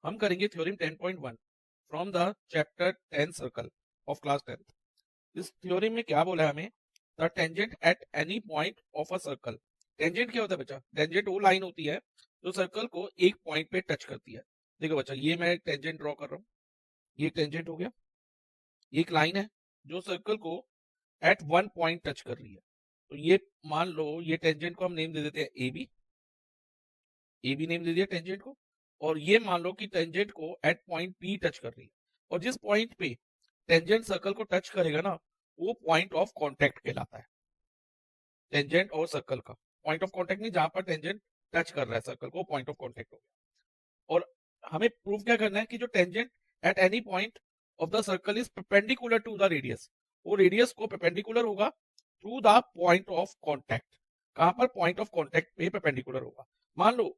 हम करेंगे theorem 10.1 from the chapter 10 circle of class 10th। इस थ्योरम में क्या बोला है हमें, the tangent at any point of a circle. Tangent क्या होता है बच्चा? टेंजेंट वो लाइन होती है जो सर्कल को एक पॉइंट पे टच करती है। देखो बच्चा, ये मैं टेंजेंट ड्रॉ कर रहा हूँ, ये टेंजेंट हो गया। ये एक लाइन है जो सर्कल को एट वन पॉइंट टच कर रही है। तो ये मान लो, ये टेंजेंट को हम नेम दे देते हैं A B. A B name दे दिया टेंजेंट को। और ये मान लो कि टेंजेंट को एट पॉइंट पी टच कर रही है, और जिस पॉइंट पे टेंजेंट सर्कल को टच करेगा ना, वो पॉइंट ऑफ कांटेक्ट कहलाता है। टेंजेंट और सर्कल का पॉइंट ऑफ कांटेक्ट नहीं, जहां पर टेंजेंट टच कर रहा है सर्कल को, पॉइंट ऑफ कांटेक्ट हो गया। और हमें प्रूव क्या करना है कि जो tangent at any point of the circle is perpendicular to the radius, वो रेडियस को परपेंडिकुलर होगा through the point of contact. कहां पर? पॉइंट ऑफ कांटेक्ट पे परपेंडिकुलर होगा। मान लो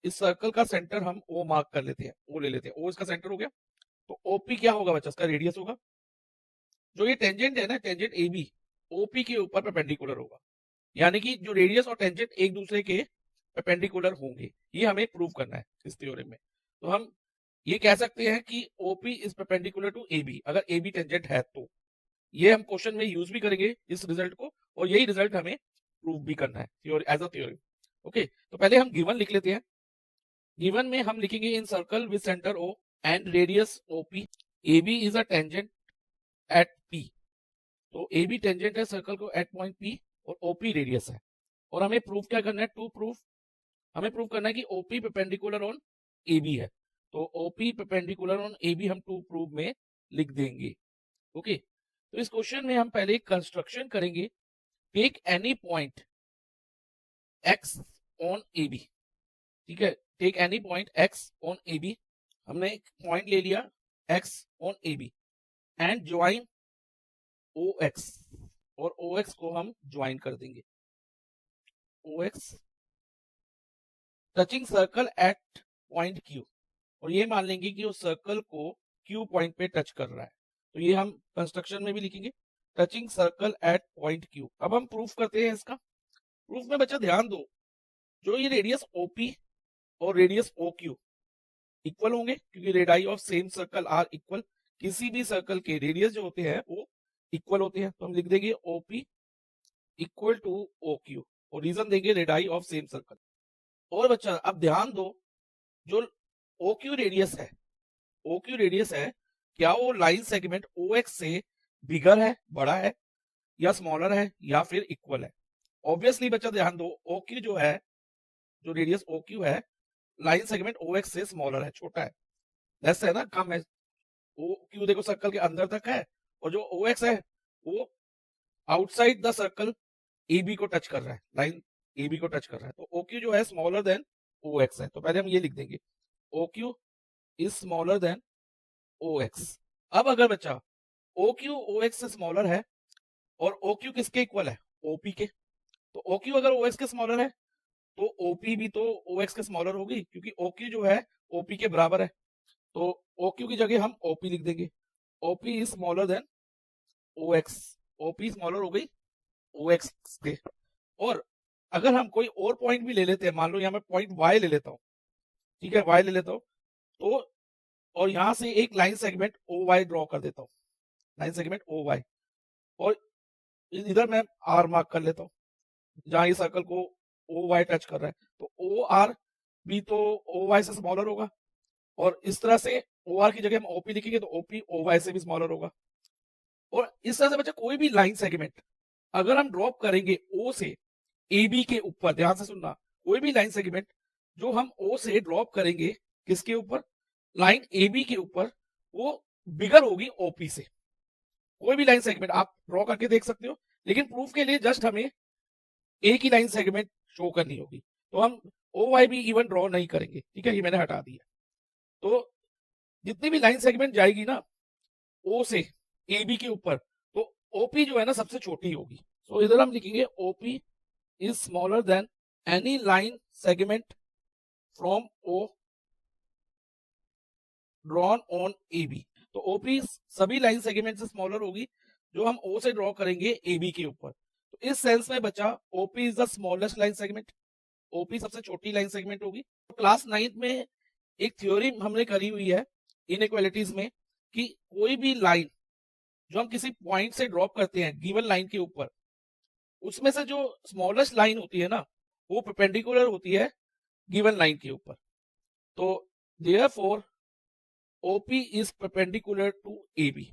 इस सर्कल का सेंटर हम ओ मार्क कर लेते हैं, ओ ले लेते हैं, ओ इसका सेंटर हो गया। तो ओपी क्या होगा बच्चा? इसका रेडियस होगा। जो ये टेंजेंट है ना, टेंजेंट ए बी, ओपी के ऊपर परपेंडिकुलर होगा। यानी कि जो रेडियस और टेंजेंट एक दूसरे के परपेंडिकुलर होंगे, ये हमें प्रूव करना है इस थ्योरम में। तो हम ये कह सकते हैं कि O P is perpendicular to A B, अगर ए बी टेंजेंट है तो। ये हम क्वेश्चन में यूज भी करेंगे इस रिजल्ट को, और यही रिजल्ट हमें प्रूव भी करना है एज अ थ्योरम। ओके, तो पहले हम गिवन लिख लेते हैं। गिवन में हम लिखेंगे in circle with centre O and radius OP, A B is a tangent at P. तो ए बी टेंजेंट है सर्कल को एट पॉइंट पी, और ओपी रेडियस है। और हमें प्रूफ क्या करना है? टू प्रूफ, हमें प्रूव करना है कि O P perpendicular on A B है। तो O P perpendicular on A B हम टू प्रूफ में लिख देंगे। ओके, तो इस क्वेश्चन में हम पहले कंस्ट्रक्शन करेंगे। Take any point X on A B, ठीक है। Take any point X on A B, हमने एक पॉइंट ले लिया X on A B, and join O X, और ओ एक्स को हम ज्वाइन कर देंगे। O X touching circle at point Q, और ये मान लेंगे कि उस सर्कल को क्यू पॉइंट पे टच कर रहा है। तो ये हम कंस्ट्रक्शन में भी लिखेंगे, touching circle at point Q. अब हम प्रूफ करते हैं इसका। प्रूफ में बच्चा ध्यान दो, जो ये रेडियस ओपी और रेडियस ओ क्यू इक्वल होंगे, क्योंकि radii of same circle are equal. किसी भी सर्कल के रेडियस जो होते हैं वो इक्वल होते हैं। तो हम लिख देंगे O P equal to O Q, और रीजन देंगे रेडियाई ऑफ सेम सर्कल। और बच्चा अब ध्यान दो, जो ओ क्यू रेडियस है, ओ क्यू रेडियस है, क्या वो लाइन सेगमेंट ओ एक्स से बिगर है, बड़ा है, या स्मॉलर है, या फिर इक्वल है? ऑब्वियसली बच्चा ध्यान दो, ओ क्यू जो है, जो रेडियस ओ क्यू है, लाइन सेगमेंट ओ एक्स से स्मॉलर है, छोटा है, लेस है ना, कम है। ओ क्यू देखो सर्कल के अंदर तक है, और जो ओ एक्स है वो outside the circle A B को टच कर रहा है, लाइन ए बी को टच कर रहा है। तो ओ क्यू जो है स्मॉलर देन ओ एक्स है। तो पहले हम ये लिख देंगे, O Q is smaller than O X. अब अगर बच्चा ओ क्यू ओ एक्स से स्मॉलर है, और ओ क्यू किसके इक्वल है? ओपी के। तो ओ क्यू अगर ओ एक्स के स्मॉलर है, तो ओपी भी तो ओ एक्स के स्मॉलर होगी, क्योंकि ओ क्यू जो है ओपी के बराबर है। तो ओ क्यू की जगह हम ओपी लिख देंगे, O P is smaller than O X. O P smaller हो गई ओ एक्स के। और अगर हम कोई और पॉइंट भी ले लेते हैं, मान लो यहाँ मैं पॉइंट वाई ले लेता हूँ, ठीक है, वाई ले लेता हूँ, तो और यहां से एक line segment O Y draw कर देता हूँ, लाइन सेगमेंट ओ वाई, और इधर मैं आर मार्क कर लेता हूँ, जहां ये सर्कल को ओ वाई टच कर रहा है। तो ओ आर भी तो ओ वाई से स्मॉलर होगा, और इस तरह से ओ आर की जगह हम ओपी लिखेंगे तो ओपी ओ वाई से भी स्मॉलर होगा। और इस तरह से बच्चा कोई भी लाइन सेगमेंट अगर हम ड्रॉप करेंगे ओ से ए बी के ऊपर, ध्यान से सुनना, कोई भी लाइन सेगमेंट जो हम ओ से ड्रॉप करेंगे, किसके ऊपर? लाइन ए बी के ऊपर, वो बिगर होगी ओपी से। कोई भी लाइन सेगमेंट आप ड्रॉ करके देख सकते हो, लेकिन प्रूफ के लिए जस्ट हमें एक ही लाइन सेगमेंट शो करनी होगी। तो हम ओ वाई भी इवन ड्रॉ नहीं करेंगे, ठीक है, ये मैंने हटा दिया। तो जितनी भी लाइन सेगमेंट जाएगी ना ओ से ए बी के ऊपर, तो ओपी जो है ना सबसे छोटी होगी। तो इधर हम लिखेंगे O P is smaller than any line segment from O drawn on A B. तो ओपी सभी लाइन सेगमेंट से स्मॉलर होगी जो हम ओ से ड्रॉ करेंगे ए बी के ऊपर। तो इस सेंस में बचा OP is the smallest line segment, OP सबसे छोटी लाइन सेगमेंट होगी। तो क्लास 9th में एक थ्योरी हमने करी हुई है इनइक्वालिटीज में कि कोई भी लाइन जो हम किसी पॉइंट से ड्रॉप करते हैं गिवन लाइन के ऊपर, उसमें से जो स्मॉलेस्ट लाइन होती है ना, वो परपेंडिकुलर होती है गिवन लाइन के ऊपर। तो therefore OP is perpendicular to AB।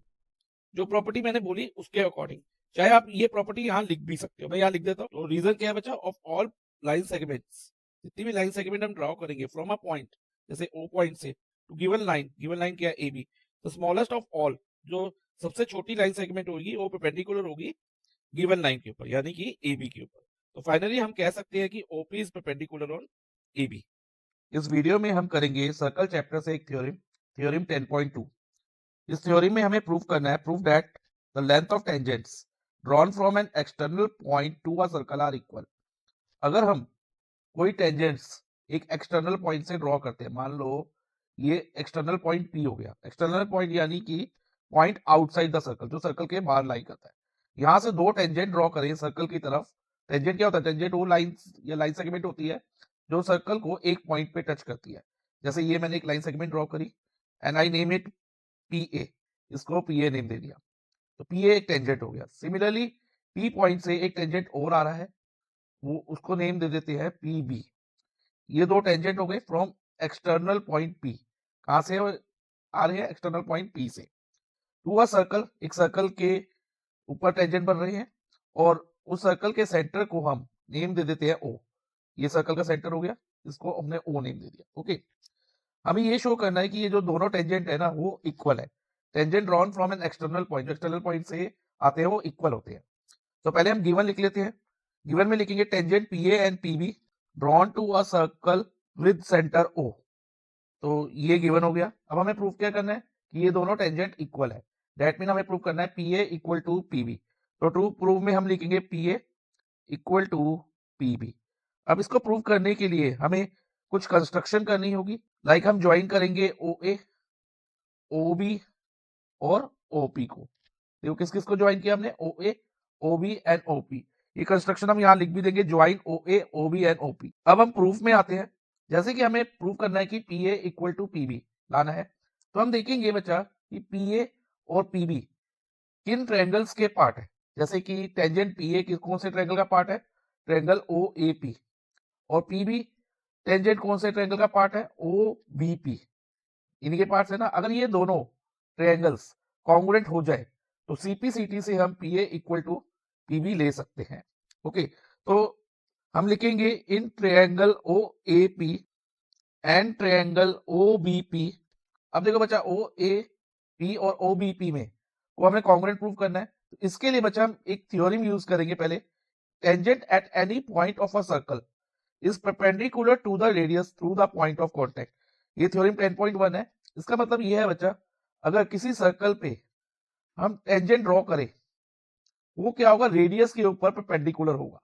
जो प्रॉपर्टी मैंने बोली उसके अकॉर्डिंग, चाहे आप ये प्रॉपर्टी यहाँ लिख भी सकते हो, मैं यहाँ लिख देता हूँ। तो रीजन क्या है बच्चा, ऑफ ऑल लाइन सेगमेंट्स, जितनी भी लाइन सेगमेंट हम ड्रॉ करेंगे फ्रॉम अ पॉइंट, जैसे O पॉइंट से टू गिवन लाइन क्या है AB, तो स्मॉलेस्ट ऑफ ऑल, जो सबसे छोटी लाइन सेगमेंट होगी वो परपेंडिकुलर होगी गिवन लाइन के ऊपर, यानी कि AB के ऊपर। तो फाइनली हम कह सकते हैं कि OP is perpendicular on AB। इस वीडियो में हम करेंगे सर्कल चैप्टर से एक थ्योरम 10.2। इस थ्योरम में हमें प्रूव करना है, prove that the length of tangents drawn from an external point to a circle are equal. अगर हम कोई टेंजेंट्स एक एक्सटर्नल पॉइंट से ड्रॉ करते हैं, मान लो ये एक्सटर्नल पॉइंट P हो गया, एक्सटर्नल पॉइंट यानी कि पॉइंट आउटसाइड द सर्कल, जो सर्कल के बाहर लाई करता है। यहाँ से दो टेंजेंट ड्रॉ करें सर्कल की तरफ। टेंजेंट क्या होता है, टेंजेंट वो लाइन या लाइन सेगमेंट होती है जो सर्कल को एक पॉइंट पे टच करती है। जैसे ये मैंने एक लाइन सेगमेंट ड्रॉ करी and I name it PA, इसको PA नेम दे दिया, तो PA एक टेंजेंट हो गया। सिमिलरली P पॉइंट से एक टेंजेंट और आ रहा है, वो उसको नेम दे देते हैं PB। ये दो टेंजेंट हो गए फ्रॉम एक्सटर्नल पॉइंट P। कहां से आ रहे हैं, एक्सटर्नल पॉइंट P से टू अ सर्कल, एक सर्कल के ऊपर टेंजेंट बन रहे हैं, और उस सर्कल के सेंटर को हम नेम दे देते हैं O। ये सर्कल का सेंटर हो गया, इसको हमने O नेम दे दिया। ओके, हमें ये शो करना है कि ये जो दोनों टेंजेंट है ना वो इक्वल है। Tangent drawn from an external point, जो एक्सटर्नल पॉइंट से आते हैं वो इक्वल होते हैं। तो पहले हम गिवन लिख लेते हैं। गिवन में लिखेंगे tangent PA and PB drawn to a circle with centre O। तो ये गिवन हो गया। अब हमें प्रूफ क्या करना है कि ये दोनों टेंजेंट इक्वल है। दैट मीन हमें प्रूफ करना है PA इक्वल टू PB। तो ट्रू प्रूफ में हम लिखेंगे PA इक्वल टू PB। अब इसको प्रूव करने के लिए हमें कुछ कंस्ट्रक्शन करनी होगी, लाइक हम ज्वाइन करेंगे OA, OB और OP को। देखो किस किस को ज्वाइन किया हमने, OA, OB एंड OP। ये कंस्ट्रक्शन हम यहाँ लिख भी देंगे, join OA, OB and OP। अब हम प्रूफ में आते हैं। जैसे कि हमें प्रूव करना है कि PA इक्वल टू PB लाना है, तो हम देखेंगे बच्चा कि PA और PB किन ट्रायंगल्स के पार्ट है। जैसे कि टेंजेंट PA कौन से ट्रायंगल का पार्ट है, ट्रायंगल OAP, और PB टेंजेंट कौन से ट्रायंगल का पार्ट है, OBP। इन्हीं के पार्ट्स है ना। अगर ये दोनों ट्रायंगल्स कॉन्ग्रुएंट हो जाए तो CP/CT से हम PA इक्वल टू PB ले सकते हैं। ओके, तो हम लिखेंगे in triangle OAP and triangle OBP। अब देखो बच्चा OAP और OBP में वो हमें कॉन्ग्रुएंट प्रूव करना है। तो इसके लिए बच्चा हम एक थ्योरम यूज करेंगे पहले, tangent at any point of a circle is perpendicular to the radius through the point of contact. ये थ्योरम 10.1 है। इसका मतलब ये है बच्चा, अगर किसी सर्कल पे हम टेंजेंट ड्रॉ करें, वो क्या होगा, रेडियस के ऊपर परपेंडिकुलर होगा।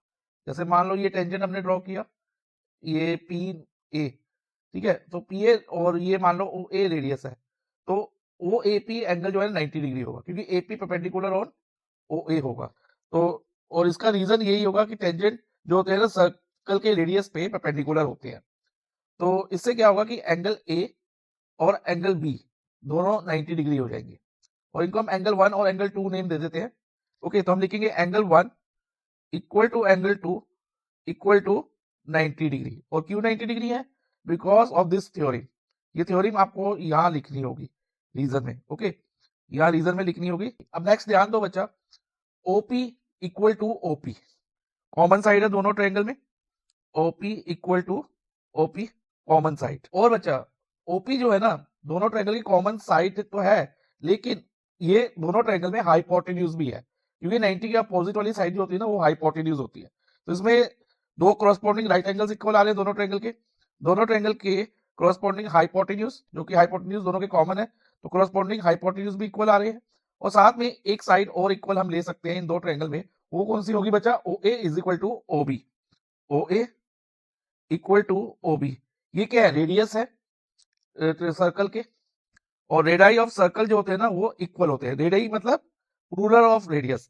जैसे मान लो ये टेंजेंट हमने ड्रॉ किया, ये PA, ठीक है, तो PA और ये मान लो OA रेडियस है, तो OAP एंगल जो है 90 डिग्री होगा, क्योंकि AP परपेंडिकुलर ऑन OA होगा। तो और इसका रीजन यही होगा कि टेंजेंट जो होते हैं ना सर्कल के रेडियस पे परपेंडिकुलर होते हैं। तो इससे क्या होगा कि एंगल A और एंगल B दोनों 90 डिग्री हो जाएंगे, और इनको हम एंगल 1 और एंगल 2 नेम दे देते हैं। ओके, तो हम लिखेंगे angle 1 equal to angle 2 equal to 90 degree. और क्यों 90 डिग्री है, बिकॉज ऑफ दिस थ्योरम। ये थ्योरम आपको यहाँ लिखनी होगी रीजन में। ओके, यहाँ रीजन में लिखनी होगी। अब नेक्स्ट ध्यान दो बच्चा, OP equal to OP, common side है दोनों ट्रायंगल में, OP equal to OP common side. और बच्चा OP जो है ना, दोनों ट्रायंगल की कॉमन साइड तो है, लेकिन ये दोनों ट्रायंगल में हाइपोटेन्यूज भी है, क्योंकि 90 के अपोजिट वाली साइड जो होती है ना वो हाइपोटेन्यूज होती है। तो इसमें दो कॉरस्पॉन्डिंग राइट एंगल्स इक्वल आ रहे हैं दोनों ट्रायंगल के, दोनों ट्रायंगल के कॉरस्पॉन्डिंग हाइपोटेन्यूज, जो कि हाइपोटेन्यूज दोनों के कॉमन है, तो कॉरस्पॉन्डिंग हाइपोटेन्यूज भी इक्वल आ रहे हैं। और साथ में एक साइड और इक्वल हम ले सकते हैं इन दो ट्रायंगल में, वो कौन सी होगी बच्चा, OA is equal to OB। OA equal to OB, ये क्या है, रेडियस है सर्कल के, और रेडाई ऑफ सर्कल जो होते हैं ना वो इक्वल होते हैं। रेडाई मतलब प्लूरल ऑफ रेडियस,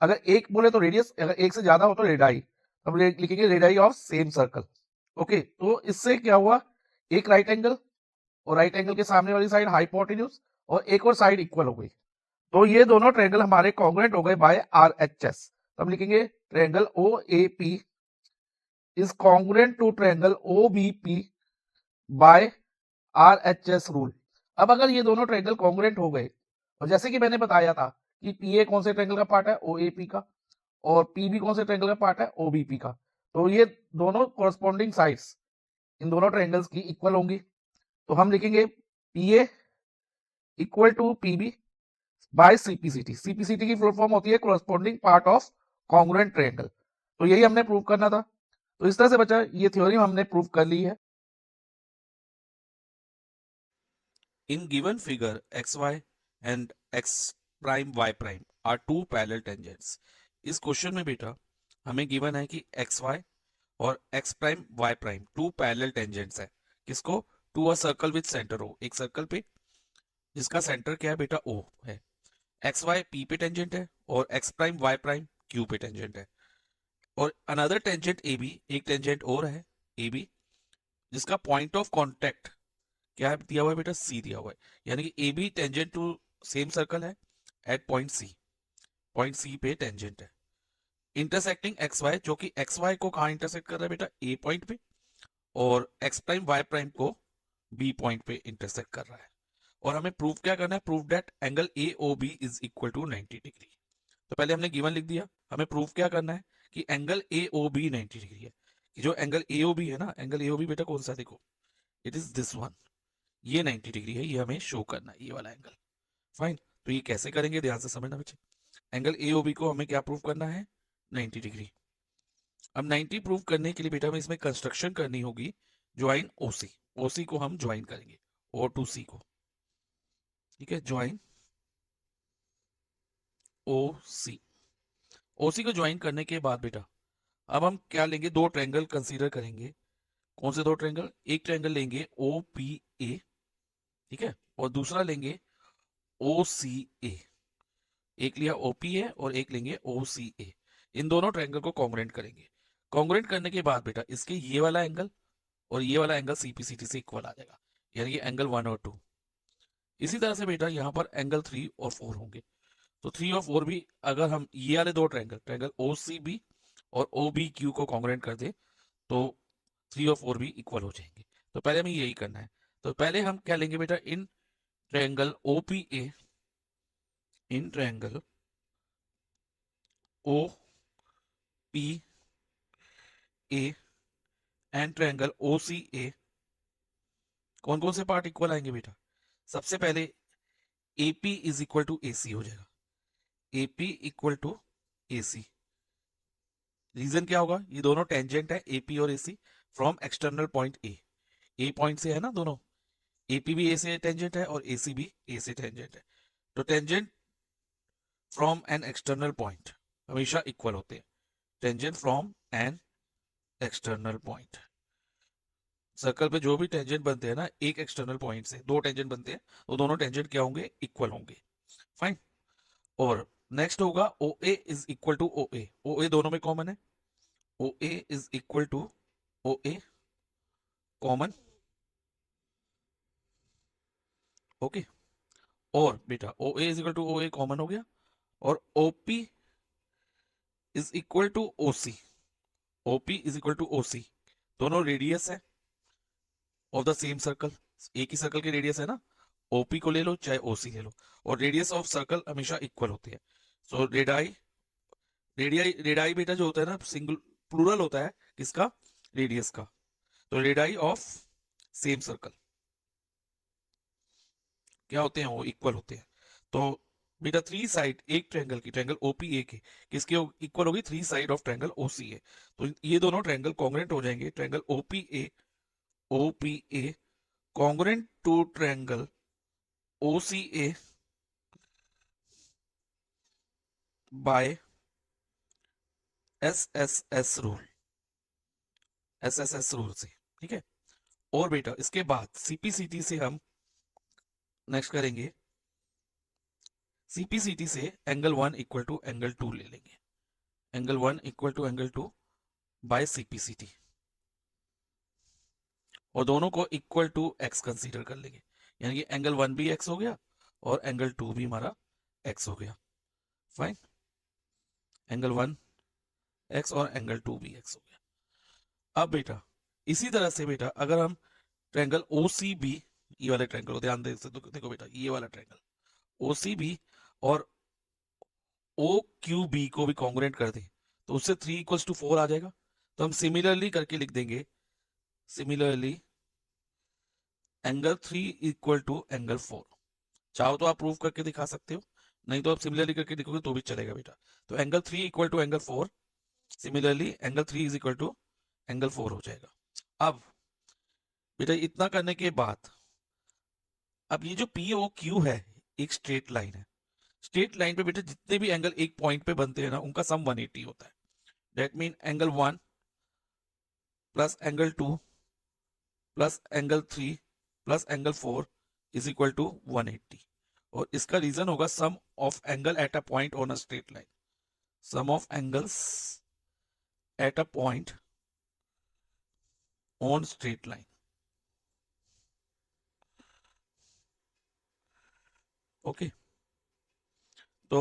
अगर एक बोले तो रेडियस, अगर एक से ज्यादा हो तो रेडाई। हम लिखेंगे radii of same circle. Okay, तो इससे क्या हुआ, एक राइट एंगल और राइट एंगल के सामने वाली साइड हाइपोटेन्यूज और एक और साइड इक्वल हो गई, तो ये दोनों ट्रायंगल हमारे कॉन्ग्रुएंट हो गए बाय आरएचएस। तो हम लिखेंगे triangle OAP is congruent to triangle OBP by RHS rule. अब अगर ये दोनों ट्रायंगल कॉन्ग्रुएंट हो गए, और जैसे कि मैंने बताया था कि पीए कौन से ट्रायंगल का पार्ट है, ओएपी का, और पीबी कौन से ट्रायंगल का पार्ट है, ओबीपी का, तो ये दोनों कोरस्पॉन्डिंग साइड्स इन दोनों ट्रायंगल्स की इक्वल होंगी। तो हम लिखेंगे PA equal to PB by CPCT. CPCT की फुल फॉर्म होती है corresponding part of congruent triangle. तो यही हमने प्रूव करना था। तो इस तरह से बच्चा ये थ्योरम हमने प्रूव कर ली है। In given figure, xy and x prime y prime are two parallel tangents. इस क्वेश्चन में बेटा हमें गिवन है कि xy और x prime y prime two parallel tangents है। किसको? To a circle with centre O, एक सर्कल पे जिसका सेंटर क्या है बेटा O है। xy p पे टेंजेंट है और x prime y prime q पे टेंजेंट है। और अनदर टेंजेंट AB, एक टेंजेंट और है AB, जिसका पॉइंट ऑफ कॉन्टेक्ट क्या है दिया हुआ है बेटा? C दिया हुआ है। यानी कि AB tangent to same circle है at point C, point C पे टेंजेंट है। इंटरसेक्टिंग XY, जो कि XY को कहाँ इंटरसेक्ट कर रहा है बेटा? A पॉइंट पे, और x प्राइम y प्राइम को B पॉइंट पे इंटरसेक्ट कर रहा है। और हमें प्रूफ क्या करना है? Proof that angle AOB is equal to 90 degree. तो पहले हमने गिवन लिख दिया, हमें प्रूफ क्या करना है कि एंगल AOB 90 डिग्री है। कि जो एंगल AOB है ना, एंगल AOB बेटा कौन सा? देखो, इट इज दिस वन, ये 90 डिग्री है, ये हमें शो करना है, ये वाला एंगल। फाइन। तो ये कैसे करेंगे, ध्यान से समझना बच्चे। एंगल AOB को हमें क्या प्रूफ करना है? 90 डिग्री। अब 90 प्रूव करने के लिए बेटा हमें इसमें कंस्ट्रक्शन करनी होगी, ज्वाइन OC। OC को हम ज्वाइन करेंगे O टू C को, ठीक है, ज्वाइन OC। OC को ज्वाइन करने के बाद बेटा अब हम क्या लेंगे? दो ट्रायंगल कंसीडर करेंगे। कौन से दो ट्रायंगल? एक ट्रायंगल लेंगे OPA, ठीक है, और दूसरा लेंगे OCA। एक लिया OPA और एक लेंगे OCA। इन दोनों ट्रायंगल को कॉन्ग्रुएंट करेंगे। कॉन्ग्रुएंट करने के बाद बेटा इसके ये वाला एंगल और ये वाला एंगल CPCT से इक्वल आ जाएगा, यानी कि एंगल 1 और 2। इसी तरह से बेटा यहाँ पर एंगल 3 और 4 होंगे। तो 3 और 4 भी अगर हम ये वाले दो ट्रायंगल, ट्रायंगल OCB और OBQ को कॉन्ग्रुएंट कर दे तो 3 और 4 भी इक्वल हो जाएंगे। तो पहले हमें यही करना है। तो पहले हम क्या लेंगे बेटा? In triangle OPA, in triangle OPA and triangle OCA कौन कौन से पार्ट इक्वल आएंगे बेटा? सबसे पहले AP is equal to AC हो जाएगा। AP equal to AC। Reason क्या होगा? ये दोनों टेंजेंट है AP और AC from external point A point से है ना दोनों। AP भी A से टेंजेंट है और AC भी A से टेंजेंट है। तो tangent from an external point हमेशा इक्वल होते हैं। Tangent from an external point, circle पे जो भी टेंजेंट बनते हैं ना एक एक्सटर्नल पॉइंट से, दो टेंजेंट बनते हैं तो दोनों टेंजेंट क्या होंगे? इक्वल होंगे। फाइन। और नेक्स्ट होगा OA is equal to OA। OA दोनों में कॉमन है। OA is equal to OA common, okay. और बेटा OA is equal to OA common हो गया, और OP is equal to OC। OP is equal to OC, दोनों रेडियस है ऑफ द सेम सर्कल। एक ही सर्कल की रेडियस है ना, OP को ले लो चाहे OC ले लो, और रेडियस ऑफ सर्कल हमेशा इक्वल होती है। सो रेडाई, रेडाई बेटा जो होता है ना सिंगल प्लूरल होता है किसका? रेडियस का। तो रेडाई ऑफ सेम सर्कल क्या होते हैं? वो इक्वल होते हैं। तो बेटा थ्री साइड एक ट्रायंगल की, ट्रायंगल OPA की किसके इक्वल होगी? Three side of triangle OCA। तो ये दोनों ट्रायंगल कॉन्ग्रुएंट हो जाएंगे। Triangle OPA congruent to triangle OCA by SSS rule, SSS rule से, ठीक है। और बेटा इसके बाद CPCT से हम नेक्स्ट करेंगे, CPCT से एंगल 1 इक्वल टू एंगल 2 ले लेंगे। Angle 1 equal to angle 2 by CPCT, और दोनों को इक्वल टू x कंसीडर कर लेंगे, यानी कि एंगल 1 भी x हो गया और एंगल 2 भी हमारा x हो गया। फाइन, एंगल 1 x और एंगल 2 भी x हो गया। अब बेटा इसी तरह से बेटा अगर हम ट्रायंगल OCB, ये वाले ट्रायंगल को ध्यान दे, तो देखो बेटा ये वाला ट्रायंगल OCB और OQB को भी कॉन्ग्रुएंट कर दे तो उससे 3 = 4 आ जाएगा। तो हम सिमिलरली करके लिख देंगे, सिमिलरली एंगल 3 = एंगल 4। चाहो तो आप प्रूव करके दिखा सकते हो, नहीं तो आप सिमिलरली करके लिखोगे तो भी चलेगा बेटा। तो angle 3 = angle 4, similarly angle 3 = angle 4 हो जाएगा। अब बेटा इतना करने के बाद अब ये जो POQ है एक स्ट्रेट लाइन है, स्ट्रेट लाइन पे बेटा जितने भी एंगल एक पॉइंट पे बनते हैं ना उनका सम 180 होता है। That mean angle 1 plus angle 2 plus angle 3 plus angle 4 is equal to 180। और इसका रीजन होगा sum of angle at a point on a straight line, sum of angles at a point on straight line. Okay, तो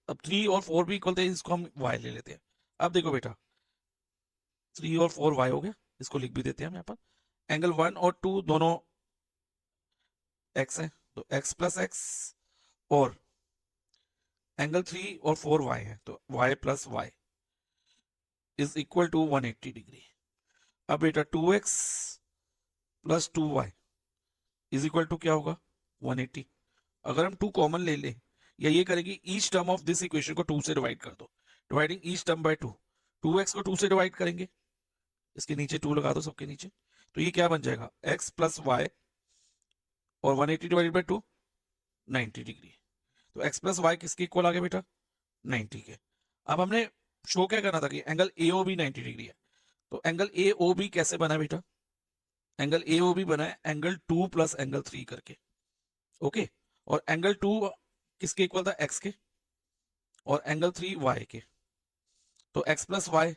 अब 3 और 4 भी equal थे, इसको हम y ले लेते हैं। अब देखो बेटा 3 और 4 y हो गया, इसको लिख भी देते हैं हम यहाँ पर। एंगल 1 और 2 दोनों x है तो x प्लस एक्स, और एंगल 3 और 4 y है तो y plus Y is equal to 180 degree. अब बेटा 2x plus 2y is equal to क्या होगा 180। अगर हम 2 कॉमन ले लें या ये करेंगे each term of this equation को 2 से डिवाइड कर दो, dividing each term by 2, 2x को 2 से डिवाइड करेंगे, इसके नीचे 2 लगा दो सबके नीचे, तो ये क्या बन जाएगा x प्लस वाई और 180 डिवाइडेड बाय 2 90 डिग्री। तो x प्लस वाई किसके इक्वल आ गया बेटा 90 के। अब हमने शो क्या करना था कि एंगल AOB 90 डिग्री है, तो एंगल AOB कैसे बना बेटा, एंगल AOB बना है एंगल 2 प्लस एंगल 3 करके। ओके, और एंगल 2 किसके इक्वल था x के, और एंगल 3 y के। तो x प्लस वाई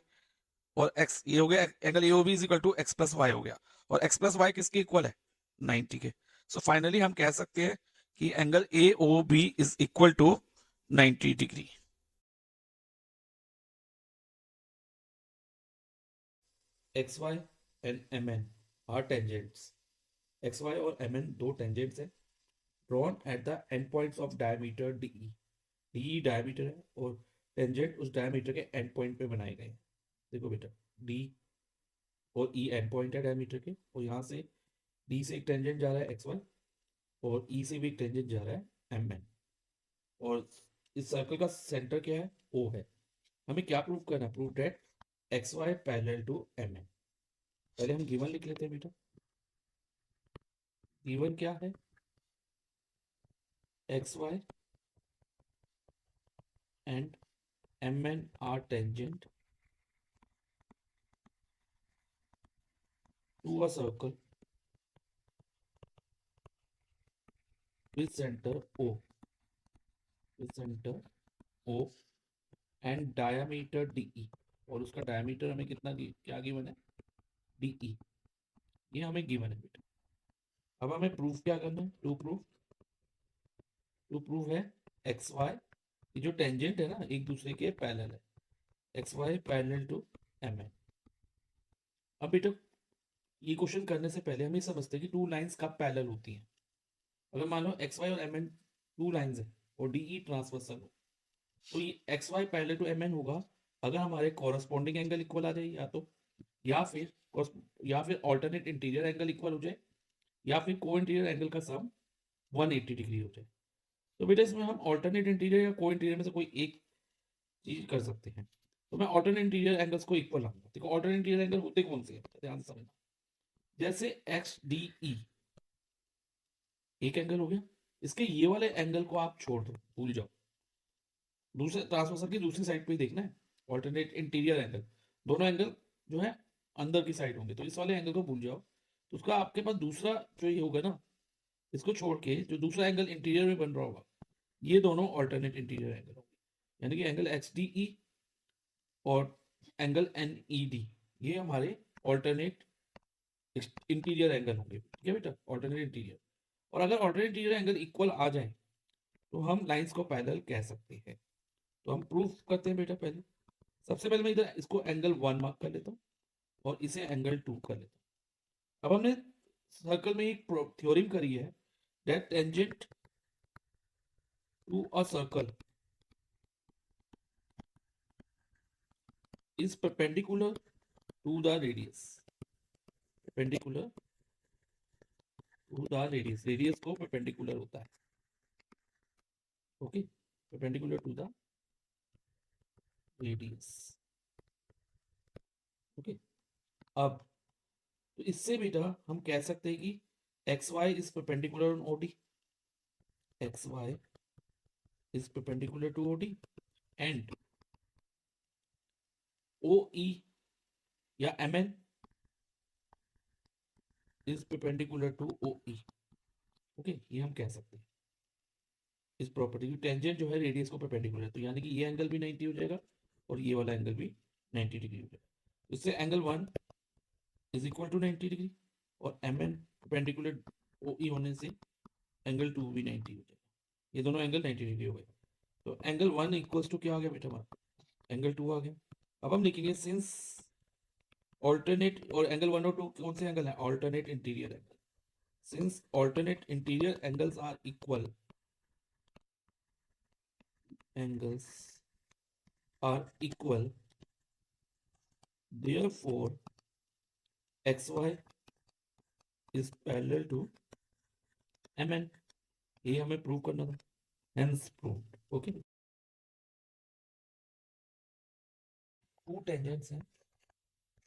और x ये हो गया angle AOB is equal to x plus Y हो गया, और x प्लस वाई किसके इक्वल है 90 के। सो फाइनली हम कह सकते हैं कि angle AOB is equal to 90 degree. XY and MN are tangents. XY और MN दो tangents हैं drawn at the endpoints of diameter DE. DE diameter है और tangent उस diameter के endpoint पे बनाए गए हैं। देखो बेटा D और E endpoint है diameter के, और यहाँ से D से एक tangent जा रहा है XY और E से भी एक tangent जा रहा है MN, और इस सर्कल का सेंटर क्या है O है। हमें क्या प्रूव करना है, prove that XY parallel to MN। पहले हम गिवन लिख लेते हैं बेटा, गिवन क्या है XY and MN are tangent to a circle with center O, with center O and diameter DE, और उसका डायमीटर हमें कितना क्या गिवन है DE, ये हमें गिवन है बेटा। अब हमें प्रूफ क्या करना है, टू प्रूफ है XY, ये जो टेंजेंट है ना एक दूसरे के पैरेलल है, XY पैरेलल टू MN। अब बेटा ये क्वेश्चन करने से पहले हम ये समझते हैं कि टू लाइंस कब पैरेलल होती हैं। अगर मान लो XY और MN टू लाइंस है और DE ट्रांसवर्सल हो, तो ये XY पैरेलल टू MN होगा अगर हमारे कॉरस्पॉन्डिंग एंगल इक्वल आ जाए, या फिर ऑल्टरनेट इंटीरियर एंगल इक्वल हो जाए, या फिर को इंटीरियर एंगल का सम 180 डिग्री हो जाए। तो बेटा इसमें हम ऑल्टरनेट इंटीरियर या को इंटीरियर में से कोई एक चीज कर सकते हैं। तो मैं ऑल्टरनेट इंटीरियर एंगल्स को इक्वल लाऊंगा। देखो ऑल्टरनेट इंटीरियर एंगल होते कौन से हैं, ध्यान से समझना। जैसे XDE एक एंगल हो गया, इसके ये वाले एंगल को आप छोड़ दो, भूल जाओ, दूसरे ट्रांसवर्सल की दूसरी साइड पे ही देखना है ऑल्टरनेट इंटीरियर एंगल, दोनों एंगल जो है अंदर की साइड होंगे, तो इस वाले एंगल को भूल जाओ। तो उसका आपके पास दूसरा जो ये होगा ना, इसको छोड़ के जो दूसरा एंगल इंटीरियर में बन रहा होगा, ये दोनों ऑल्टरनेट इंटीरियर एंगल होंगे, यानी कि एंगल XDE और एंगल NED, ये हमारे ऑल्टरनेट इंटीरियर एंगल होंगे, ठीक है बेटा, ऑल्टरनेट इंटीरियर। और अगर ऑल्टरनेट इंटीरियर एंगल इक्वल आ जाए तो हम लाइंस को पैरेलल कह सकते हैं। तो हम प्रूफ करते हैं बेटा। पहले सबसे पहले मैं इधर इसको एंगल 1 मार्क कर लेता हूँ और इसे एंगल 2 कर लेता हूँ। अब हमने सर्कल में एक थ्योरम करी है, that tangent to a circle is perpendicular to the radius, perpendicular to the radius, radius को perpendicular होता है, okay, perpendicular to the radius, okay. अब तो इससे बेटा हम कह सकते हैं कि xy is perpendicular on OD, xy is perpendicular to OD and OE या MN is perpendicular to OE, okay. ये हम कह सकते हैं इस प्रॉपर्टी की, टेंजेंट जो है रेडियस को परपेंडिकुलर है, तो यानी कि ये एंगल भी 90 हो जाएगा और ये वाला एंगल भी 90 डिग्री हो जाएगा। इससे angle 1 is equal to 90 degree और MN परपेंडिकुलर OE होने से एंगल 2 भी 90 हो जाएगा। ये दोनों एंगल 90 डिग्री हो गए। तो एंगल 1 इक्वल्स टू क्या आ गया बेटा हमारा, एंगल 2 आ गया। अब हम लिखेंगे सिंस ऑल्टरनेट, और एंगल 1 और 2 कौन से एंगल है, alternate interior angle. Since alternate interior angles are equal, angles are equal, therefore xy is parallel to MN। ये हमें प्रूव करना था, hence proved, okay। Two tangents हैं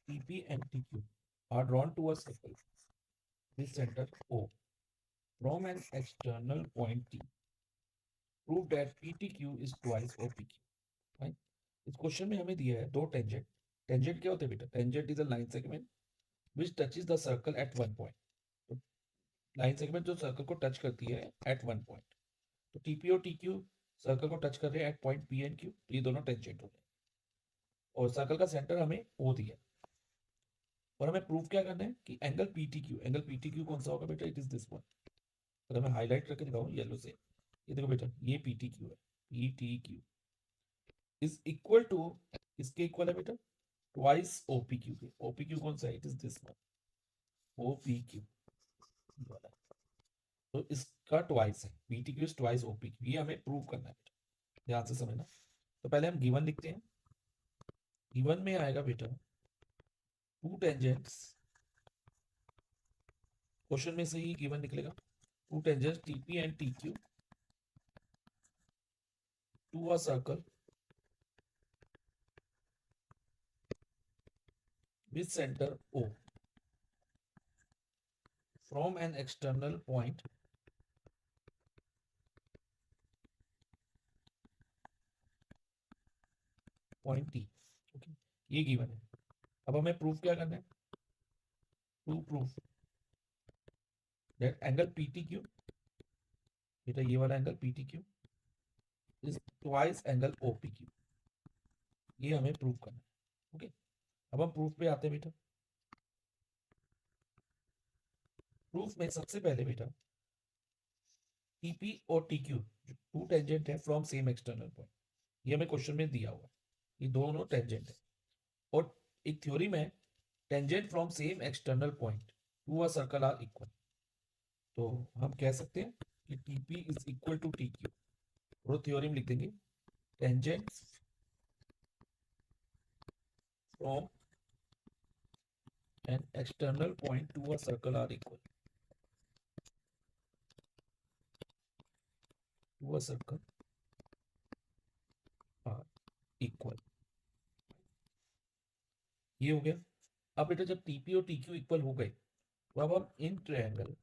TP and TQ are drawn to a circle with center O from an external point T, prove that PTQ is twice OPQ, right। इस question में हमें दिया है दो टेंजेंट। टेंजेंट क्या होते हैं बेटा, tangent is a line segment which touches the circle at one point। तो लाइन सेगमेंट जो सर्कल को टच करती है एट वन पॉइंट, तो टीपी और टीक्यू सर्कल को टच कर रहे हैं at point P and Q, तो ये दोनों टेंजेंट हो गए और सर्कल का सेंटर हमें ओ दिया। और हमें प्रूफ क्या करना है कि एंगल पीटीक्यू, एंगल पीटीक्यू कौन सा होगा बेटा, इट इज दिस वन। अगर मैं हाईलाइट करके दिखाऊं येलो से, ये देखो बेटा ये पीटीक्यू है, पीटीक्यू इज इक्वल टू, इसके इक्वल है बेटा ट्वाइस ओपीक्यू के। ओपीक्यू कौन सा है, it is this one, OPQ वाला। तो इसका ट्वाइस है, पीटीक्यू इज ट्वाइस ओपीक्यू, ये हमें प्रूव करना है, ध्यान से समझना। तो पहले हम गिवन लिखते हैं। गिवन में आएगा बेटा टू टेंजेंट्स, क्वेश्चन में से ही गिवन निकलेगा, two tangents T P and T Q to a circle with center O from an external point T, okay. ये गिवन है। अब हमें प्रूफ क्या करना है, to proof that angle PTQ, बेटा ये वाला angle PTQ is twice angle OPQ, ये हमें प्रूफ करना है, ओके। अब हम प्रूफ पे आते हैं बेटा। प्रूफ में सबसे पहले बेटा TP और TQ जो टू टेंजेंट है फ्रॉम सेम एक्सटर्नल पॉइंट, ये हमें क्वेश्चन में दिया हुआ, ये दोनों टेंजेंट है। और एक थ्योरी में tangent from same external point to a circle are equal, तो हम कह सकते हैं कि TP is equal to TQ, और थ्योरम लिख देंगे tangent from an external point to a circle are equal, to a circle are equal, ये हो गया। अब बेटा जब TP और TQ इक्वल हो गए, तो अब हम इन ट्रायंगल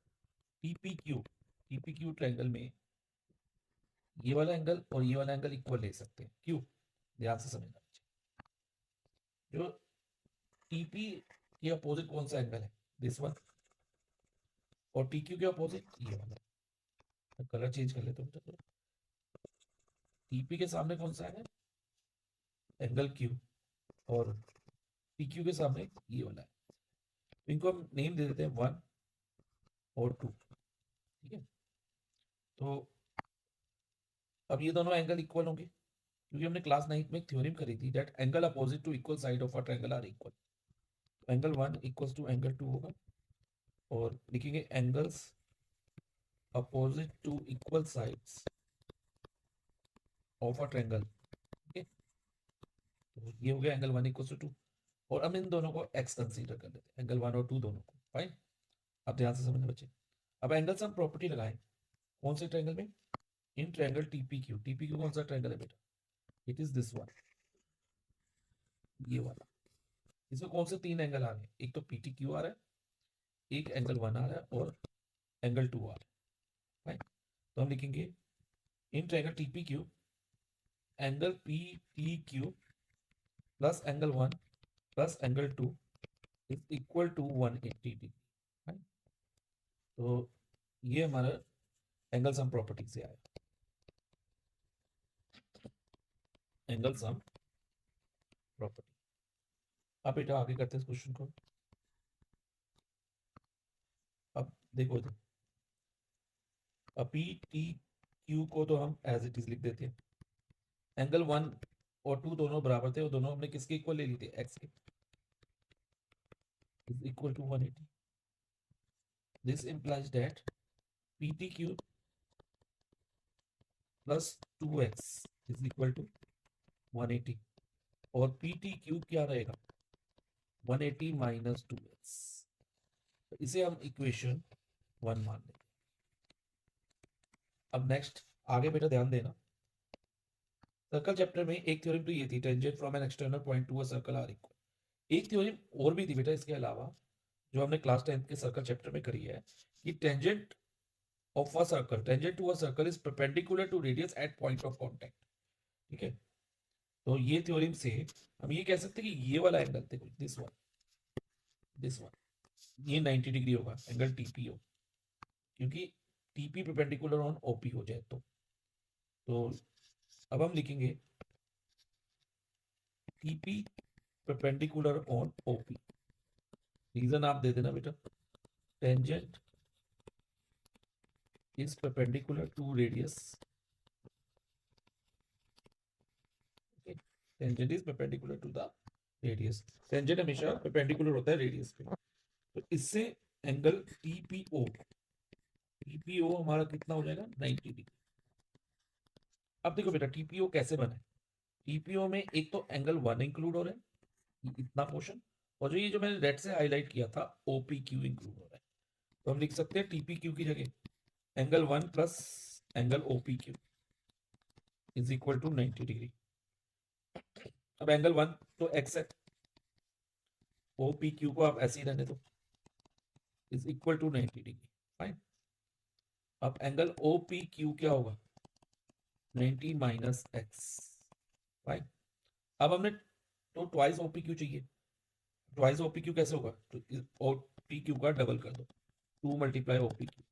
TPQ ट्रायंगल में ये वाला एंगल और ये वाला एंगल इक्वल ले सकते हैं। क्यों, ध्यान से समझना। जो TP के अपोजिट कौन सा एंगल है, दिस वन, और TQ के अपोजिट ये वाला। कलर चेंज कर लेते हो। TP के सामने कौन सा है, एंगल Q, और PQ के सामने ये वाला है। इनको हम नेम दे देते हैं 1 और 2, ठीक है। तो अब ये दोनों एंगल इक्वल होंगे, क्योंकि हमने क्लास 9 में एक थ्योरम करी थी that angle opposite to equal side of a triangle are equal. Angle 1 equals to angle 2 होगा, और लिखेंगे angles opposite to equal sides of a triangle, ठीक है। तो ये हो गया एंगल 1 इक्वल्स टू 2, और हम इन दोनों को x कंसीडर कर लेते हैं, एंगल 1 और 2 दोनों को। फाइन, अब ध्यान से समझना बच्चे। अब एंगल से हम प्रॉपर्टी लगाएं, कौन से ट्रायंगल में? इन ट्रायंगल टीपीक्यू। टीपीक्यू कौन सा ट्रायंगल है बेटा? इट इज दिस वन, ये वाला। इसमें कौन से 3 एंगल आ रहे हैं? एक तो पीटीक्यू आ रहा है, एक एंगल 1 आ रहा है, और एंगल 2 आ रहा है। फाइन, तो हम लिखेंगे in triangle TPQ angle PTQ plus angle 1 plus angle 2 is equal to 180 degree. तो ये हमारा एंगल सम प्रॉपर्टी से आया, एंगल सम प्रॉपर्टी। अब बेटा आगे करते हैं इस क्वेश्चन को। अब देखो इधर, अब पी टी क्यू को तो हम एज इट इज लिख देते हैं। एंगल 1 और 2 दोनों बराबर थे, और दोनों हमने किसके इक्वल ले ली थी? एक्स के, is equal to 180। This implies that P T Q plus 2x is equal to 180, और पी टी क्यू क्या रहेगा? 180 माइनस 2x। तो इसे हम इक्वेशन 1 मान लेंगे। अब नेक्स्ट आगे बेटा ध्यान देना, सर्कल चैप्टर में एक थ्योरम तो ये थी, tangent from an external point to a circle are equal. एक थ्योरम और भी थी बेटा इसके अलावा, जो हमने क्लास 10 के सर्कल चैप्टर में करी है, कि tangent of a circle, tangent to a circle is perpendicular to radius at point of contact, ठीक है। तो ये थ्योरम से हम ये कह सकते हैं कि ये वाला एंगल देखो, दिस वन, ये 90 डिग्री होगा, एंगल टीपीओ, क्योंकि टीपी परपेंडिकुलर ऑन ओपी हो जाए तो अब हम लिखेंगे TP perpendicular on OP. Reason आप दे देना बेटा, tangent is perpendicular to radius, tangent is perpendicular to the radius. Tangent हमेशा परपेंडिकुलर होता है रेडियस पे, तो इससे एंगल टीपीओ हमारा कितना हो जाएगा? 90 डिग्री। अब देखो बेटा टीपीओ कैसे बना है? टीपीओ में एक तो एंगल 1 इंक्लूड हो रहा है, इतना पोर्शन, और जो ये जो मैंने रेड से हाईलाइट किया था ओपीक्यू इंक्लूड हो रहा है। तो हम लिख सकते हैं टीपीक्यू की जगह angle 1 plus angle OPQ is equal to 90 degree. अब एंगल 1 तो एक्स है, ओपीक्यू को आप ऐसे ही रहने दो, is equal to 90 degree. Fine, अब एंगल ओपीक्यू क्या होगा? 90 माइनस एक्स। फाइन, अब हमने तो ट्वाइस ओपीक्यू चाहिए। ट्वाइस ओपीक्यू कैसे होगा? तो ओपीक्यू का डबल कर दो, 2 multiply OPQ,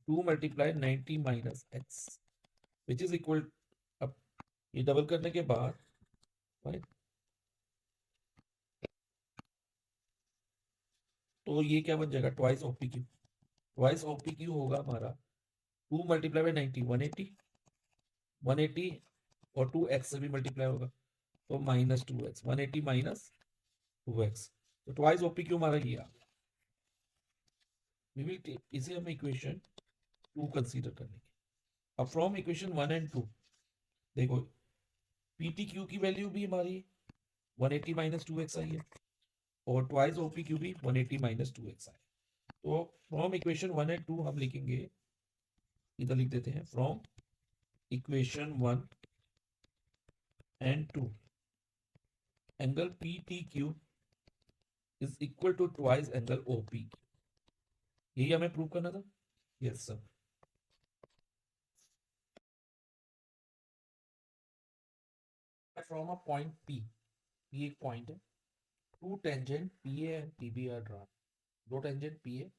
2 multiply 90 minus X which is equal, अब ये डबल करने के बाद राइट, तो ये क्या बन जाएगा? Twice OPQ. ट्वाइस ओपीक्यू होगा हमारा 2 मल्टीप्लाई बाई 90 180, 180 और 2x से भी मल्टीप्लाई होगा, तो माइनस 2x, 180 माइनस 2x, तो ट्वाइस ओपीक्यू हमारा ये आ गया। वी विल टेक, इसे हम इक्वेशन 2 कंसीडर कर लेंगे। अब फ्रॉम इक्वेशन 1 एंड 2 देखो, पीटीक्यू की वैल्यू भी हमारी 180 माइनस 2x आई है, और ट्वाइस ओपीक्यू भी 180 माइनस 2x आए। तो फ्रॉम इक्वेशन 1 एंड 2 हम लिखेंगे, इधर लिख देते हैं, from equation 1 and 2 angle PTQ is equal to twice angle OP. यही हमें प्रूव करना था। Yes sir. From a point P, P एक पॉइंट है, two tangent P A and P B are draw. दो टेंजेंट पी ए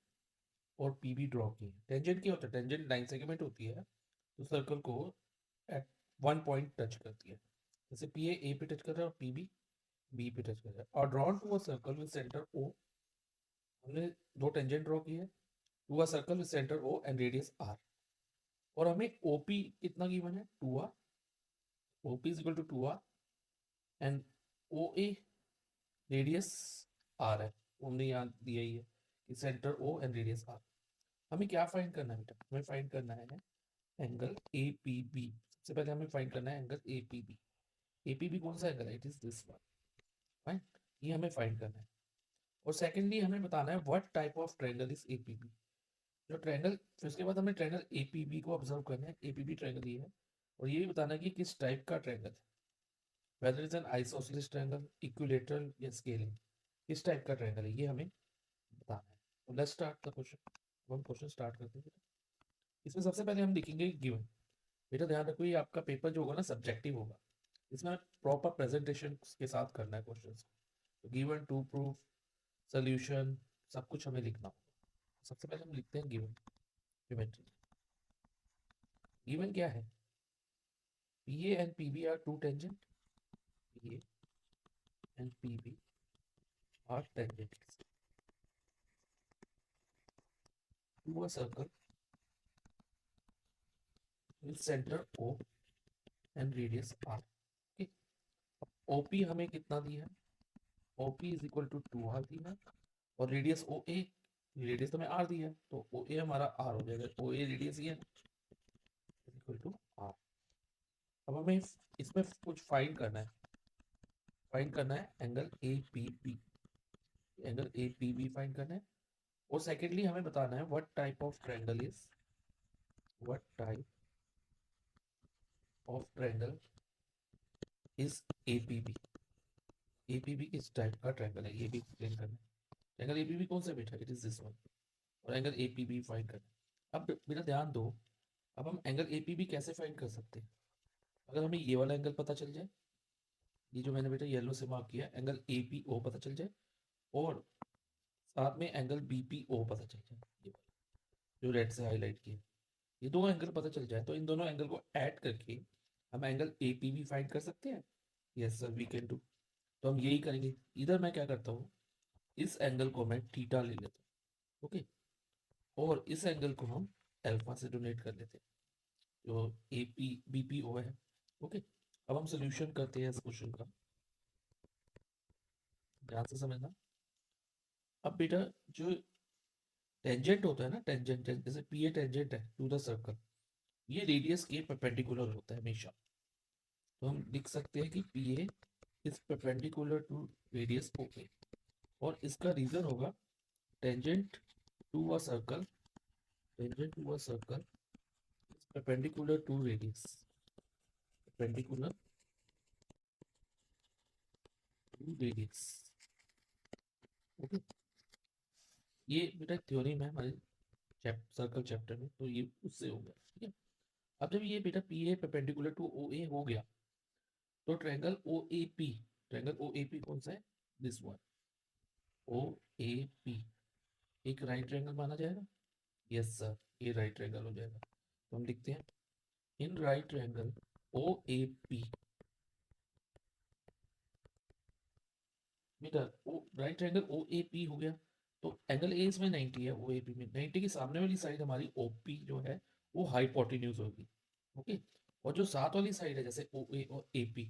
और P B draw की। Tangent क्या होता है? टेंजेंट लाइन सेगमेंट होती है, तो सर्कल को एट वन पॉइंट टच करती है। जैसे पी ए पे टच कर रहा है और पी बी बी पे टच कर रहा है। और drawn to a circle with centre O हमने दो टेंजेंट ड्रॉ की है to a circle with centre O and radius r, और हमें ओपी कितना गिवन है 2r, OP is equal to 2r and O A radius r है, वो हमने यहाँ दिया ही है कि centre O and radius r. हमें क्या फाइंड करना है बेटा, हमें फाइंड करना है एंगल ए पी बी। सबसे पहले हमें फाइंड करना है angle A P B. A P B कौन सा एंगल है, it is this one, fine, ये हमें फाइंड करना है। और सेकेंडली हमें बताना है what type of triangle is A P B, जो ट्रायंगल, फिर उसके बाद हमें ट्रायंगल ए पी बी को ऑब्जर्व करना है, ए पी बी ट्रायंगल ये है, और ये भी बताना है कि किस टाइप का ट्रायंगल है, whether is an isosceles triangle, equilateral या स्केलिंग, किस टाइप का ट्रायंगल है ये हमें बताना है। तो लेट्स स्टार्ट द क्वेश्चन। हम क्वेश्चन स्टार्ट करते हैं। इसमें सबसे पहले हम लिखेंगे गिवन। बेटा ध्यान रखो ये आपका पेपर जो होगा ना सब्जेक्टिव होगा, इसमें प्रॉपर प्रेजेंटेशन के साथ करना है क्वेश्चंस को। गिवन, टू प्रूफ, सॉल्यूशन, सब कुछ हमें लिखना होगा। सबसे पहले हम लिखते हैं गिवन। ज्योमेट्री गिवन क्या है, PA and PB are two tangent, PA and PB are tangents to a circle with center O and radius R. Okay. OP हमें कितना दिया है, OP is equal to 2R दिया है, और रेडियस OA, रेडियस तो हमें R दिया है, तो OA हमारा R हो जाएगा, OA रेडियस ये is equal to R। अब हमें इसमें कुछ फाइंड करना है, फाइंड करना है angle APB, angle APB find करना है। और सेकेंडली हमें बताना है what type of triangle is, what type of triangle is APB, APB किस टाइप का ट्रायंगल है ये भी एक्सप्लेन करना है। एंगल APB कौन सा बेटा, इट इज दिस वन, और एंगल APB फाइंड करना है। अब बेटा ध्यान दो, अब हम एंगल APB कैसे फाइंड कर सकते हैं, अगर हमें ये वाला एंगल पता चल जाए, ये जो मैंने बेटा येलो से मार्क किया एंगल APO पता चल जाए, और साथ में एंगल BPO पता चल जाए, ये जो रेड से हाईलाइट किया, ये दो एंगल पता चल जाए तो इन दोनों एंगल को ऐड करके हम एंगल APB फाइंड कर सकते हैं। Yes sir we can do. तो हम यही करेंगे, इधर मैं क्या करता हूँ, इस एंगल को मैं थीटा ले लेता हूँ, ओके, और इस एंगल को हम अल्फा से डोनेट कर लेते हैं, जो BPO है, ओके। अब हम सोल्यूशन करते हैं इस क्वेश्चन का, ध्यान से समझना। अब बेटा जो टेंजेंट होता है ना, टेंजेंट जैसे PA टेंजेंट है टू द सर्कल, ये रेडियस के परपेंडिकुलर होता है हमेशा, तो हम लिख सकते हैं कि PA is perpendicular to radius OA, और इसका रीजन होगा tangent to a circle, tangent to a circle is perpendicular to radius, perpendicular to radius, okay. ये बेटा थ्योरम है हमारे सर्कल चैप्टर में, तो ये उससे हो गया, ठीक है। अब जब ये बेटा PA परपेंडिकुलर टू OA हो गया, तो ट्रायंगल OAP, ट्रायंगल OAP कौन सा है, दिस वन, OAP एक राइट ट्रायंगल माना जाएगा। यस सर, ये राइट ट्रायंगल हो जाएगा, तो हम लिखते हैं इन राइट ट्रायंगल OAP, बेटा राइट ट्रायंगल OAP हो गया, तो एंगल ए इसमें 90 है, OAP में 90 की सामने वाली साइड हमारी OP जो है वो हाइपोटेन्यूज होगी, ओके। और जो साथ वाली साइड है जैसे OA और AP,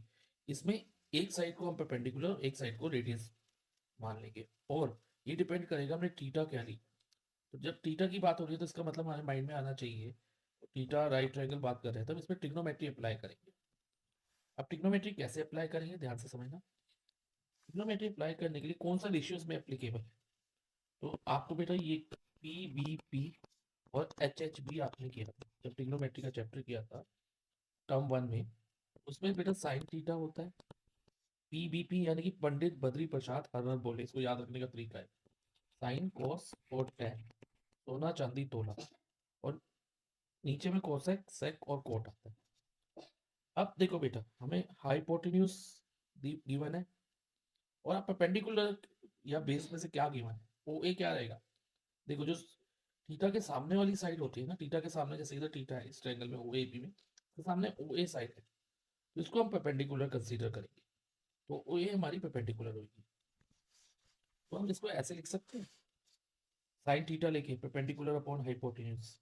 इसमें एक साइड को हम परपेंडिकुलर, एक साइड को रेडियस मान लेंगे, और ये डिपेंड करेगा हमने थीटा क्या ली। तो जब थीटा की बात हो रही है तो इसका मतलब हमारे माइंड में आना चाहिए थीटा राइट ट्रायंगल बात कर रहे हैं, तब इसमें ट्रिग्नोमेट्री अप्लाई करेंगे। अब ट्रिग्नोमेट्री कैसे अप्लाई करेंगे, ध्यान से समझना। ट्रिग्नोमेट्री अप्लाई करने के लिए कौन सा रेशियोज में एप्लीकेबल है, तो आपको बेटा ये PVP और HHB आपने किया था जब ट्रिग्नोमेट्री का चैप्टर किया था टर्म 1 में, उसमें बेटा साइन थीटा होता है, PBP यानी कि पंडित बद्री प्रसाद हर हर बोले, इसको याद रखने का तरीका है, साइन कॉस और टैन, सोना चांदी तोला, और नीचे में कोसेक सेक और कोट आता है। अब देखो बेटा हमें हाइपोटेन्यूज गिवन है, और आप परपेंडिकुलर या बेस में से क्या गिवन है, OA क्या रहेगा, देखो जो थीटा के सामने वाली साइड होती है ना, थीटा के सामने जैसे इधर थीटा है इस ट्रायंगल में OAP में, तो सामने OA साइड है, तो इसको हम परपेंडिकुलर कंसीडर करेंगे, तो OA हमारी परपेंडिकुलर होगी, तो हम इसको ऐसे लिख सकते हैं साइन थीटा लेके परपेंडिकुलर अपॉन हाइपोटेन्यूज,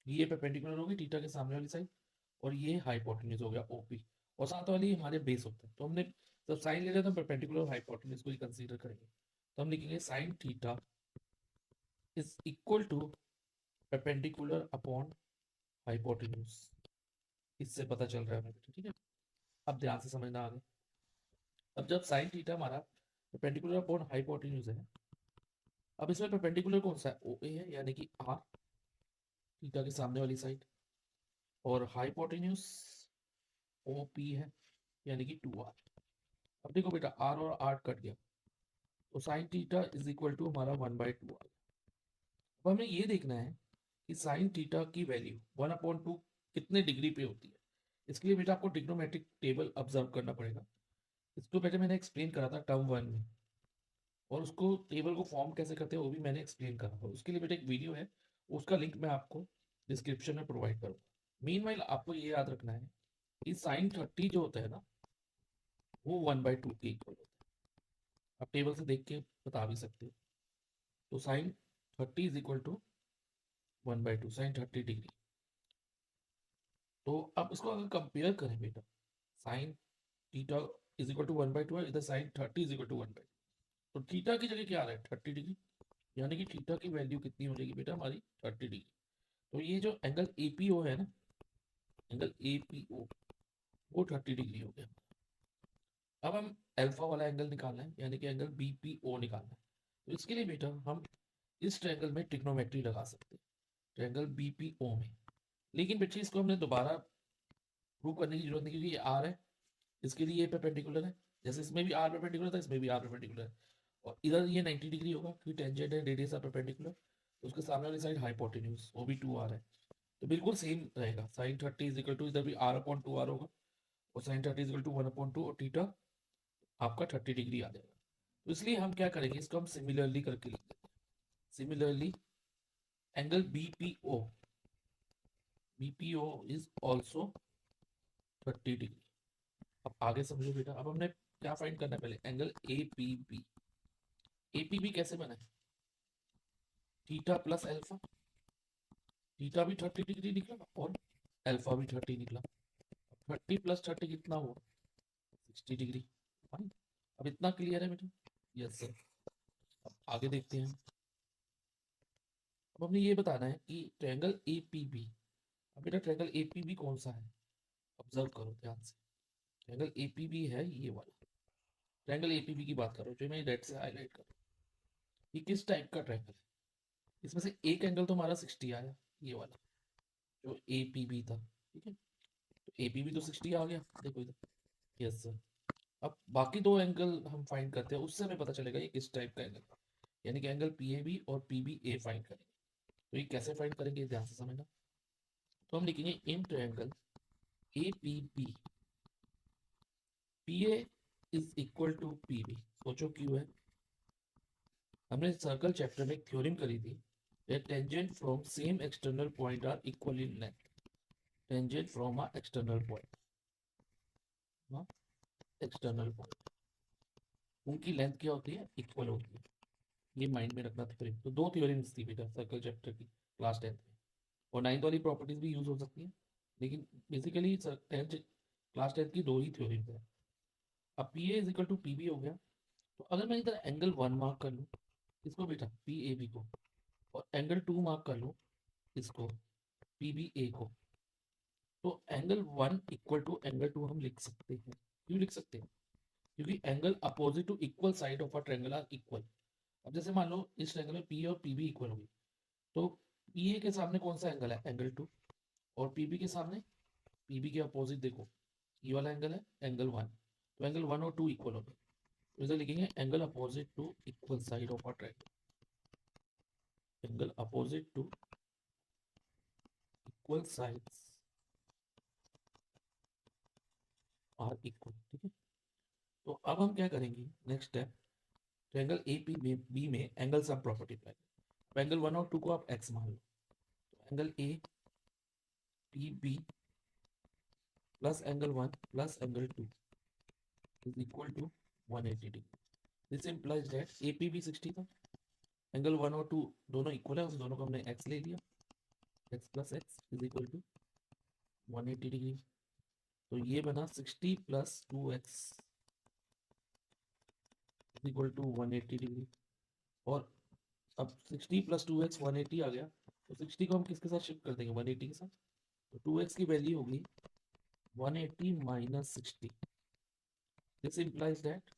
ये परपेंडिकुलर होगी थीटा के सामने वाली साइड और ये हाइपोटेन्यूज हो गया ओपी, और साथ वाली हमारे बेस होता है। तो हमने जब साइन ले रहे हैं तो परपेंडिकुलर हाइपोटेन्यूज को ही कंसीडर करेंगे। तो हम लिखेंगे sine theta is equal to perpendicular upon hypotenuse. इससे पता चल रहा है हमें, ठीक है। अब ध्यान से समझना आगे। अब जब साइन थीटा हमारा परपेंडिकुलर अपॉन हाइपोटेन्यूज है, अब इसमें परपेंडिकुलर कौन सा है, ओ ए है, यानी कि आर थीटा के सामने वाली साइड, और हाइपोटेन्यूज ओ पी है, यानी कि 2r। अब देखो बेटा r और r कट गया, तो sine theta is equal to हमारा 1/2r। अब हमें ये देखना है कि साइन थीटा की वैल्यू 1/2 कितने डिग्री पे होती है। इसके लिए बेटा आपको ट्रिग्नोमेट्रिक टेबल ऑब्जर्व करना पड़ेगा। इसको पहले मैंने एक्सप्लेन करा था टर्म 1 में, और उसको टेबल को फॉर्म कैसे करते हैं वो भी मैंने एक्सप्लेन करा था। उसके लिए बेटा एक वीडियो है, उसका लिंक मैं आपको डिस्क्रिप्शन में प्रोवाइड करूँगा। मीनवाइल आपको ये याद रखना है कि साइन 30 जो होता है ना, वो 1/2 के इक्वल होता है। आप टेबल से देख के बता भी सकते हो। तो sine 30 is equal to 1/2, sine 30 degree. तो अब इसको अगर कंपेयर करें बेटा, sine theta is equal to 1/2 है, इधर साइन 30 इज इक्वल टू 1/2। तो थीटा की जगह क्या आ रहा है, 30 डिग्री, यानी कि थीटा की वैल्यू कितनी हो जाएगी बेटा हमारी 30 डिग्री। तो ये जो एंगल एपीओ है ना, एंगल एपीओ, वो 30 डिग्री हो गया। अब हम अल्फा वाला एंगल निकालना है, यानी कि एंगल बीपीओ निकालना है। तो इसके लिए बेटा हम इस ट्रायंगल में ट्रिग्नोमेट्री लगा सकते हैं, ट्रायंगल बीपीओ में। लेकिन बेटा इसको हमने दोबारा प्रूव करने की जरूरत नहीं, क्योंकि ये आर है, इसके लिए ये परपेंडिकुलर है। जैसे इसमें भी आर परपेंडिकुलर था, इसमें भी आर परपेंडिकुलर है, और इधर ये 90 डिग्री होगा क्योंकि टेंजेंट है, रेडियस आर परपेंडिकुलर। तो उसके सामने वाली साइड हाइपोटेन्यूज, वो भी 2r है, तो बिल्कुल सेम रहेगा। साइन 30 इज इक्वल टू, इधर भी r/2r होगा, और साइन 30 इज इक्वल टू 1/2, और थीटा आपका 30 डिग्री आ जाएगा। तो इसलिए हम क्या करेंगे, इसको हम सिमिलरली करके लिख देते हैं। Similarly angle BPO, BPO is also 30 degree. अब आगे समझो बेटा, अब हमने क्या फाइंड करना है, पहले एंगल एपीबी। एपीबी कैसे बना है, थीटा प्लस अल्फा, थीटा भी 30 डिग्री निकला और अल्फा भी 30 निकला। 30 + 30 कितना हुआ, 60 डिग्री। फाइन, अब इतना क्लियर है बेटा, यस सर। अब आगे देखते हैं। अब हमने ये बताना है कि ट्रायंगल एपीबी, अब बेटा ट्रायंगल एपीबी कौन सा है, ऑब्जर्व करो ध्यान से। ट्रायंगल एपीबी है ये वाला, ट्रायंगल एपीबी की बात करो, जो मैं रेड से हाईलाइट कर रहा हूँ। ये किस टाइप का ट्रायंगल है, इसमें से एक एंगल तो हमारा 60 आया, ये वाला जो एपीबी था, ठीक है। तो एपीबी तो 60 आ गया, देखो इधर, यस सर। अब बाकी दो एंगल हम फाइंड करते हैं, उससे हमें पता चलेगा ये किस टाइप का एंगल है, यानी कि एंगल पीएबी और पीबीए फाइंड करेंगे। तो ये कैसे फाइंड करेंगे, ध्यान से समझना। तो हम लिखेंगे in triangle APB, PA is equal to PB. सोचो क्यों है, हमने सर्कल चैप्टर में एक थ्योरम करी थी, tangent from same external point are equal in length. Tangent from a external point, external point, उनकी लेंथ क्या होती है, इक्वल होती है। ये माइंड में रखना थ्योरम। तो दो थ्योरम्स थी बेटा सर्कल चैप्टर की क्लास 10th में, और 9th वाली प्रॉपर्टीज भी यूज हो सकती हैं, लेकिन बेसिकली क्लास 10th की दो ही थ्योरम्स है। अब P A is equal to P B हो गया। तो अगर मैं इधर एंगल 1 मार्क कर लूँ, इसको बेटा पी ए बी को, और एंगल 2 मार्क कर लूँ, इसको पी बी ए को, तो एंगल 1 इक्वल टू एंगल 2 हम लिख सकते हैं। क्यों लिख सकते हैं, क्योंकि angle opposite to equal side of a triangle are equal. अब जैसे मान लो इस ट्रायंगल में पी और पी बी इक्वल होगी, तो पी ए के सामने कौन सा एंगल है, एंगल 2, और पी बी के सामने, पी बी के अपोजिट देखो ये वाला एंगल है, एंगल 1। तो एंगल 1 और 2 इक्वल हो गए, तो इसे लिखेंगे angle opposite to equal side of a triangle, angle opposite to equal sides are equal, ठीक है। तो अब हम क्या करेंगे, next step, triangle A P B में एंगल सम प्रॉपर्टी अप्लाई करें। एंगल 1 और 2 को आप एक्स मान लो, तो angle A P B plus angle 1 plus angle 2 is equal to 180 degree. This implies that A P B 60 था, एंगल 1 और 2 दोनों इक्वल है, उन दोनों को हमने x ले लिया, x plus x is equal to 180 degree. तो ये बना 60 plus 2x is equal to 180 degree. और अब 60 प्लस 2x 180 आ गया, तो 60 को हम किसके साथ शिफ्ट कर देंगे, 180 के साथ। तो 2x की वैल्यू होगी 180 minus 60। This implies that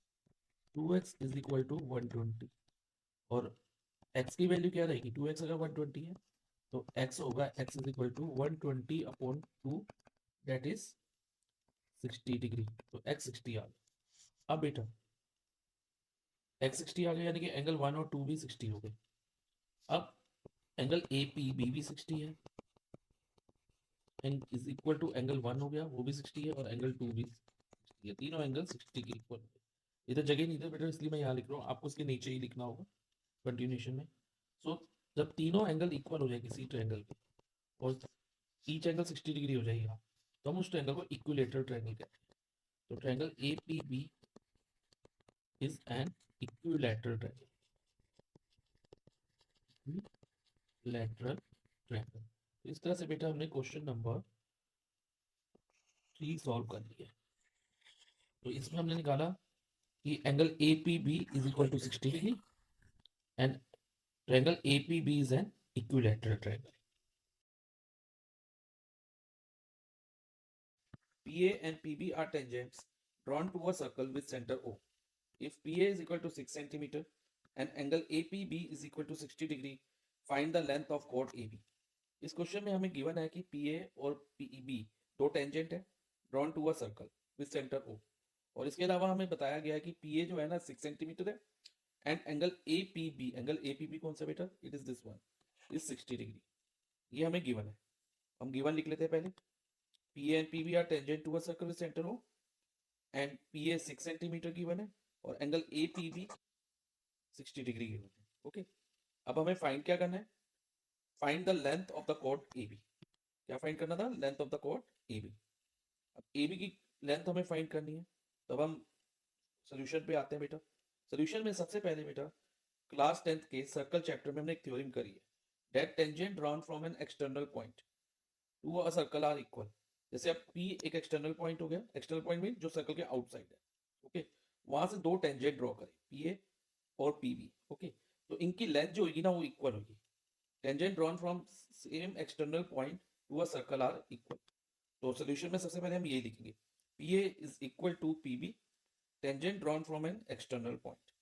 2x is equal to 120। और x की वैल्यू क्या रहेगी, 2x अगर 120 है तो x होगा x is equal to 120 upon 2, that is 60 degree. तो x 60 आ गया। अब बेटा x 60 आ गया, यानी कि एंगल 1 और 2 भी 60 हो गए। अब एंगल ए पी बी भी 60 है, इज इक्वल टू एंगल 1 हो गया, वो भी 60 है, और एंगल 2 भी 60 है। तीनों एंगल 60 के इक्वल हो गए। इधर जगह नहीं था बेटा, इसलिए मैं यहाँ लिख रहा हूँ, आपको इसके नीचे ही लिखना होगा कंटिन्यूएशन में। सो जब तीनों एंगल इक्वल हो जाए किसी ट्रायंगल के, और ईच एंगल 60 डिग्री हो जाएगी यहाँ, तो हम उस ट्रायंगल को इक्विलेटरल ट्रायंगल कहते हैं। तो triangle A P B is an equilateral triangle, equilateral triangle. तो इस तरह से बेटा हमने क्वेश्चन नंबर 3 सॉल्व कर लिया। तो इसमें हमने निकाला कि angle A P B is equal to 60 degree and triangle A P B is an equilateral triangle. PA and PB are tangents drawn to a circle with center O. If PA is equal to 6 centimeter and angle APB is equal to 60 degree, find the length of chord AB. इस question में हमें given है कि PA और PB दो tangent है drawn to a circle with centre O, और इसके अलावा हमें बताया गया है कि PA जो है ना 6 सेंटीमीटर है एंड एंगल APB कौन सा बेटा, it is this one, is 60 degree. ये हमें गिवन है, हम गिवन लिख लेते हैं पहले। PA and PB are tangent to a circle with center O and PA 6 centimetre given है और एंगल APB 60 डिग्री गिवन है। ओके, अब हमें फाइंड क्या करना है, find the length of the chord AB। क्या फाइंड करना था, length of the chord AB। अब AB की लेंथ हमें फाइंड करनी है, तब हम सोल्यूशन पे आते हैं बेटा। सोल्यूशन में सबसे पहले बेटा क्लास 10th के सर्कल चैप्टर में हमने एक थ्योरम करी है, that tangent drawn from an external point to a circle are equal. जैसे अब P एक एक्सटर्नल पॉइंट हो गया, एक्सटर्नल पॉइंट मीन जो सर्कल के आउटसाइड है। ओके, वहां से दो टेंजेंट ड्रॉ करें, PA और PB। ओके, तो इनकी लेंथ जो होगी ना वो इक्वल होगी। Tangent drawn from same external point to a circle are equal. तो सॉल्यूशन में सबसे पहले हम ये लिखेंगे, PA is equal to PB, tangent drawn from an external point.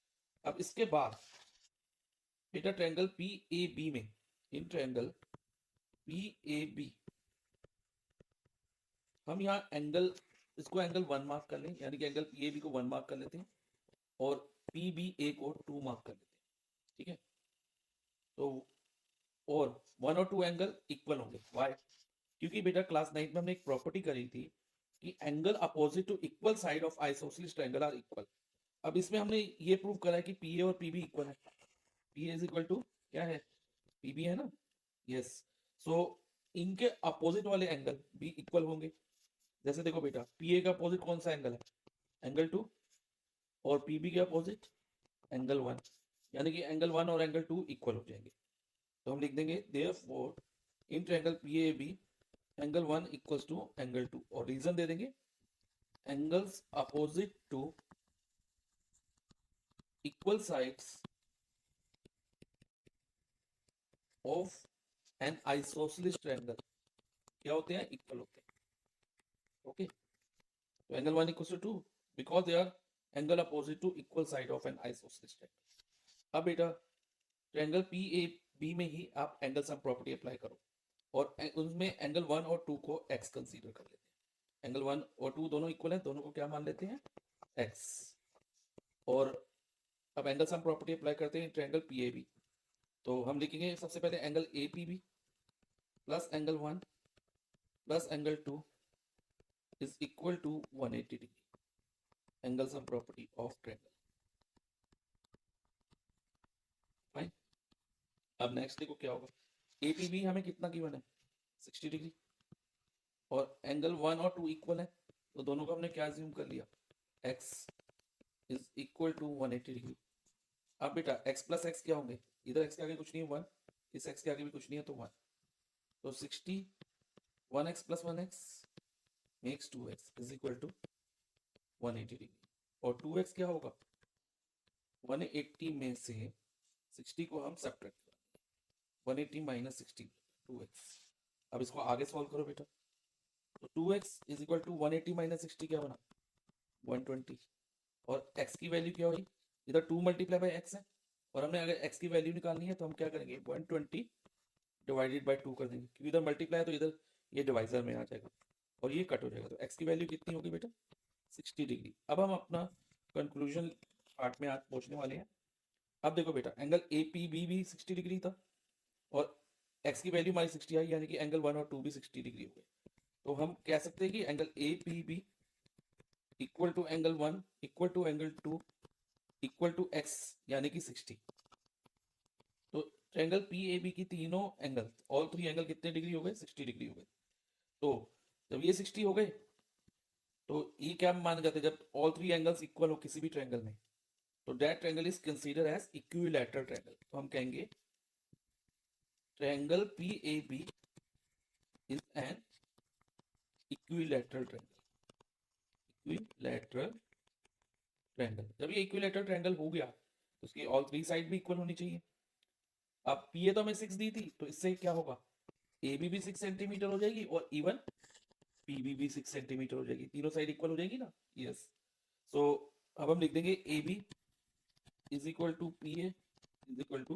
अब इसके बाद बेटा ट्रायंगल PAB में, इन ट्रायंगल PAB हम यहाँ एंगल, इसको एंगल 1 मार्क कर लें, यानी कि एंगल PAB को 1 मार्क कर लेते हैं और PBA को 2 मार्क कर लेते हैं। ठीक है, तो और 1 और 2 एंगल इक्वल होंगे। वाई, क्योंकि बेटा क्लास 9 में हमने एक प्रॉपर्टी करी थी कि angle opposite to equal side of isosceles triangle are equal. अब इसमें हमने ये प्रूव करा है कि PA और PB इक्वल है। PA इज इक्वल टू क्या है, PB है ना, यस। सो इनके अपोजिट वाले एंगल भी इक्वल होंगे। जैसे देखो बेटा, PA का अपोजिट कौन सा एंगल है, एंगल 2, और PB के अपोजिट एंगल 1, यानी कि एंगल 1 और एंगल 2 इक्वल हो जाएंगे। तो हम लिख देंगे therefore in triangle PAB angle 1 equals to angle 2, और रीजन दे देंगे angles opposite to equal sides of an isosceles triangle क्या होते हैं, इक्वल होते हैं। ओके, तो angle 1 equals to 2 because they are angle opposite to equal side of an isosceles triangle. अब बेटा ट्रायंगल PAB में ही आप एंगल सम प्रॉपर्टी अप्लाई करो, और उसमें एंगल 1 और 2 को x कंसीडर कर लेते हैं। एंगल 1 और 2 दोनों इक्वल हैं, दोनों को क्या मान लेते हैं, x। और अब एंगल सम प्रॉपर्टी अप्लाई करते हैं ट्रायंगल PAB। तो हम लिखेंगे सबसे पहले angle APB plus angle 1 plus angle 2 is equal to 180 degree, angle sum property of triangle. Fine, अब नेक्स्ट देखो क्या होगा, APB हमें कितना गिवन है, 60 डिग्री, और एंगल 1 और 2 इक्वल है, तो दोनों को हमने क्या अज्यूम कर लिया, x is equal to 180 degree. अब बेटा x प्लस एक्स क्या होंगे, इधर एक्स के आगे कुछ नहीं है 1, इस एक्स के आगे भी कुछ नहीं है तो 1, तो 60 1x plus 1x makes 2x is equal to 180 degree, और 2x क्या होगा 180 में से 60 को हम सब्ट्रैक्ट करें, 180 माइनस 60 2x। अब इसको आगे सॉल्व करो बेटा, तो 2x is equal to 180 minus 60 क्या बना 120, और x की वैल्यू क्या हुई, इधर 2 मल्टीप्लाई बाई x है, और हमने अगर x की वैल्यू निकालनी है तो हम क्या करेंगे 120 डिवाइडेड बाई 2 कर देंगे, क्योंकि इधर मल्टीप्लाई है तो इधर ये डिवाइजर में आ जाएगा और ये कट हो जाएगा, तो x की वैल्यू कितनी होगी बेटा 60 डिग्री। अब हम अपना कंक्लूजन पार्ट में आज पहुंचने वाले हैं। अब देखो बेटा एंगल ए पी बी भी 60 डिग्री था और x की वैल्यू हमारी 60 आई, यानी कि एंगल 1 और 2 भी 60 डिग्री हो गए, तो हम कह सकते हैं कि angle A P B equal to angle 1 equal to angle 2 equal to x यानी कि 60। तो ट्रायंगल पी ए बी की तीनों एंगल, ऑल थ्री एंगल कितने डिग्री हो गए 60 डिग्री हो गए। तो जब ये 60 हो गए तो ये क्या मान जाते हैं, जब ऑल थ्री एंगल्स इक्वल हो किसी भी ट्रायंगल में, तो that triangle is consider as equilateral triangle. तो हम कहेंगे triangle P A B is an equilateral triangle, equilateral triangle. जब ये इक्विलैटरल ट्रायंगल हो गया तो उसकी ऑल थ्री साइड भी इक्वल होनी चाहिए। अब पी ए तो हमें 6 दी थी, तो इससे क्या होगा ए बी भी 6 सेंटीमीटर हो जाएगी और इवन पी बी भी 6 सेंटीमीटर हो जाएगी, तीनों साइड इक्वल हो जाएगी ना। यस, सो अब हम लिख देंगे A B is equal to P A is equal to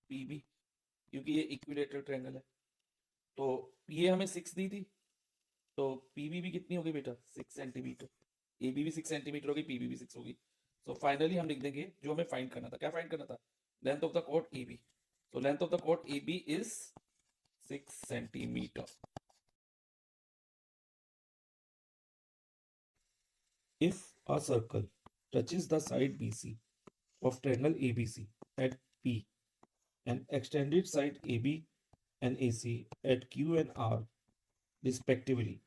P B, क्योंकि ये इक्विलैटरल ट्रायंगल है। तो पी ए हमें 6 दी थी, तो पी बी भी कितनी होगी बेटा 6 सेंटीमीटर, ए बी भी 6 सेंटीमीटर होगी, पी बी भी 6 होगी। सो फाइनली हम लिख देंगे जो हमें फाइंड करना था, क्या फाइंड करना था length of the chord A B. So length of the chord AB is 6 centimeter. If a circle touches the side BC of triangle ABC at P and extended side AB and AC at Q and R respectively,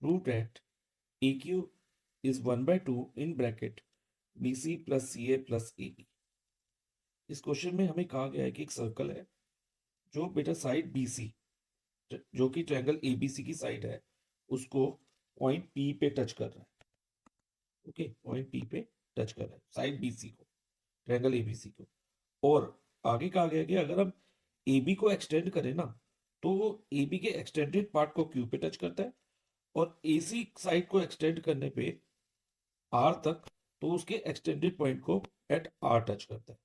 prove that AQ is 1 by 2 in bracket BC plus CA plus AB। इस question में हमें कहा गया है कि एक circle है जो बेटा साइड BC जो कि ट्रायंगल एबीसी की साइड है उसको पॉइंट पी पे टच कर रहा है। ओके, पॉइंट पी पे टच कर रहा है साइड बीसी को, ट्रायंगल एबीसी को। और आगे कहा गया कि अगर हम एबी को एक्सटेंड करें ना तो वो एबी के एक्सटेंडेड पार्ट को क्यू पे टच करता है, और एसी साइड को एक्सटेंड करने पे आर तक तो उसके एक्सटेंडेड पॉइंट को एट आर टच करता है।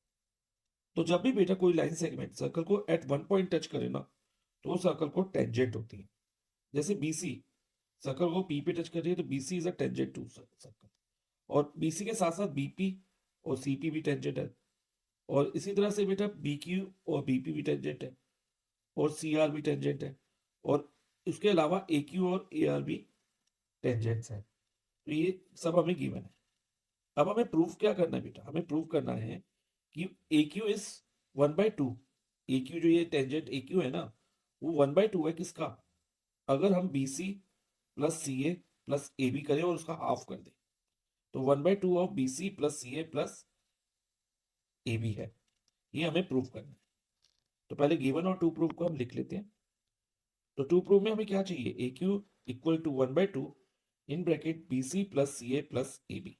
तो जब भी बेटा कोई लाइन सेगमेंट सर्कल को एट वन पॉइंट टच करे ना तो सर्कल को टेंजेंट होती है। जैसे बीसी सर्कल को पी पे टच कर रही है तो BC is a tangent to circle, और बीसी के साथ साथ बीपी और सीपी भी टेंजेंट है, और इसी तरह से बेटा बीक्यू और बीपी भी टेंजेंट है, और सीआर भी टेंजेंट है, और उसके अलावा एक्यू और एआर भी टेंजेंट्स हैं। तो ये सब हमें गिवन है। अब हमें प्रूफ क्या करना है बेटा, हमें प्रूफ करना है कि AQ इज 1/2। AQ जो ये टेंजेंट AQ है ना वो 1/2 है किसका, अगर हम BC plus CA plus AB करें और उसका हाफ कर दें तो 1/2 of BC plus CA plus AB है। ये हमें प्रूफ करना है। तो पहले गिवन और टू प्रूफ को हम लिख लेते हैं। तो टू प्रूफ में हमें क्या चाहिए, AQ equal to 1/2 in bracket BC plus CA plus AB।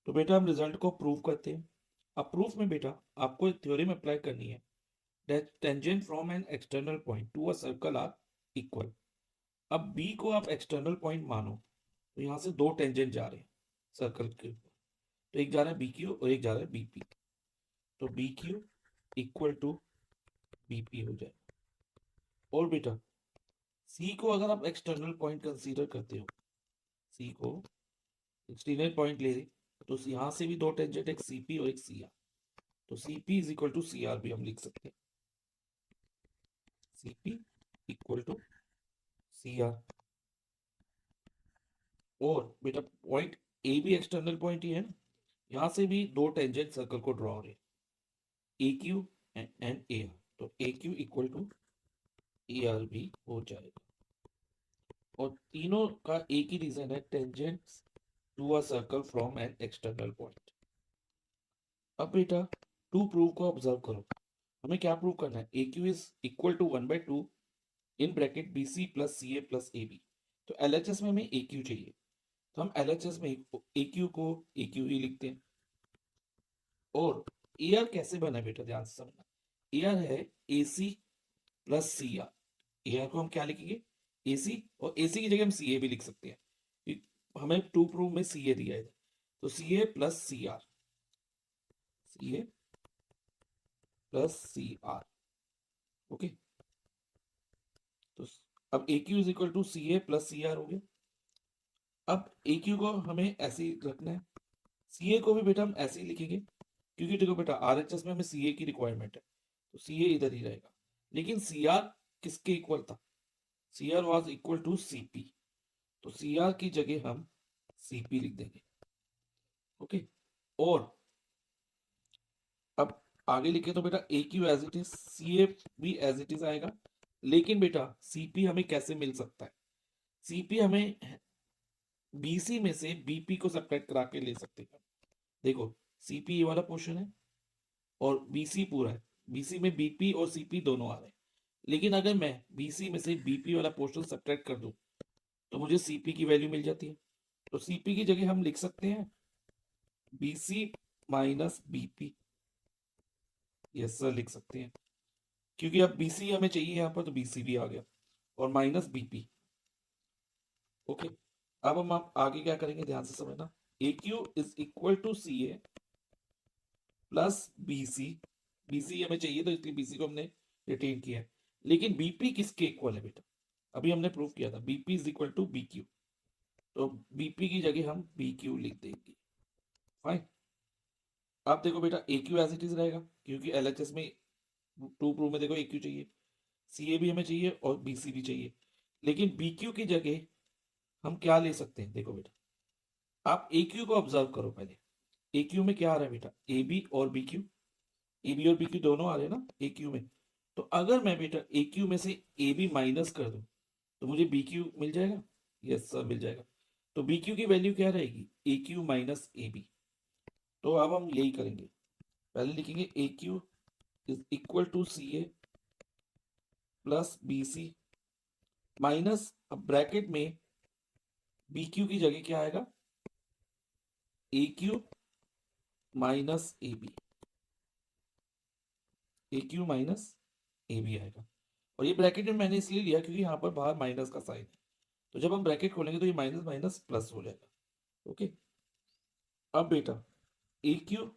तो बेटा हम रिजल्ट को प्रूव करते हैं। अब प्रूफ में बेटा आपको एक थ्योरम अप्लाई करनी है, that tangent from an external point to a circle are equal. अब B को आप एक्सटर्नल पॉइंट मानो तो यहाँ से दो टेंजेंट जा रहे हैं सर्कल के ऊपर, तो एक जा रहा है BQ और एक जा रहा है BP, तो BQ इक्वल टू BP हो जाए। और बेटा C को अगर आप एक्सटर्नल पॉइंट कंसीडर करते हो, C को एक्सटर्नल पॉइंट ले तो यहाँ से भी दो टेंजेंट, एक CP और एक CR, तो CP is equal to CR भी हम लिख सकते हैं, CP इक्वल टू CR। और बेटा पॉइंट A भी एक्सटर्नल पॉइंट ही है ना, यहाँ से भी दो टेंजेंट सर्कल को ड्रॉ हो रहे हैं AQ एंड AR, तो AQ इक्वल टू AR भी हो जाएगा। और तीनों का एक ही रीजन है, tangents to a circle from an external point. अब बेटा टू प्रूव को ऑब्जर्व करो। हमें क्या प्रूव करना है? A Q is equal to 1/2 in bracket B C plus C A plus A B. तो एलएचएस में हमें ए क्यू चाहिए, तो हम एलएचएस में ए क्यू को ए क्यू ही लिखते हैं। और ए आर कैसे बना बेटा, ध्यान से समझना। ए आर है A C plus C R. A R को हम क्या लिखेंगे? ए सी, और ए सी की जगह हम सी ए भी लिख सकते हैं। हमें टू प्रूव में सी ए दिया है, तो C A plus C R, C A plus C R. Okay, तो अब A Q is equal to C A plus C R हो गया। अब ए क्यू को हमें ऐसे ही रखना है, सी ए को भी बेटा हम ऐसे ही लिखेंगे, क्योंकि देखो बेटा आर एच एस में हमें सी ए की रिक्वायरमेंट है, तो सी ए इधर ही रहेगा। लेकिन सी आर किसके इक्वल था? C R was equal to C P, तो सी आर की जगह हम सी पी लिख देंगे। ओके, और अब आगे लिखे तो बेटा A Q as it is, सी ए भी एज इट इज आएगा। लेकिन बेटा सीपी हमें कैसे मिल सकता है? सीपी हमें बीसी में से बीपी को सब्ट्रैक्ट करा के ले सकते हैं। देखो सीपी ये वाला पोर्शन है और बीसी पूरा है, बीसी में बीपी और सीपी दोनों आ रहे हैं। लेकिन अगर मैं बीसी में से बीपी वाला पोर्शन सब्ट्रैक्ट कर दूं तो मुझे सीपी की वैल्यू मिल जाती है। तो सीपी की जगह हम लिख सकते हैं BC minus BP, yes sir लिख सकते हैं, क्योंकि अब बीसी हमें चाहिए यहाँ पर, तो बीसी भी आ गया और माइनस बीपी। ओके, अब हम आप आगे क्या करेंगे, ध्यान से समझना। A Q is equal to C A plus BC, BC हमें चाहिए तो इसलिए बीसी को हमने रिटेन किया है। लेकिन बीपी किसके इक्वल है बेटा? अभी हमने प्रूव किया था BP is equal to B Q, तो बीपी की जगह हम बी क्यू लिख देंगे। फाइन, अब देखो बेटा A Q as it is रहेगा, क्योंकि एलएचएस में टू प्रूव में देखो ए क्यू चाहिए, सी ए भी हमें चाहिए और बीसी भी चाहिए। लेकिन बी क्यू की जगह हम क्या ले सकते हैं? देखो बेटा आप ए क्यू को ऑब्जर्व करो पहले। ए क्यू में क्या आ रहा है बेटा? ए बी और बी क्यू, ए बी और बी क्यू दोनों आ रहे हैं ना ए क्यू में। तो अगर मैं बेटा ए क्यू में से ए बी माइनस कर दूं तो मुझे बी क्यू मिल जाएगा। यस सर मिल जाएगा। तो बी क्यू की वैल्यू क्या रहेगी? A Q minus A B. तो अब हम यही करेंगे, पहले लिखेंगे A Q is equal to C A plus B C minus, अब ब्रैकेट में बी क्यू की जगह क्या आएगा? A Q minus A B, A Q minus A B आएगा। और ये ब्रैकेट में मैंने इसलिए लिया क्योंकि यहाँ पर बाहर माइनस का साइन है, तो जब हम ब्रैकेट खोलेंगे तो ये माइनस माइनस प्लस हो जाएगा। ओके, अब बेटा A Q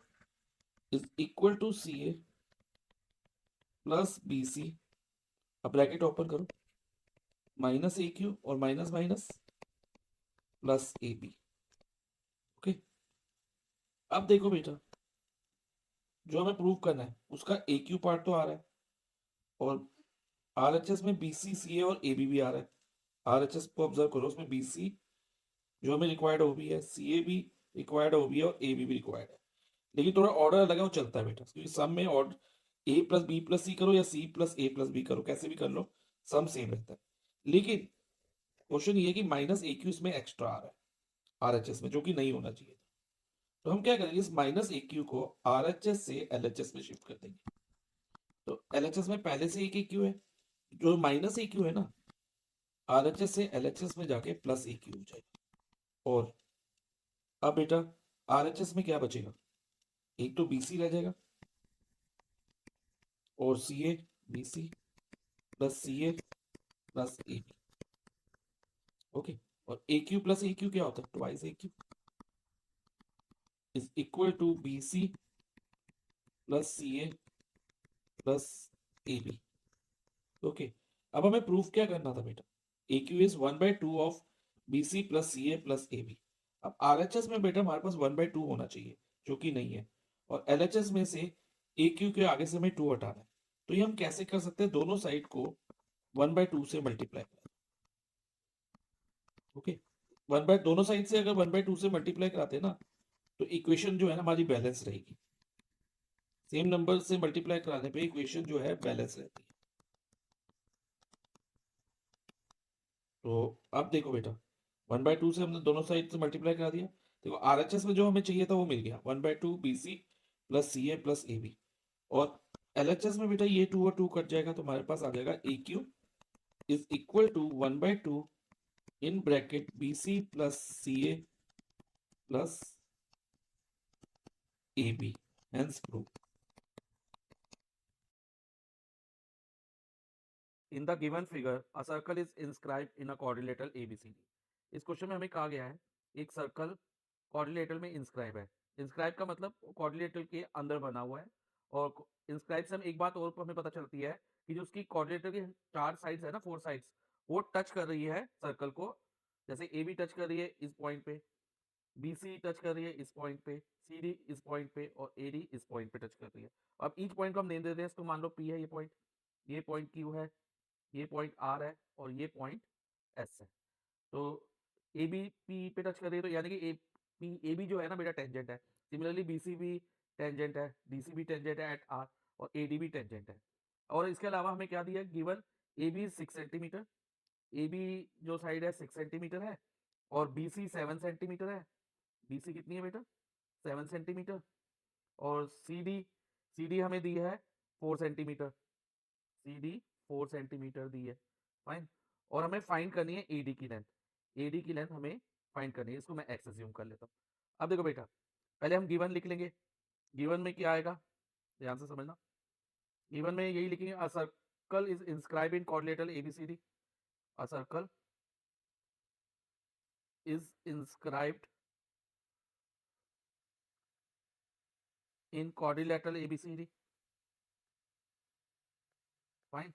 is equal to C A plus B C, अब ब्रैकेट ओपन करो, माइनस ए क्यू और minus minus plus A B. Okay, अब देखो बेटा जो हमें प्रूव करना है उसका ए क्यू पार्ट तो आ रहा है, और आर एच एस में बी सी सी ए और ए बी भी आ रहा है। आर एच एस को ऑब्जर्व करो, उसमें बी सी जो हमें रिक्वायर्ड हो भी है, सी ए भी रिक्वायर्ड हो भी है और ए बी भी रिक्वायर्ड है। लेकिन थोड़ा ऑर्डर अलग है, वो चलता है बेटा, क्योंकि सम में ऑर्डर ए प्लस बी प्लस सी करो या सी प्लस ए प्लस बी करो, कैसे भी कर लो सम सेम रहता है। लेकिन क्वेश्चन ये है कि माइनस ए क्यू इसमें एक्स्ट्रा आ रहा है आर एच एस में, जो कि नहीं होना चाहिए। तो हम क्या करेंगे, इस माइनस ए क्यू को आर एच एस से एल एच एस में शिफ्ट कर देंगे। तो एल एच एस में पहले से एक ए क्यू है, जो माइनस ए क्यू है ना, आर एच एस से एल एच एस में जाके प्लस ए क्यू हो जाएगा। और अब बेटा आर एच एस में क्या बचेगा? एक तो बी सी रह जाएगा और C A B C plus C A plus A B. Okay, और A Q plus A Q क्या होता है? Twice A Q is equal to B C plus C A plus A B. Okay, अब हमें proof क्या करना था बेटा? A Q is 1/2 of B C plus C A plus A B. अब आर एच एस में बेटा हमारे पास 1/2 होना चाहिए, जो कि नहीं है, और एल एच एस में से ए क्यू के आगे से हमें 2 हटाना है। तो ये हम कैसे कर सकते हैं? दोनों साइड को 1/2 से मल्टीप्लाई करें। ओके, दोनों साइड से अगर 1/2 से मल्टीप्लाई कराते हैं ना, तो इक्वेशन जो है ना हमारी बैलेंस रहेगी। सेम नंबर से मल्टीप्लाई कराने पे इक्वेशन जो है बैलेंस रहती है। तो अब देखो बेटा 1/2 से हमने दोनों साइड से मल्टीप्लाई करा दिया। देखो आर एच एस में जो हमें चाहिए था वो मिल गया, 1/2 B C plus C A plus A B. और LHS में बेटा ये 2 और 2 कट जाएगा तो हमारे पास आ जाएगा AQ is equal to 1/2 in bracket BC plus CA plus AB. Hence proved. In the given figure, a circle is inscribed in a quadrilateral ABCD. इस क्वेश्चन में हमें कहा गया है एक सर्कल क्वाड्रिलेटरल में इंस्क्राइब है। इंस्क्राइब का मतलब क्वाड्रिलेटरल के अंदर बना हुआ है। और इंस्क्राइब से हम एक बात और हमें पता चलती है कि जो उसकी क्वाड्रिलेटरल की 4 साइड्स है ना, 4 साइड्स, वो टच कर रही है सर्कल को। जैसे ए बी टच कर रही है इस पॉइंट पे, बी सी टच कर रही है इस पॉइंट पे, सी डी इस पॉइंट पे और ए डी इस पॉइंट पे टच कर रही है। अब ईच पॉइंट को हम नेम दे देते हैं। तो मान लो पी है ये पॉइंट क्यू है, ये पॉइंट आर है और ये पॉइंट एस है। तो ए बी पी पे टच कर रही है तो यानी कि ए बी जो है ना बेटा टेंजेंट है। सिमिलरली बी सी भी टेंजेंट है, डी सी भी टेंजेंट है एट आर और ए डी भी टेंजेंट है। और इसके अलावा हमें क्या दिया है given, A B 6 centimetre, A B जो साइड है 6 सेंटीमीटर है और बी सी 7 सेंटीमीटर है। बी सी कितनी है बेटा 7 सेंटीमीटर। और सी डी हमें दी है 4 सेंटीमीटर, सी डी 4 सेंटीमीटर दी है। फाइन। और हमें फाइंड करनी है ए डी की लेंथ। ए डी की लेंथ हमें फाइंड करनी है। इसको मैं एक्स अज्यूम कर लेता हूँ। अब देखो बेटा, पहले हम गिवन लिख लेंगे। गिवन में क्या आएगा ध्यान से समझना। गिवन में यही लिखेंगे, a circle is inscribe in coordinator ABCD. A circle is inscribed in quadrilateral ABCD। Fine.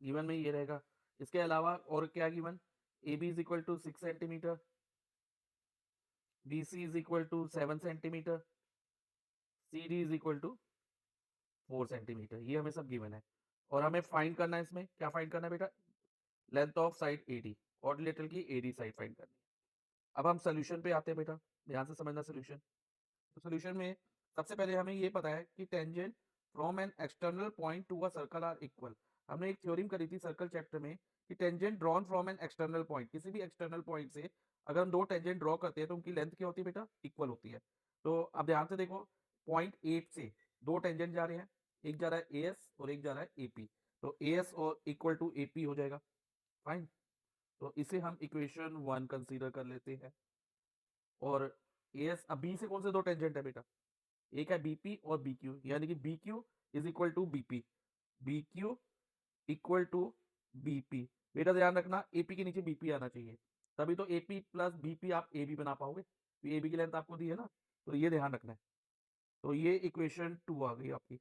Given में ये रहेगा। इसके अलावा और क्या given, A B is equal to 6 centimetre, B C is equal to 7 centimetre, C D is equal to 4 centimetre. ये हमें सब गिवन है। और हमें फाइंड करना है, इसमें क्या फाइंड करना है बेटा, length of side AD, coordinator की एडी साइड फाइंड करनी है। अब हम सोल्यूशन पे आते हैं बेटा, ध्यान से समझना सोल्यूशन। तो सोल्यूशन में सबसे पहले हमें ये पता है कि tangent from an external point to a circle are equal. हमने एक थ्योरम करी थी सर्कल चैप्टर में कि tangent drawn from an external point, किसी भी एक्सटर्नल पॉइंट से अगर हम दो टेंजेंट ड्रॉ करते हैं तो उनकी लेंथ क्या होती है बेटा, इक्वल होती है। तो अब ध्यान से देखो, पॉइंट 8 से दो टेंजेंट जा रहे हैं, एक जा रहा है ए एस और एक जा रहा है ए पी। तो ए एस और इक्वल टू ए पी हो जाएगा। फाइन। तो इसे हम इक्वेशन 1 कंसीडर कर लेते हैं। और ए एस, अब बी से कौन से दो टेंजेंट है बेटा, एक है बीपी और बी क्यू, यानी कि B Q is equal to BP, B Q equal to BP. बेटा ध्यान रखना एपी के नीचे बीपी आना चाहिए, तभी तो एपी प्लस बीपी आप ए बी बना पाओगे। तो ए बी की लेंथ आपको दी है ना, तो ये ध्यान रखना है। तो ये इक्वेशन 2 आ गई आपकी।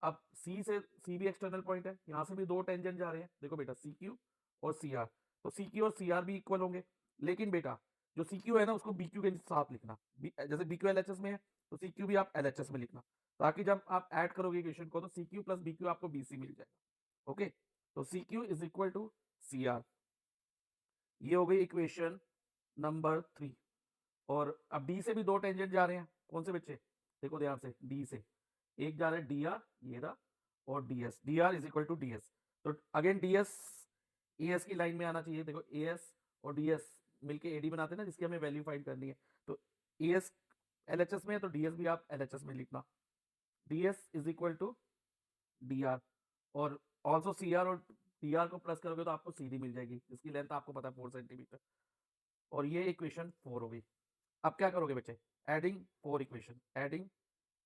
अब सी से, सी भी एक्सटर्नल पॉइंट है, यहां से भी दो टेंजेंट जा रहे हैं। देखो बेटा सी क्यू और सी आर, तो सी क्यू और सी आर भी इक्वल होंगे। लेकिन बेटा जो सी क्यू है ना उसको बी क्यू के साथ लिखना। जैसे B Q L H S में है तो सी क्यू भी आप एल एच एस में लिखना, ताकि जब आप ऐड करोगे इक्वेशन को तो C Q plus B Q आपको बी सी मिल जाएगा। ओके, तो C Q is equal to C R. ये हो गई इक्वेशन नंबर 3। और अब डी से भी दो टेंजेंट जा रहे हैं, कौन से बच्चे, देखो ध्यान से, डी से एक जा रहा है डी आर, ये रहा, और D S, D R is equal to D S. तो again D S A S की लाइन में आना चाहिए। देखो ए एस और डी एस मिलके एडी बनाते हैं ना, जिसकी हमें वैल्यू फाइंड करनी है। तो A S L H S में है तो डी एस भी आप एल एच एस में लिखना। D S is equal to D R, और ऑल्सो सी आर और डी आर को प्लस करोगे तो आपको सी डी मिल जाएगी, जिसकी लेंथ आपको पता है 4 सेंटीमीटर। और ये इक्वेशन 4 हो गई। अब क्या करोगे बच्चे, adding 4 equation, adding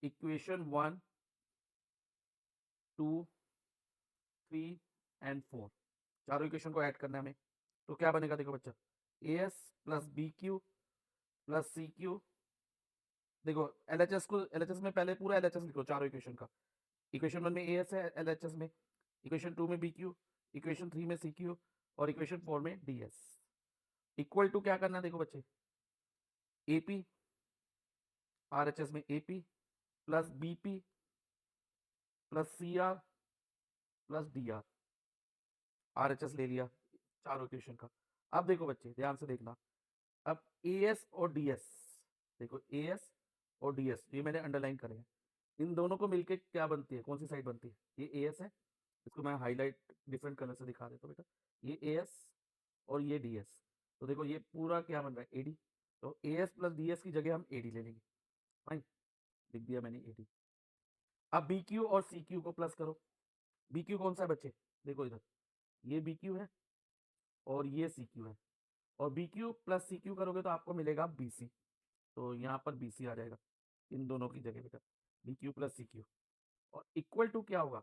equation 1 2 3 and 4, चारों इक्वेशन को ऐड करना है हमें। तो क्या बनेगा देखो बच्चा, A S plus B Q plus C Q. देखो एलएचएस को, एलएचएस में पहले पूरा एलएचएस लिखो चारों इक्वेशन का। इक्वेशन 1 में ए एस है एलएचएस में, इक्वेशन 2 में बी क्यू, इक्वेशन 3 में सी क्यू और इक्वेशन 4 में डी एस। इक्वल टू क्या करना है देखो बच्चे, एपी, आरएचएस में AP plus BP plus C R plus D R. RHS ले लिया चारों इक्वेशन का। अब देखो बच्चे ध्यान से देखना, अब ए एस और डी एस, देखो ए एस और डी एस ये मैंने अंडरलाइन करे हैं। इन दोनों को मिलके क्या बनती है, कौन सी साइड बनती है, ये ए एस है। इसको मैं हाईलाइट डिफरेंट कलर से दिखा देता हूँ बेटा, ये ए एस और ये डी एस। तो देखो ये पूरा क्या बन रहा है, एडी। तो ए एस प्लस डी एस की जगह हम एडी ले लेंगे। फाइन, लिख दिया मैंने एडी। अब बी क्यू और सी क्यू को प्लस करो। बी क्यू कौन सा है बच्चे, देखो इधर, ये बी क्यू है और ये सी क्यू है, और B Q plus C Q करोगे तो आपको मिलेगा बी सी। तो यहाँ पर बी सी आ जाएगा इन दोनों की जगह बेटा, B Q plus C Q. और इक्वल टू क्या होगा,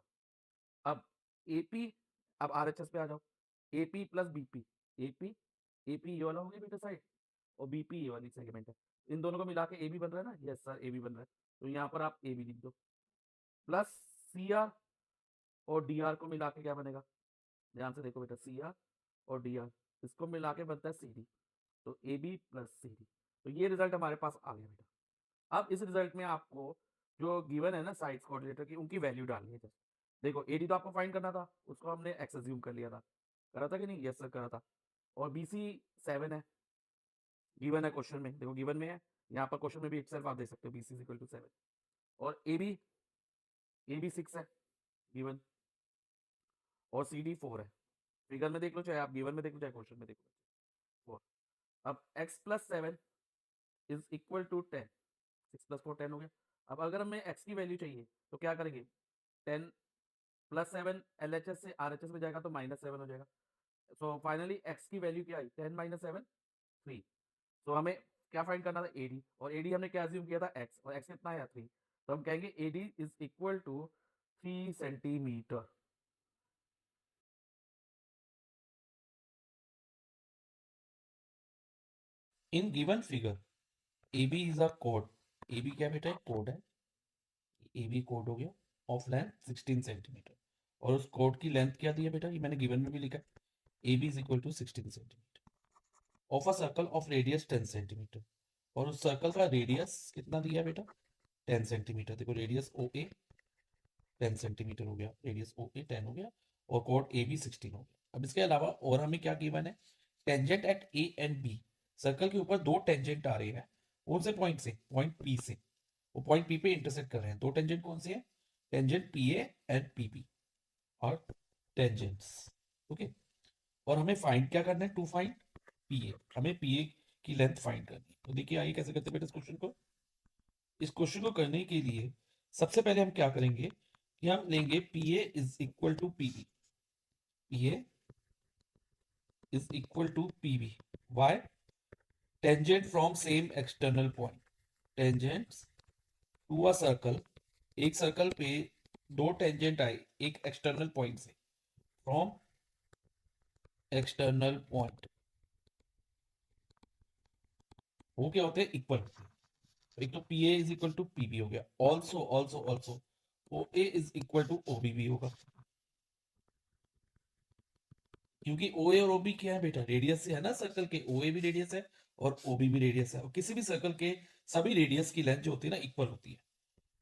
अब एपी, अब आरएचएस पे आ जाओ, AP plus BP, AP, AP ये वाला हो गया बेटा साइड, और बीपी ये वाली सेगमेंट है। इन दोनों को मिला के ए बी बन रहा है ना, यस सर ए बी बन रहा है, तो यहाँ पर आप ए बी लिख दो, प्लस सी आर और डी आर को मिला के क्या बनेगा, ध्यान से देखो बेटा, सी आर और डी आर, इसको मिला के बनता है सी डी, तो A B plus C D. तो ये रिजल्ट हमारे पास आ गया बेटा। अब इस रिजल्ट में आपको जो गिवन है ना साइड्स कोऑर्डिनेटर की, उनकी वैल्यू डालनी है। जैसे देखो एडी तो आपको फाइंड करना था, उसको हमने एक्स अज्यूम कर लिया था, करा था कि नहीं, यस सर करा था। और बी सी 7 है, गिवन है क्वेश्चन में, देखो गिवन में है, यहाँ पर क्वेश्चन में भी इटसेल्फ आप देख सकते हो, बी सी इक्वल टू 7। और ए बी 6 है गिवन, और सी डी 4 है, फिगर में देख लो, चाहे आप गिवन में देख लो चाहे क्वेश्चन में देख लो, 4। अब x plus 7 is equal to 10, 6 plus 4 10 हो गया। अब अगर हमें x की वैल्यू चाहिए तो क्या करेंगे, 10 प्लस 7 LHS से RHS में जाएगा तो -7 हो जाएगा। सो फाइनली x की वैल्यू क्या आई, 10 माइनस 7 3। सो हमें क्या फाइंड करना था, एडी, और एडी हमने क्या अज्यूम किया था, x, और x कितना आया 3, तो हम कहेंगे AD is equal to 3 centimetre. In given figure AB is a कोड, AB क्या बेटा, एक कोड है, AB कोड हो गया ऑफ लेंथ 16 सेंटीमीटर, और उस कोड की लेंथ क्या दी है बेटा, ये मैंने गिवन में भी लिखा है, AB is equal to 16 centimetre of a circle of radius 10 centimetre, और उस सर्कल का रेडियस कितना दिया है बेटा, 10 सेंटीमीटर। देखो रेडियस OA 10 सेंटीमीटर हो गया, रेडियस OA 10 हो गया, और कोड AB 16 हो गया। अब इसके अलावा और हमें क्या गिवन है, tangent at A and B, circle के ऊपर दो टेंजेंट आ रहे हैं, कौन से पॉइंट से, पॉइंट P से, वो पॉइंट P पे इंटरसेक्ट कर रहे हैं। दो टेंजेंट कौन से हैं, टेंजेंट PA एंड PP और टेंजेंट्स, ओके। और हमें फाइंड क्या करना है, टू फाइंड PA, हमें PA की लेंथ फाइंड करनी है। तो देखिए आइए कैसे करते हैं बेटा इस क्वेश्चन को। इस क्वेश्चन को करने के लिए सबसे पहले हम क्या करेंगे कि हम लेंगे PA is equal to PB, PA is equal to PB. Why? Tangent from same external point. Tangents to a circle. एक सर्कल पे दो टेंजेंट आए एक एक्सटर्नल पॉइंट से, फ्रॉम एक्सटर्नल पॉइंट, वो क्या होते हैं, इक्वल होते हैं। तो एक तो PA is equal to PB हो गया, also also also OA is equal to OB भी होगा, क्योंकि OA और OB क्या है बेटा, रेडियस से है ना सर्कल के, OA भी रेडियस है और OB भी रेडियस है, और किसी भी सर्कल के सभी रेडियस की लेंथ जो होती है ना इक्वल होती है।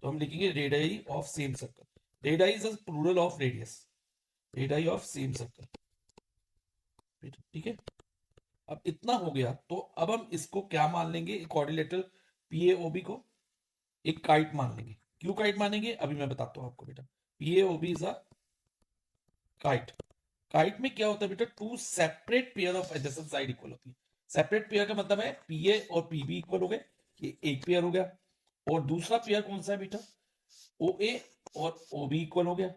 तो हम लिखेंगे radii of same circle, radii is plural of radius, radii of same circle, ठीक है। अब इतना हो गया, तो अब हम इसको क्या मान लेंगे, कोऑर्डिनेटर PAOB को एक काइट मान लेंगे। क्यों काइट मानेंगे, अभी मैं बताता हूं आपको बेटा। PAOB is a kite. Kite में क्या होता है बेटा, two separate pair of adjacent side equal होती है। सेपरेट पेयर का मतलब है PA और PB इक्वल हो गए, ये एक पेयर हो गया, और दूसरा पेयर कौन सा है बेटा, OA और OB इक्वल हो गया,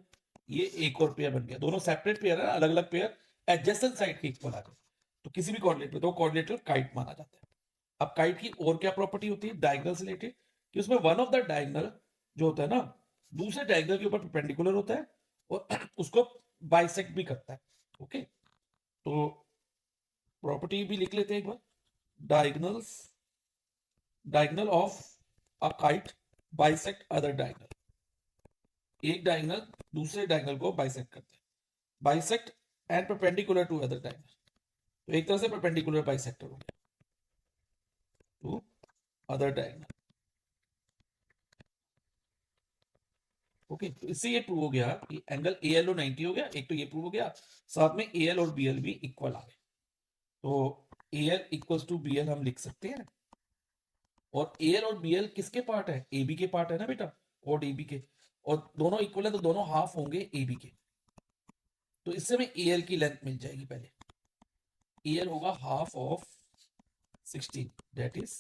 ये एक और पेयर बन गया। दोनों सेपरेट पेयर है, अलग अलग पेयर एडजेसेंट साइड के इक्वल आ गए, तो किसी भी कोऑर्डिनेट में तो कोऑर्डिनेटर काइट माना जाता है। अब काइट की और क्या प्रॉपर्टी होती है डायगोनल से रिलेटेड, कि उसमें वन ऑफ द डायगोनल जो होता है ना, दूसरे डायगोनल के ऊपर परपेंडिकुलर होता है और उसको बाइसेक्ट भी करता है, ओके। तो प्रॉपर्टी भी लिख लेते हैं एक बार, diagonals, diagonal of a kite bisect other diagonal, एक डायगोनल दूसरे डायगोनल को बाइसेक्ट करते हैं, bisect and perpendicular to other diagonal, तो एक तरह से परपेंडिकुलर बाइसेक्टर हो गया टू अदर डायगोनल, ओके। तो इससे ये प्रूव हो गया कि एंगल ALO 90 हो गया, एक तो ये प्रूव हो गया, साथ में AL और BL भी इक्वल आ गए, तो AL इक्वल्स टू BL हम लिख सकते हैं। और AL और BL किसके पार्ट है, AB के पार्ट है ना बेटा, और AB के, और दोनों इक्वल है तो दोनों हाफ होंगे AB के, तो इससे हमें AL की लेंथ मिल जाएगी। पहले AL होगा half of 16, that is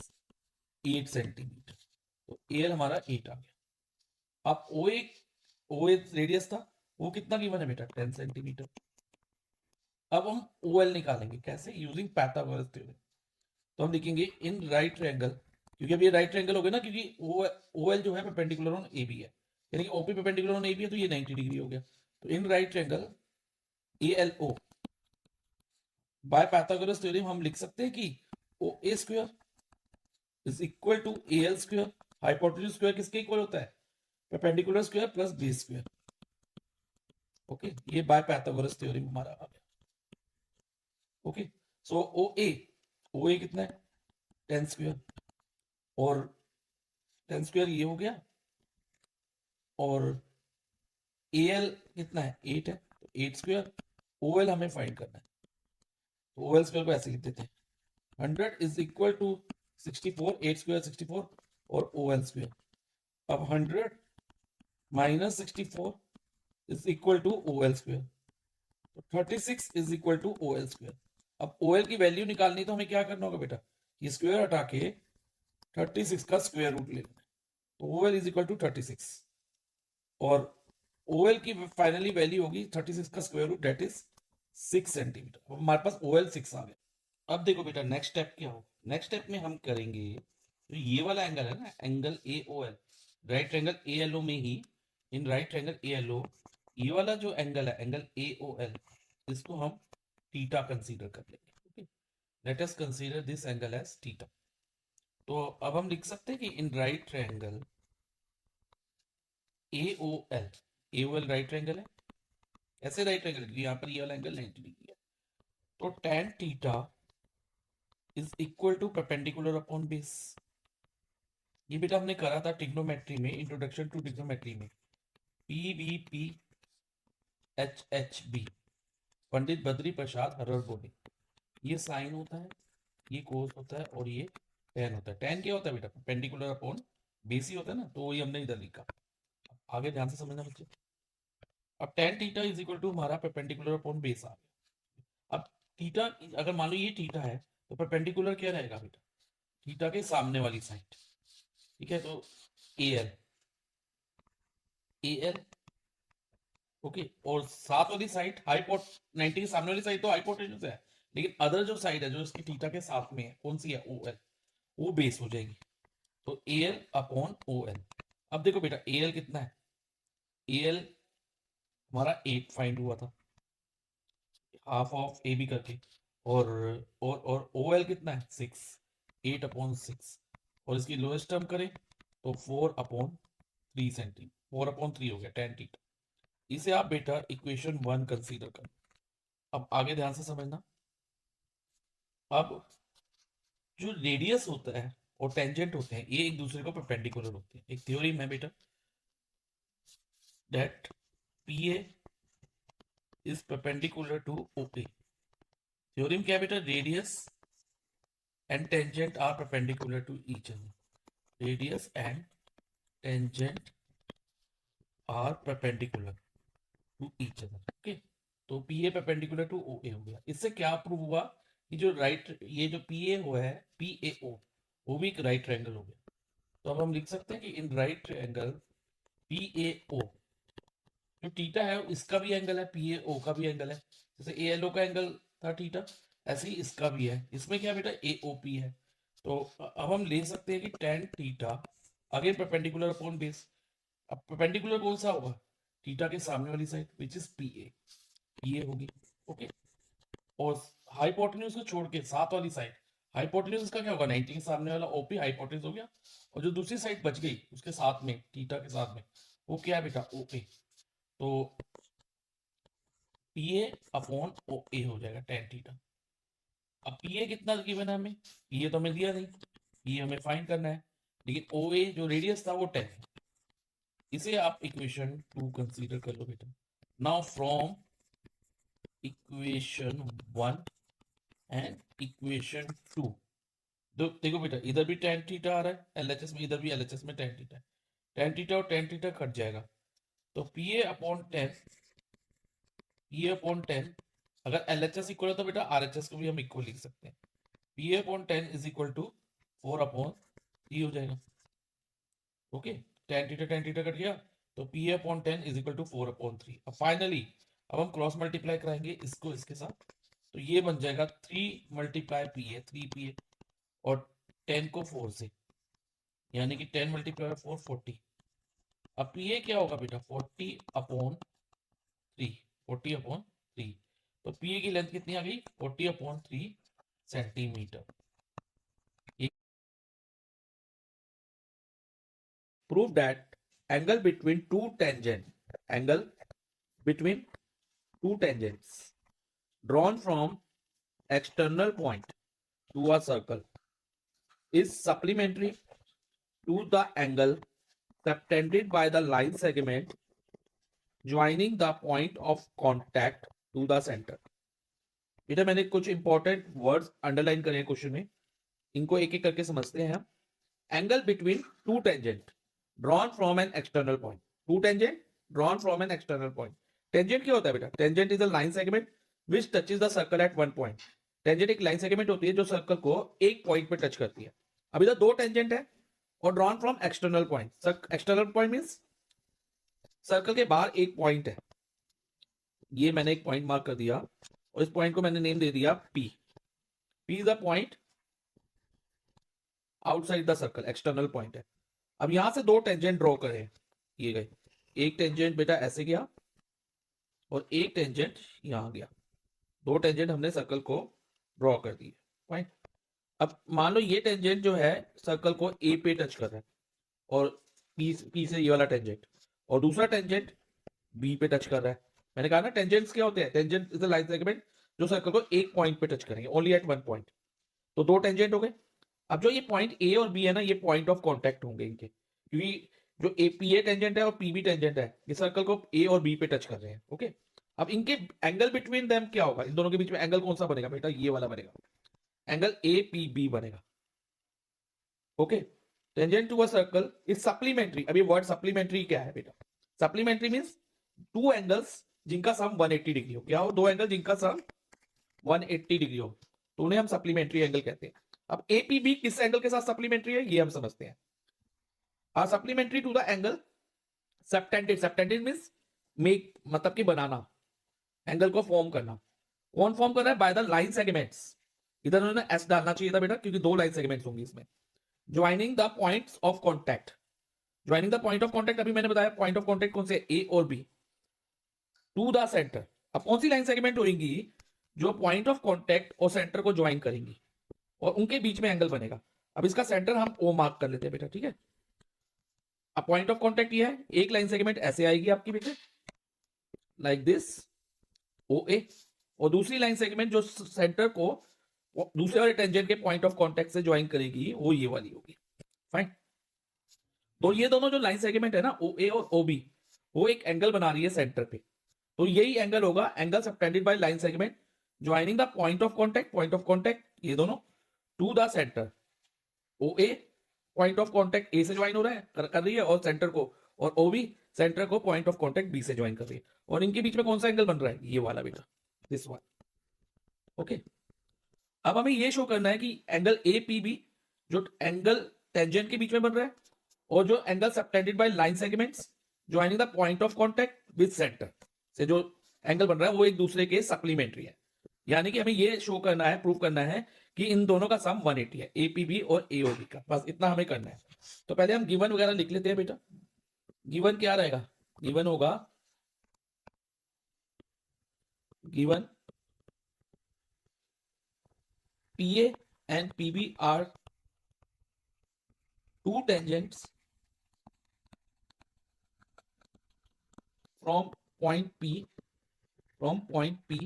8 centimetre, तो AL हमारा 8 आ गया। अब OA रेडियस था, वो कितना गिवन है बेटा 10 सेंटीमीटर। अब हम OL निकालेंगे कैसे, यूजिंग पाइथागोरस थ्योरम। तो हम लिखेंगे इन राइट ट्रायंगल, क्योंकि अब ये राइट ट्रायंगल हो गया ना, क्योंकि OL जो है परपेंडिकुलर ऑन AB है, यानी कि OP परपेंडिकुलर ऑन AB है, तो ये 90 डिग्री हो गया। तो in right triangle ALO by Pythagoras theorem हम लिख सकते हैं कि OA square is equal to AL square. Hypotenuse square किसके इक्वल होता है, perpendicular square plus base square. Okay, ये बाय पाइथागोरस थ्योरम हमारा आ गया। ओके, सो OA कितना है 10 स्क्वायर, और 10 स्क्वायर ये हो गया, और AL कितना है 8 है, तो 8 स्क्वायर। OL हमें फाइंड करना है, तो OL स्क्वायर को ऐसे लिख देते हैं 100 इज इक्वल टू 64, 8 स्क्वायर 64, और OL स्क्वायर। अब 100 minus 64 is equal to OL square, तो 36 is equal to OL square. अब OL की वैल्यू निकालनी, तो हमें क्या करना होगा बेटा, ये स्क्वायर हटा के 36 का स्क्वायर रूट लेना है, तो OL इज इक्वल टू 36, और OL की फाइनली वैल्यू होगी 36 का square root, that is 6 centimetre. अब हमारे पास OL 6 आ गया। अब देखो बेटा नेक्स्ट स्टेप क्या हो, नेक्स्ट स्टेप में हम करेंगे तो ये वाला एंगल है ना, angle AOL, right triangle ALO में ही, इन राइट ट्रायंगल ALO ये वाला जो एंगल है एंगल AOL, इसको हम थीटा कंसीडर कर लेंगे। Okay, let us consider this angle as theta. तो अब हम लिख सकते हैं कि in right triangle AOL right triangle है, ऐसे राइट ट्रायंगल, क्योंकि यहाँ पर ये वाला एंगल 90 डिग्री है, तो tan theta is equal to perpendicular upon base. ये बेटा हमने करा था ट्रिग्नोमेट्री में, इंट्रोडक्शन टू ट्रिग्नोमेट्री में, PBPHHB, पंडित बद्री प्रसाद हरर बोले। ये साइन होता है, ये कोस होता है, और ये टेन होता है। टेन क्या होता है बेटा, परपेंडिकुलर अपॉन बेस ही होता है ना, तो वही हमने इधर लिखा। आगे ध्यान से समझना बच्चे। अब tan theta is equal to हमारा परपेंडिकुलर अपॉन बेस आ गया। अब थीटा, अगर मान लो ये थीटा है, तो परपेंडिकुलर क्या रहेगा बेटा, थीटा के सामने वाली साइड। ठीक है, तो AL ओके, और साथ वाली साइड हाइपोट 90 के सामने वाली साइड तो हाइपोटेन्यूज है, लेकिन अदर जो साइड है जो इसकी थीटा के साथ में है, कौन सी है, OL, वो बेस हो जाएगी। तो AL अपॉन OL। अब देखो बेटा AL कितना है, AL हमारा 8 फाइंड हुआ था, हाफ ऑफ AB करके, और OL कितना है 6, 8 अपॉन 6, और इसकी लोएस्ट टर्म करें तो 4 अपॉन 3 सेंटीमीटर, 4 अपॉन 3 हो गया tan थीटा। इसे आप बेटा इक्वेशन 1 कंसीडर करो। अब आगे ध्यान से समझना। अब जो रेडियस होता है और टेंजेंट होते हैं, ये एक दूसरे को परपेंडिकुलर होते हैं। एक थ्योरी है बेटा, that PA is perpendicular to OA। Theorem क्या है बेटा, radius and tangent are perpendicular to each other, radius and tangent are perpendicular to each other. Okay, तो PA परपेंडिकुलर टू OA हो गया। इससे क्या प्रूव हुआ कि जो राइट, ये जो PA हुआ है PAO, वो भी एक राइट ट्रायंगल हो गया। तो अब हम लिख सकते हैं कि इन राइट ट्रायंगल PAO, जो थीटा है इसका भी एंगल है, PAO का भी एंगल है, जैसे ALO का एंगल था थीटा, ऐसे ही इसका भी है। इसमें क्या बेटा AOP है। तो अब हम ले सकते हैं कि tan theta again perpendicular upon base. अब परपेंडिकुलर कौन सा होगा, थीटा के सामने वाली साइड विच इज PA, ये होगी। ओके, और हाइपोटेन्यूज को छोड़ के साथ वाली साइड, हाइपोटेन्यूज का क्या होगा 90 के सामने वाला OP हाइपोटेन्यूज हो गया, और जो दूसरी साइड बच गई उसके साथ में थीटा के साथ में, वो क्या है बेटा OA। तो PA अपॉन OA हो जाएगा tan थीटा। अब PA कितना गिवन है हमें, PA तो हमें दिया नहीं, PA हमें फाइंड करना है, लेकिन OA जो रेडियस था वो 10 है। इसे आप इक्वेशन 2 कंसीडर कर लो बेटा। Now from equation 1 and equation 2, देखो बेटा इधर भी tan थीटा आ रहा है LHS में, इधर भी LHS में tan थीटा है, tan थीटा और tan थीटा कट जाएगा, तो PA अपॉन 10, PA अपॉन 10, अगर LHS इक्वल है तो बेटा RHS को भी हम इक्वल लिख सकते हैं। PA upon 10 is equal to 4 upon 3 हो जाएगा। ओके, tan थीटा कट गया, तो P A upon 10 is equal to 4/3। अब फाइनली अब हम क्रॉस मल्टीप्लाई कराएंगे इसको इसके साथ, तो ये बन जाएगा 3 multiply P A, 3 P A, और 10 को 4 से, यानी कि 10 मल्टीप्लाई 4 40। अब पी ए क्या होगा बेटा 40/3, 40/3। तो पी ए की लेंथ कितनी आ गई 40/3 centimetre. Prove that angle between two tangents drawn from external point to a circle is supplementary to the angle subtended by the line segment joining the point of contact to the center। बेटा मैंने कुछ important words underline करे हैं question में, इनको एक एक करके समझते हैं हम। Angle between two tangent drawn from an external point, two tangent drawn from an external point. Tangent क्या होता है बेटा, tangent is a line segment which touches the circle at one point. Tangent एक लाइन सेगमेंट होती है जो circle को एक पॉइंट पे टच करती है। अब इधर दो टेंजेंट है और drawn from external point. External point means circle के बाहर एक पॉइंट है, ये मैंने एक पॉइंट मार्क कर दिया और इस पॉइंट को मैंने नेम दे दिया P। P is the point outside the circle, external point है। अब यहां से दो टेंजेंट ड्रॉ करें, ये गए, एक टेंजेंट बेटा ऐसे गया और एक टेंजेंट यहां गया। दो टेंजेंट हमने सर्कल को ड्रॉ कर दिए, फाइन। अब मान लो ये टेंजेंट जो है सर्कल को ए पे टच कर रहा है और पी से ये वाला टेंजेंट, और दूसरा टेंजेंट बी पे टच कर रहा है। मैंने कहा ना टेंजेंट्स क्या होते हैं, tangent is the line segment जो सर्कल को एक पॉइंट पे टच करेंगे, ओनली एट वन पॉइंट। तो दो टेंजेंट हो गए। अब जो ये पॉइंट ए और बी है ना, ये पॉइंट ऑफ कांटेक्ट होंगे इनके, क्योंकि जो ए पी ए टेंजेंट है और पी बी टेंजेंट है, ये सर्कल को ए और बी पे टच कर रहे हैं, ओके। अब इनके एंगल बिटवीन देम क्या होगा, इन दोनों के बीच में एंगल कौन सा बनेगा बेटा, ये वाला बनेगा, एंगल ए पी बी बनेगा, okay. Tangent to a circle is supplementary. अब ये वर्ड सप्लीमेंट्री क्या है बेटा, सप्लीमेंट्री मींस टू एंगल्स जिनका सम 180 डिग्री हो। क्या हो, दो एंगल जिनका सम 180 डिग्री हो, तो उन्हें हम सप्लीमेंट्री एंगल कहते हैं। अब एपीबी किस एंगल के साथ सप्लीमेंट्री है, ये हम समझते हैं। Are supplementary to the angle subtended. Subtended means make, मतलब कि बनाना, एंगल को फॉर्म करना। कौन फॉर्म कर रहा है, बाय द लाइन सेगमेंट्स। इधर उन्होंने एस डालना चाहिए था बेटा, क्योंकि दो लाइन सेगमेंट्स होंगी इसमें। Joining the points of contact. Joining the point of contact, अभी मैंने बताया पॉइंट ऑफ कॉन्टैक्ट कौन से, ए और बी, टू द सेंटर। अब कौन सी लाइन सेगमेंट होगी जो पॉइंट ऑफ कॉन्टैक्ट और सेंटर को ज्वाइन करेंगी और उनके बीच में एंगल बनेगा। अब इसका सेंटर हम ओ मार्क कर लेते हैं बेटा, ठीक है। अब पॉइंट ऑफ कॉन्टैक्ट ये है, एक लाइन सेगमेंट ऐसे आएगी आपकी बेटे, लाइक दिस, ओ ए, और दूसरी लाइन सेगमेंट जो सेंटर को दूसरे वाले टेंजेंट के पॉइंट ऑफ कॉन्टैक्ट से ज्वाइन करेगी, वो ये वाली होगी, फाइन। तो ये दोनों जो लाइन सेगमेंट है ना, ओ ए और ओ बी, वो एक एंगल बना रही है सेंटर पे। तो यही एंगल होगा angle subtended by line segment joining the point of contact, point of contact ये दोनों, to the centre. O A point of contact A से ज्वाइन हो रहा है, कर रही है, और सेंटर को, और ओ बी सेंटर को पॉइंट ऑफ कॉन्टैक्ट बी से ज्वाइन कर रही है, और इनके बीच में कौन सा एंगल बन रहा है, ये वाला बेटा, दिस वन, ओके। अब हमें ये शो करना है कि एंगल ए पी बी जो एंगल टेंजेंट के बीच में बन रहा है, और जो angle subtended by line segments joining the point of contact with centre से जो एंगल बन रहा है, वो एक दूसरे के सप्लीमेंट्री है। यानी कि हमें ये शो करना है, प्रूव करना है कि इन दोनों का सम 180 है, एपीबी और एओबी का, बस इतना हमें करना है। तो पहले हम गिवन वगैरह लिख लेते हैं बेटा। गिवन क्या रहेगा, गिवन होगा, given PA and PB are two tangents from point P, from point P,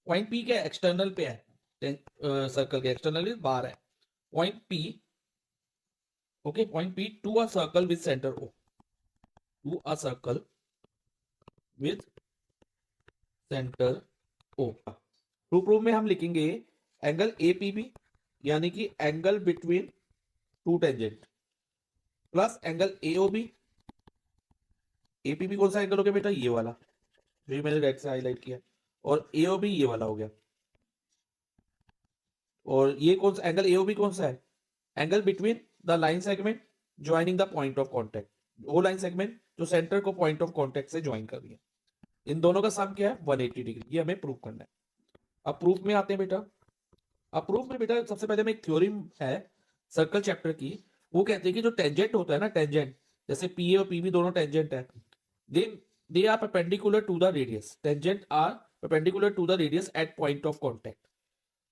point P क्या एक्सटर्नल पे है, सर्कल के एक्सटर्नल बाहर है, point P, okay, point P to a circle with centre O, to a circle with centre O. To prove में हम लिखेंगे angle APB, यानी कि angle between two tangent, plus angle AOB. APB कौन सा एंगल हो गया बेटा, ये वाला जो मैंने रेड से हाईलाइट किया, और एओबी ये वाला हो गया। और ये कौन सा एंगल एओबी कौन सा है, angle between the line segment joining the point of contact, वो लाइन सेगमेंट जो सेंटर को पॉइंट ऑफ कांटेक्ट से ज्वाइन कर रही है। इन दोनों का सम क्या है 180 डिग्री, ये हमें प्रूव करना है। अब प्रूफ में आते हैं बेटा। अब प्रूफ में बेटा सबसे पहले में एक थ्योरम है सर्कल चैप्टर की, वो कहते हैं कि जो टेंजेंट होता है ना, टेंजेंट जैसे पीए और पीबी दोनों टेंजेंट है, they are perpendicular to the radius, tangent are perpendicular to the radius at point of contact.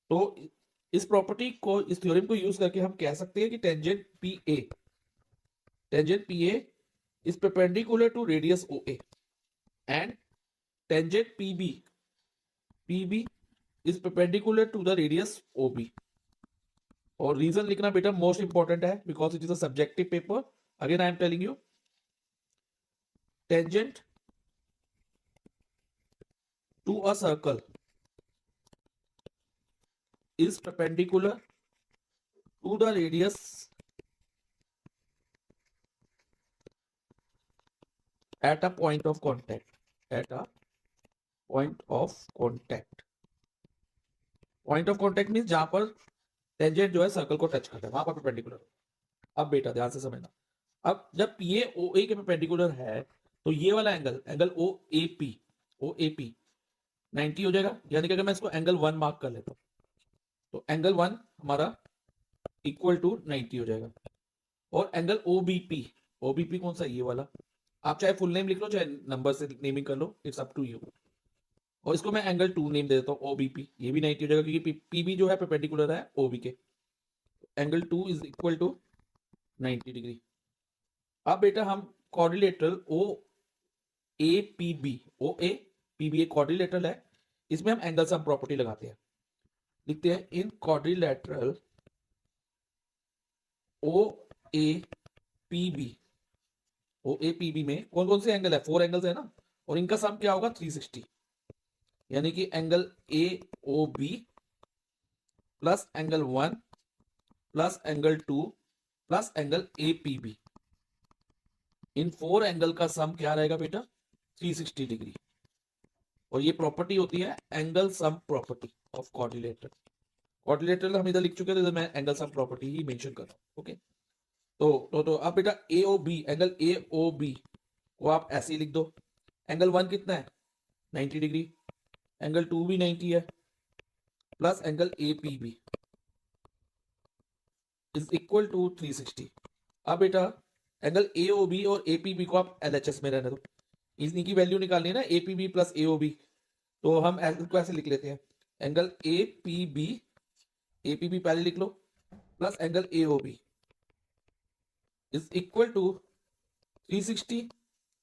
तो इस प्रॉपर्टी को, इस थ्योरम को यूज करके हम कह सकते हैं कि tangent P A is perpendicular to radius O A and tangent PB is perpendicular to the radius O B. और रीजन लिखना बेटा मोस्ट इंपॉर्टेंट है, because it is a subjective paper. Again I am telling you, tangent to a circle is perpendicular to the radius at a point of contact, at a point of contact। point of contact means जहां पर tangent जो है circle को touch करता है वहां पर perpendicular. अब बेटा ध्यान से समझना, अब जब पीए ओ ए के परपेंडिकुलर है तो ये वाला एंगल ओ ए पी 90 हो जाएगा, यानी कि अगर मैं इसको एंगल 1 मार्क कर लेता हूं तो एंगल 1 हमारा इक्वल टू 90 हो जाएगा। और एंगल ओबीपी कौन सा, ये वाला, आप चाहे फुल नेम लिख लो चाहे नंबर से नेमिंग कर लो, इट्स अप टू यू। और इसको मैं एंगल 2 नेम दे देता हूँ ओबीपी, ये भी 90 हो जाएगा क्योंकि पीबी जो है परपेंडिकुलर है ओबी के। Angle 2 is equal to 90 degree. अब बेटा हम क्वाड्रिलेटरल ओ ए पीबी एक क्वाड्रिलेटरल है, इसमें हम एंगल सम प्रॉपर्टी लगाते हैं। लिखते हैं इन क्वाड्रिलेटरल ओ ए पीबी में कौन कौन से एंगल है, 4 एंगल्स है ना, और इनका सम क्या होगा 360, यानी कि angle A O B plus angle 1 plus angle 2 plus angle A P B, इन 4 एंगल का सम क्या रहेगा बेटा 360 डिग्री। और ये प्रॉपर्टी होती है angle sum property of quadrilateral हम इधर लिख चुके थे, तो मैं एंगल सम प्रॉपर्टी ही मेंशन कर रहा हूं। ओके, तो अब बेटा एंगल ए ओ बी को आप ऐसे ही लिख दो। एंगल 1 कितना है 90 डिग्री, एंगल 2 भी 90 है, plus angle A P B is equal to 360। अब बेटा एंगल ए ओ बी और ए पी बी को आप एलएचएस में रहने दो, इनकी वैल्यू निकालनी है ना, A P B plus A O B, तो हम इसको ऐसे लिख लेते हैं एंगल ए पी बी पहले लिख लो plus angle A O B is equal to 360।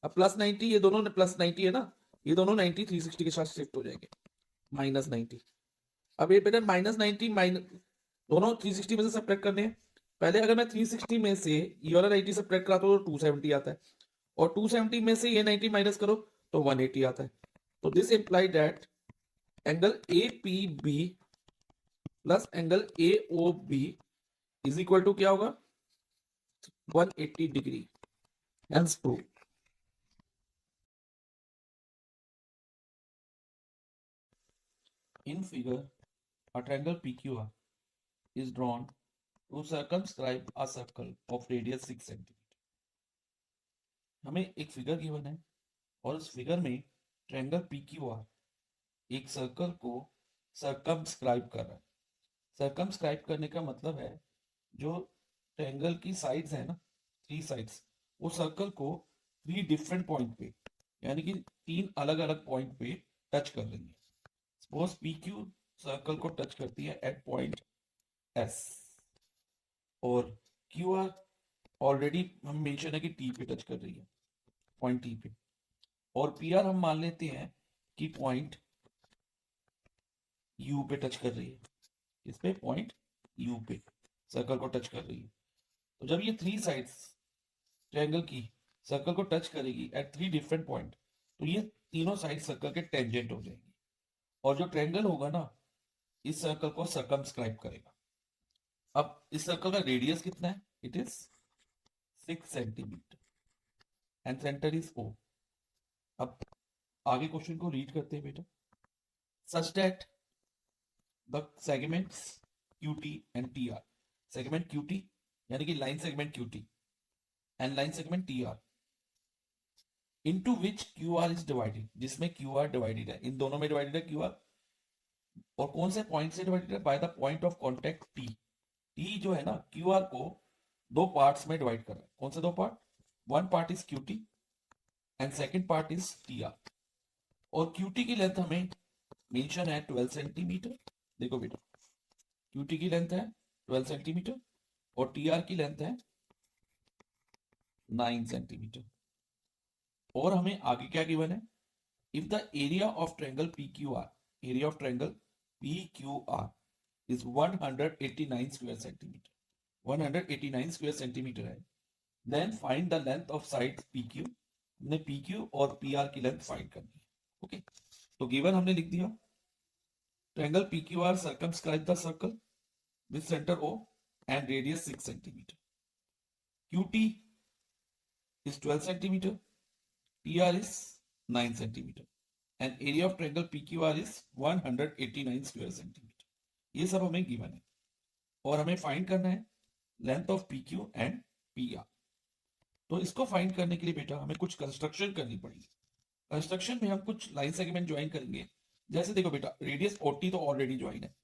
अब प्लस 90, ये दोनों प्लस 90 है ना, ये दोनों 90 360 के साथ शिफ्ट हो जाएंगे, माइनस 90। अब ये बेटा माइनस 90 माइनस दोनों 360 में से सब्ट्रैक्ट करने हैं। पहले अगर मैं 360 में से ये वाला 90 सब्ट्रैक्ट कराता हूँ तो 270 आता है, और 270 में से ये 90 माइनस करो तो 180 आता है। तो this imply that angle A P B plus angle A O B is equal to क्या होगा 180 degree. Hence prove. In figure, a triangle PQR is drawn to circumscribe a circle of radius 6 cm। हमें एक figure given है और उस figure में triangle PQR एक circle को सर्कमस्क्राइब कर रहा है। सर्कमस्क्राइब करने का मतलब है जो ट्रायंगल की साइड्स है ना, 3 साइड्स, वो सर्कल को 3 डिफरेंट पॉइंट पे, यानी कि 3 अलग अलग पॉइंट पे टच कर रही है। सपोज PQ सर्कल को टच करती है एट पॉइंट S, और QR ऑलरेडी हम मेंशन है कि T पे टच कर रही है, पॉइंट T पे, और PR हम मान लेते हैं कि पॉइंट U पे टच कर रही है, इस पे पॉइंट U पे सर्कल को टच कर रही है। तो जब ये 3 साइड्स ट्रायंगल की सर्कल को टच करेगी एट 3 डिफरेंट पॉइंट, तो ये तीनों साइड सर्कल के टेंजेंट हो जाएंगी, और जो ट्रायंगल होगा ना इस सर्कल को सर्कमस्क्राइब करेगा। अब इस सर्कल का रेडियस कितना है, it is 6 centimetre and centre is O। अब आगे क्वेश्चन को रीड करते हैं बेटा। Such that the segments QT and TR, segment QT यानी कि line segment QT and line segment TR into which Q R is divided, जिसमें Q R divided है, इन दोनों में डिवाइडेड है क्यू आर, और कौन से पॉइंट से डिवाइडेड है, by the point of contact T. T जो है ना क्यू आर को दो पार्ट्स में डिवाइड कर रहा है, कौन से दो part, one part is Q T and second part is T R, और क्यू टी की लेंथ हमें मेंशन है 12 सेंटीमीटर। देखो बेटा क्यू टी की लेंथ है 12 सेंटीमीटर और टी आर की लेंथ है 9 सेंटीमीटर। और हमें आगे क्या गिवन है, if the area of triangle P Q R, area of triangle P Q R is 189 square centimetre, 189 square centimetre है, then find the length of side P Q. हमने P Q और P R की length find करनी है। ओके, तो given हमने लिख दिया, triangle P Q R circumscribe the circle with centre O and radius 6 centimetre, Q T is 12 centimeter, TR is 9 centimeter, and area of triangle PQR is 189 square centimeter. ये सब हमें गिवन है और हमें फाइंड करना है length of PQ and PR। तो इसको फाइंड करने के लिए बेटा हमें कुछ कंस्ट्रक्शन करनी पड़ेगी। कंस्ट्रक्शन में हम कुछ लाइन सेगमेंट ज्वाइन करेंगे। जैसे देखो बेटा रेडियस OT तो ऑलरेडी ज्वाइन है,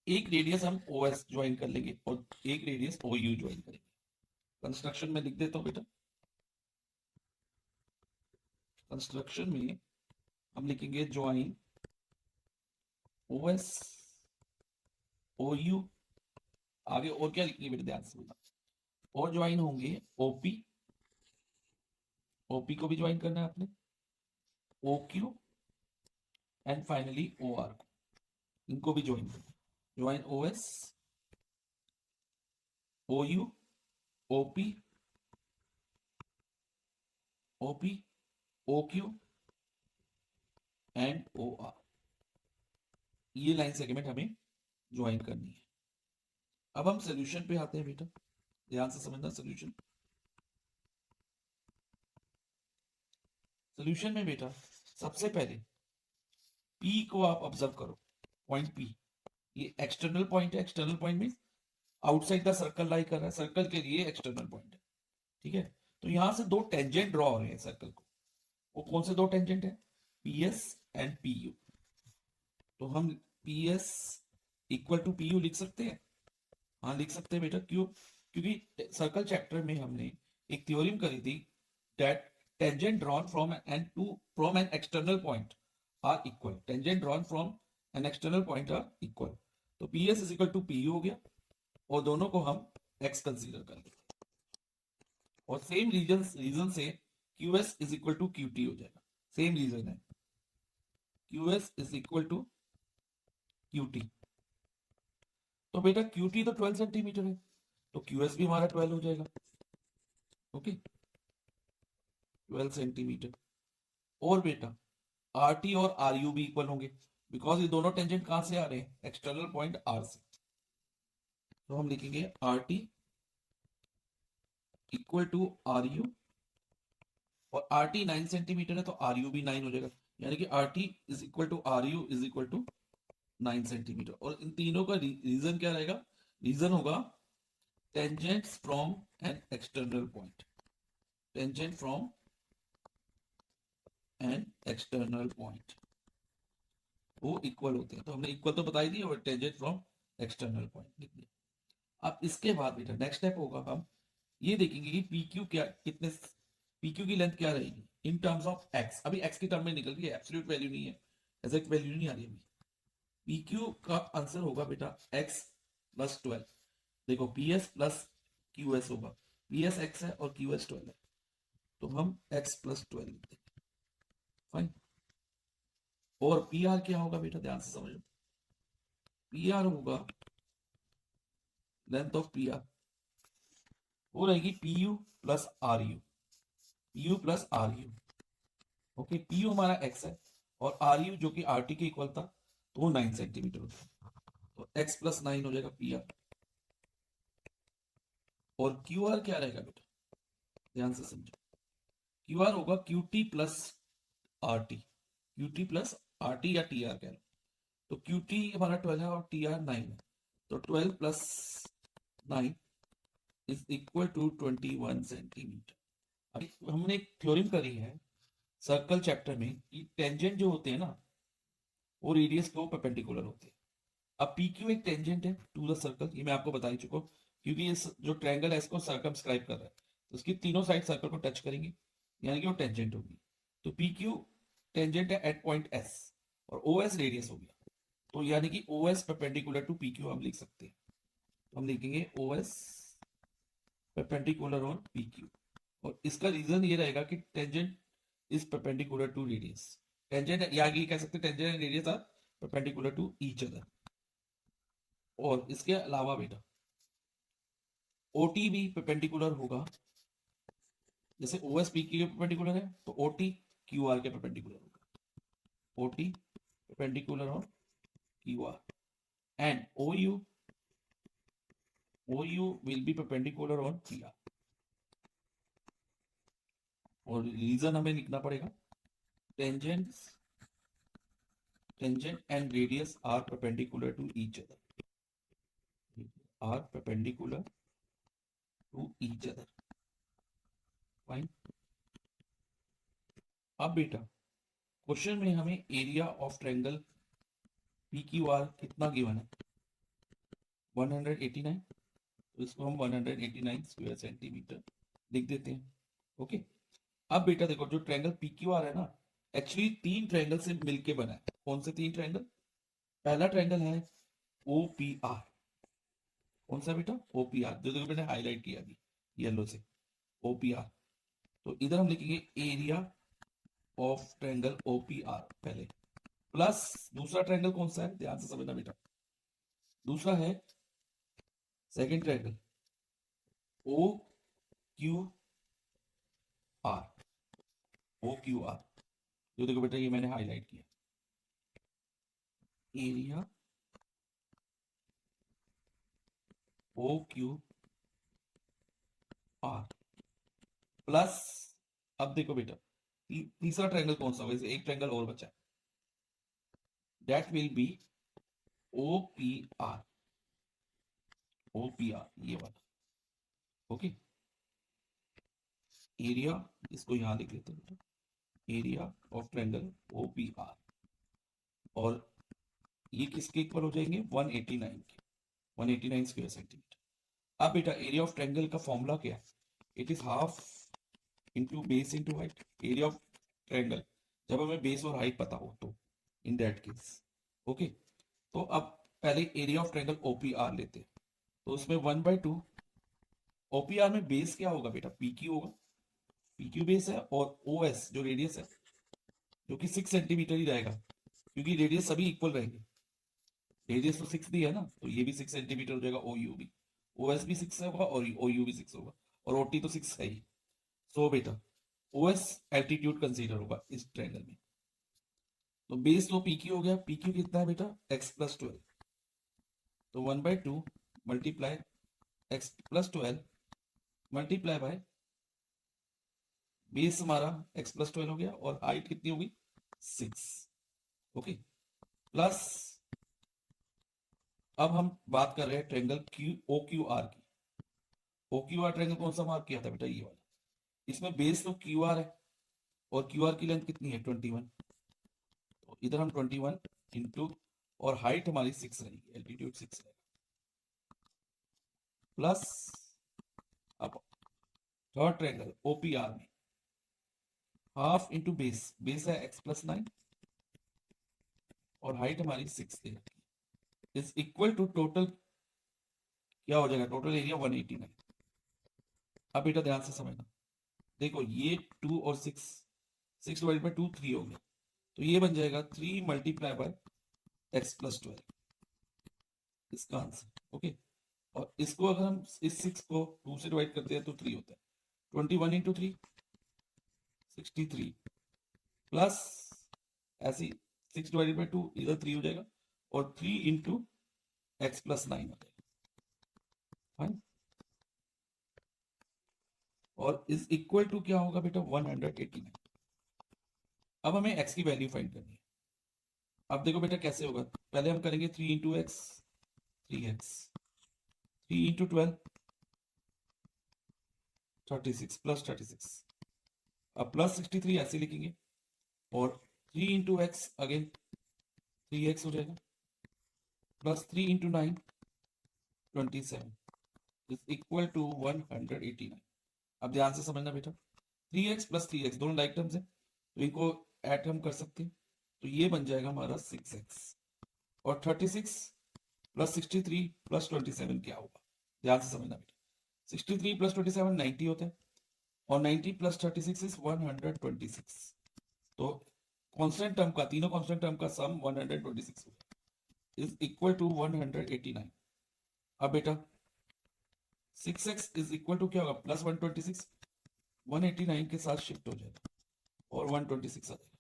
एक रेडियस हम OS ज्वाइन कर लेंगे और एक रेडियस OU ज्वाइन करेंगे। कंस्ट्रक्शन में लिख देता हूं बेटा, कंस्ट्रक्शन में हम लिखेंगे ज्वाइन OS OU, आगे और क्या लिखेंगे बेटा ध्यान से बेटा, और ज्वाइन होंगे OP, OP को भी ज्वाइन करना है आपने, OQ एंड फाइनली OR को, इनको भी ज्वाइन करना, join OS OU OP OP OQ and OR, ये लाइन सेगमेंट हमें ज्वाइन करनी है। अब हम सोल्यूशन पे आते हैं बेटा, ध्यान से समझना सोल्यूशन। सोल्यूशन में बेटा सबसे पहले P को आप ऑब्जर्व करो, पॉइंट P, ये एक्सटर्नल पॉइंट है, external point means outside the circle lie कर रहा है, सर्कल के लिए एक्सटर्नल पॉइंट है, ठीक है। तो यहां से दो टेंजेंट ड्रॉ हो रहे हैं सर्कल को, वो कौन से दो टेंजेंट है, PS एंड PU। तो हम PS इक्वल टू PU लिख सकते हैं, हाँ लिख सकते हैं बेटा, क्यों, क्योंकि सर्कल चैप्टर में हमने एक थ्योरम करी थी that tangent drawn from an external point are equal, tangent drawn from an external point are equal. तो PS is equal to PU हो गया और दोनों को हम x कंसीडर कर लेते, और सेम रीजन से QS is equal to QT हो जाएगा, सेम रीजन है, QS is equal to QT। तो बेटा QT तो 12 सेंटीमीटर है, तो QS भी हमारा 12 हो जाएगा, ओके 12 सेंटीमीटर। और बेटा RT और RU भी इक्वल होंगे, बिकॉज ये दोनों टेंजेंट कहां से आ रहे हैं, एक्सटर्नल पॉइंट R से। तो हम लिखेंगे RT इक्वल टू RU, और RT 9 सेंटीमीटर है तो RU भी 9 हो जाएगा, यानी कि RT is equal to RU is equal to 9 centimetre. और इन तीनों का रीजन क्या रहेगा, रीजन होगा tangents from an external point, tangent from an external point, वो इक्वल होते हैं। तो हमने इक्वल तो बताई दी, और टेंजेंट फ्रॉम एक्सटर्नल पॉइंट लिख दिया। अब इसके बाद बेटा नेक्स्ट स्टेप होगा, हम ये देखेंगे कि PQ क्या, कितने PQ की लेंथ क्या रहेगी इन टर्म्स ऑफ x। अभी x की टर्म में निकल रही है, एब्सोल्यूट वैल्यू नहीं है, एग्जैक्ट वैल्यू नहीं आ रही अभी। PQ का आंसर होगा बेटा x प्लस 12, देखो PS प्लस QS होगा, PS x है और QS 12 है, तो हम x प्लस 12 लिखते हैं, फाइन। और PR क्या होगा बेटा, ध्यान से समझो, PR होगा लेंथ ऑफ PR वो रहेगी PU plus RU, PU plus RU, okay. PU हमारा x है और RU जो कि RT के इक्वल था, तो वो 9 सेंटीमीटर होता है, तो x प्लस 9 हो जाएगा PR। और QR क्या रहेगा बेटा, ध्यान से समझो, QR होगा QT plus RT, QT plus RT या TR कह लो। तो QT हमारा 12 है और TR 9 है, तो 12 plus 9 is equal to 21 centimetre, अभी हमने एक थ्योरम करी है सर्कल चैप्टर में कि टेंजेंट जो होते हैं ना वो रेडियस को परपेंडिकुलर होते हैं। अब पी क्यू एक टेंजेंट है टू द सर्कल, ये मैं आपको बता ही चुका हूँ, क्योंकि ये जो ट्रायंगल है इसको सर्कमस्क्राइब कर रहा है, तो उसकी तीनों साइड सर्कल को टच करेंगे, यानी कि वो टेंजेंट होगी। तो पी क्यू टेंजेंट है एट पॉइंट एस, और ओ एस रेडियस हो गया, तो यानी कि O S perpendicular to P Q हम लिख सकते हैं। तो हम लिखेंगे O S perpendicular on P Q, और इसका रीजन ये रहेगा कि tangent is perpendicular to radius. Tangent या ये कह सकते हैं tangent and radius are perpendicular to each other. और इसके अलावा बेटा ओटी भी परपेंडिकुलर होगा, जैसे ओ एस पी क्यू के परपेंडिकुलर है तो ओटी क्यू आर के परपेंडिकुलर होगा। OT perpendicular on Q R, and O U will be perpendicular on P R. और रीजन हमें लिखना पड़ेगा, tangent and radius are perpendicular to each other, are perpendicular to each other, fine। अब बेटा question में हमें area of triangle P Q are कितना given है, 189, तो इसको हम 189 स्क्वायर सेंटीमीटर लिख देते हैं। ओके, अब बेटा देखो जो ट्रायंगल पी क्यू आर है ना, एक्चुअली तीन ट्रायंगल से मिलके बना है। कौन से तीन ट्रायंगल? पहला ट्रायंगल है ओ पी आर। कौन सा बेटा? ओ पी आर, जो देखो मैंने हाईलाइट किया अभी येलो से, ओ पी आर। तो इधर हम लिखेंगे area of triangle O P R पहले, प्लस दूसरा ट्रायंगल कौन सा है, ध्यान से समझना बेटा। दूसरा है second triangle O Q R, O Q R, जो देखो बेटा ये मैंने हाईलाइट किया, area O Q R plus, अब देखो बेटा तीसरा ट्रायंगल कौन सा होगा, एक ट्रायंगल और बचा है, that will be O P R, O P R ये वाला। ओके, एरिया इसको यहां लिख लेते हैं, area of triangle O P R, और ये किसके इक्वल हो जाएंगे, 189 के, 189 स्क्वायर सेंटीमीटर। अब बेटा एरिया ऑफ ट्रायंगल का फॉर्मूला क्या है, it is half into base into height. Area of triangle जब हमें बेस और हाइट पता हो तो, इन दैट केस। ओके, तो अब पहले एरिया ऑफ ट्रायंगल ओपीआर लेते हैं, तो उसमें 1/2, ओपीआर में बेस क्या होगा बेटा, पीक्यू होगा, पीक्यू बेस है, और ओएस जो रेडियस है जो कि 6 सेंटीमीटर ही रहेगा, क्योंकि रेडियस सभी इक्वल रहेंगे, रेडियस तो 6 दी है ना, तो ये भी 6 सेंटीमीटर हो जाएगा, ओ यू भी, ओ एस भी 6 होगा और ओ यू भी 6 होगा, और ओ टी तो 6 है ही। सो बेटा ओ एस एल्टीट्यूड कंसीडर होगा इस ट्रायंगल में। तो बेस तो पी क्यू हो गया, पी क्यू कितना है बेटा, एक्स प्लस 12, तो 1/2 multiply x plus 12 multiply by base हमारा एक्स प्लस 12 हो गया, और हाइट कितनी होगी, 6। ओके, प्लस अब हम बात कर रहे हैं triangle Q O Q R की। ओ क्यू आर ट्रायंगल कौन सा मार्क किया था बेटा, ये वाला। इसमें बेस तो क्यू आर है, और क्यू आर की लेंथ कितनी है, 21, तो इधर हम 21 इंटू, और हाइट हमारी 6 रहेगी, एल्टीट्यूड 6 रहेगा, प्लस अब थर्ड ट्रायंगल ओपीआर में हाफ इंटू बेस, बेस है एक्स प्लस 9 और हाइट हमारी 6 दे रखी है, इज इक्वल टू टोटल क्या हो जाएगा, टोटल एरिया 189। अब बेटा ध्यान से समझना, देखो ये 2 और 6, 6 डिवाइड बाई 2 3 हो गया, तो ये बन जाएगा 3 मल्टीप्लाई बाय एक्स प्लस 12, इसका आंसर। ओके, और इसको अगर हम इस 6 को 2 से डिवाइड करते हैं तो 3 होता है, 21 इंटू 3 63, प्लस ऐसी 6 डिवाइडेड बाई 2 इधर 3 हो जाएगा, और 3 इंटू एक्स प्लस 9 हो जाएगा, फाइन। और इज इक्वल टू क्या होगा बेटा, 189। अब हमें x की वैल्यू फाइंड करनी है। अब देखो बेटा कैसे होगा, पहले हम करेंगे 3 into x, 3x, 3 into 12 36 plus 36, अब प्लस 63 ऐसे लिखेंगे और 3 इंटू एक्स अगेन 3x हो जाएगा plus 3 into 9 27 is equal to 189। अब ध्यान से समझना बेटा 3x प्लस 3x दोनों लाइक टर्म्स है तो इनको ऐड हम कर सकते हैं तो ये बन जाएगा हमारा 6x और 36 प्लस 63 प्लस 27 क्या होगा ध्यान से समझना बेटा 63 प्लस 27 90 होता है और 90 प्लस 36 इज 126 तो कांस्टेंट टर्म का तीनों कांस्टेंट टर्म का सम 126 इज इक्वल टू 189। अब बेटा 6x इज इक्वल टू क्या होगा प्लस 126 189 के साथ शिफ्ट हो जाएगा और 126 आ जाएगा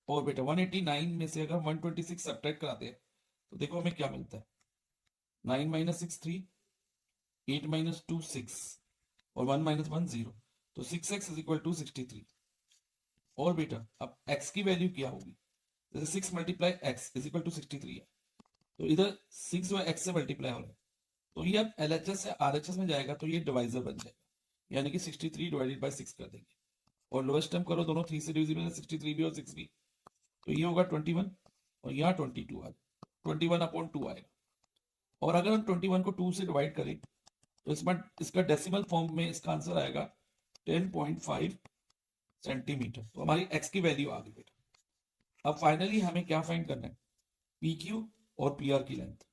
और बेटा 189 में से अगर 126 सब्ट्रैक्ट कराते हैं तो देखो हमें क्या मिलता है 9 माइनस 6 3 8 माइनस 2 6 और 1 माइनस 1 0 तो 6x इज इक्वल टू 63। और बेटा अब x की वैल्यू क्या होगी जैसे 6 multiply x is equal to 63 है तो इधर 6 जो है x से मल्टीप्लाई हो रहा है तो ये अब LHS से RHS में जाएगा तो ये डिवाइजर बन जाएगा यानी कि 63 डिवाइडेड बाय 6 कर देंगे और लोएस्ट टर्म करो दोनों 3 से डिविजिबल है 63 भी और 6 भी तो ये होगा 21 और यहाँ 22 आ 21/2 आएगा और अगर हम 21 को 2 से डिवाइड करें तो इसमें इसका डेसिमल फॉर्म में इसका आंसर आएगा 10.5 सेंटीमीटर तो हमारी x की वैल्यू आ गई बेटा। अब फाइनली हमें क्या फाइंड करना है PQ और PR की लेंथ।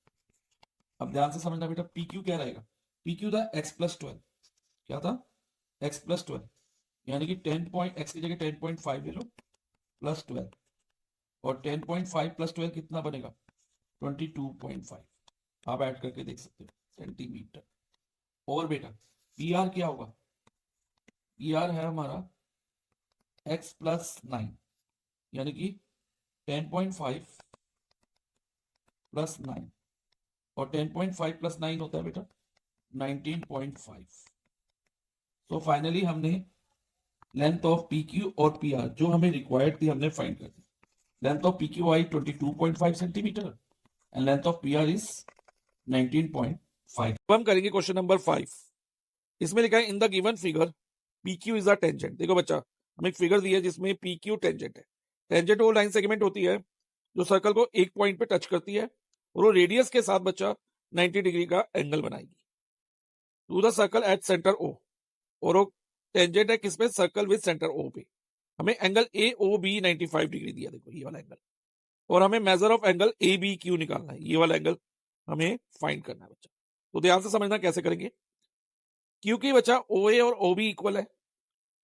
अब ध्यान से समझना बेटा PQ क्या रहेगा PQ था x प्लस 12 क्या था x प्लस 12 यानी कि 10 x की जगह 10.5 ले लो प्लस 12 और 10.5 प्लस 12 कितना बनेगा 22.5 आप ऐड करके देख सकते हो सेंटीमीटर। और बेटा PR क्या होगा PR है हमारा x प्लस 9 यानी कि 10.5 प्लस 9 और 10.5 प्लस 9 होता है बेटा 19.5। तो फाइनली हमने लेंथ ऑफ PQ और PR जो हमें रिक्वायर्ड थी हमने फाइंड कर दी। Length of PQ I 22.5 centimetre and length of PR is 19.5। अब हम करेंगे क्वेश्चन नंबर 5। इसमें लिखा है in the given figure PQ is a tangent. देखो बच्चा हमें एक फिगर दी है जिसमें PQ टेंजेंट है। टेंजेंट वो लाइन सेगमेंट होती है जो सर्कल को एक पॉइंट पे टच करती है और वो रेडियस के साथ बच्चा 90 डिग्री का एंगल बनाएगी to the circle at centre O और वो टेंजेंट है किस पे सर्कल विद सेंटर O पे। हमें एंगल AOB 95 डिग्री दिया देखो ये वाला एंगल और हमें मेजर ऑफ एंगल ABQ निकालना है ये वाला एंगल हमें फाइंड करना है बच्चा। तो ध्यान से समझना कैसे करेंगे क्योंकि बच्चा OA और OB इक्वल है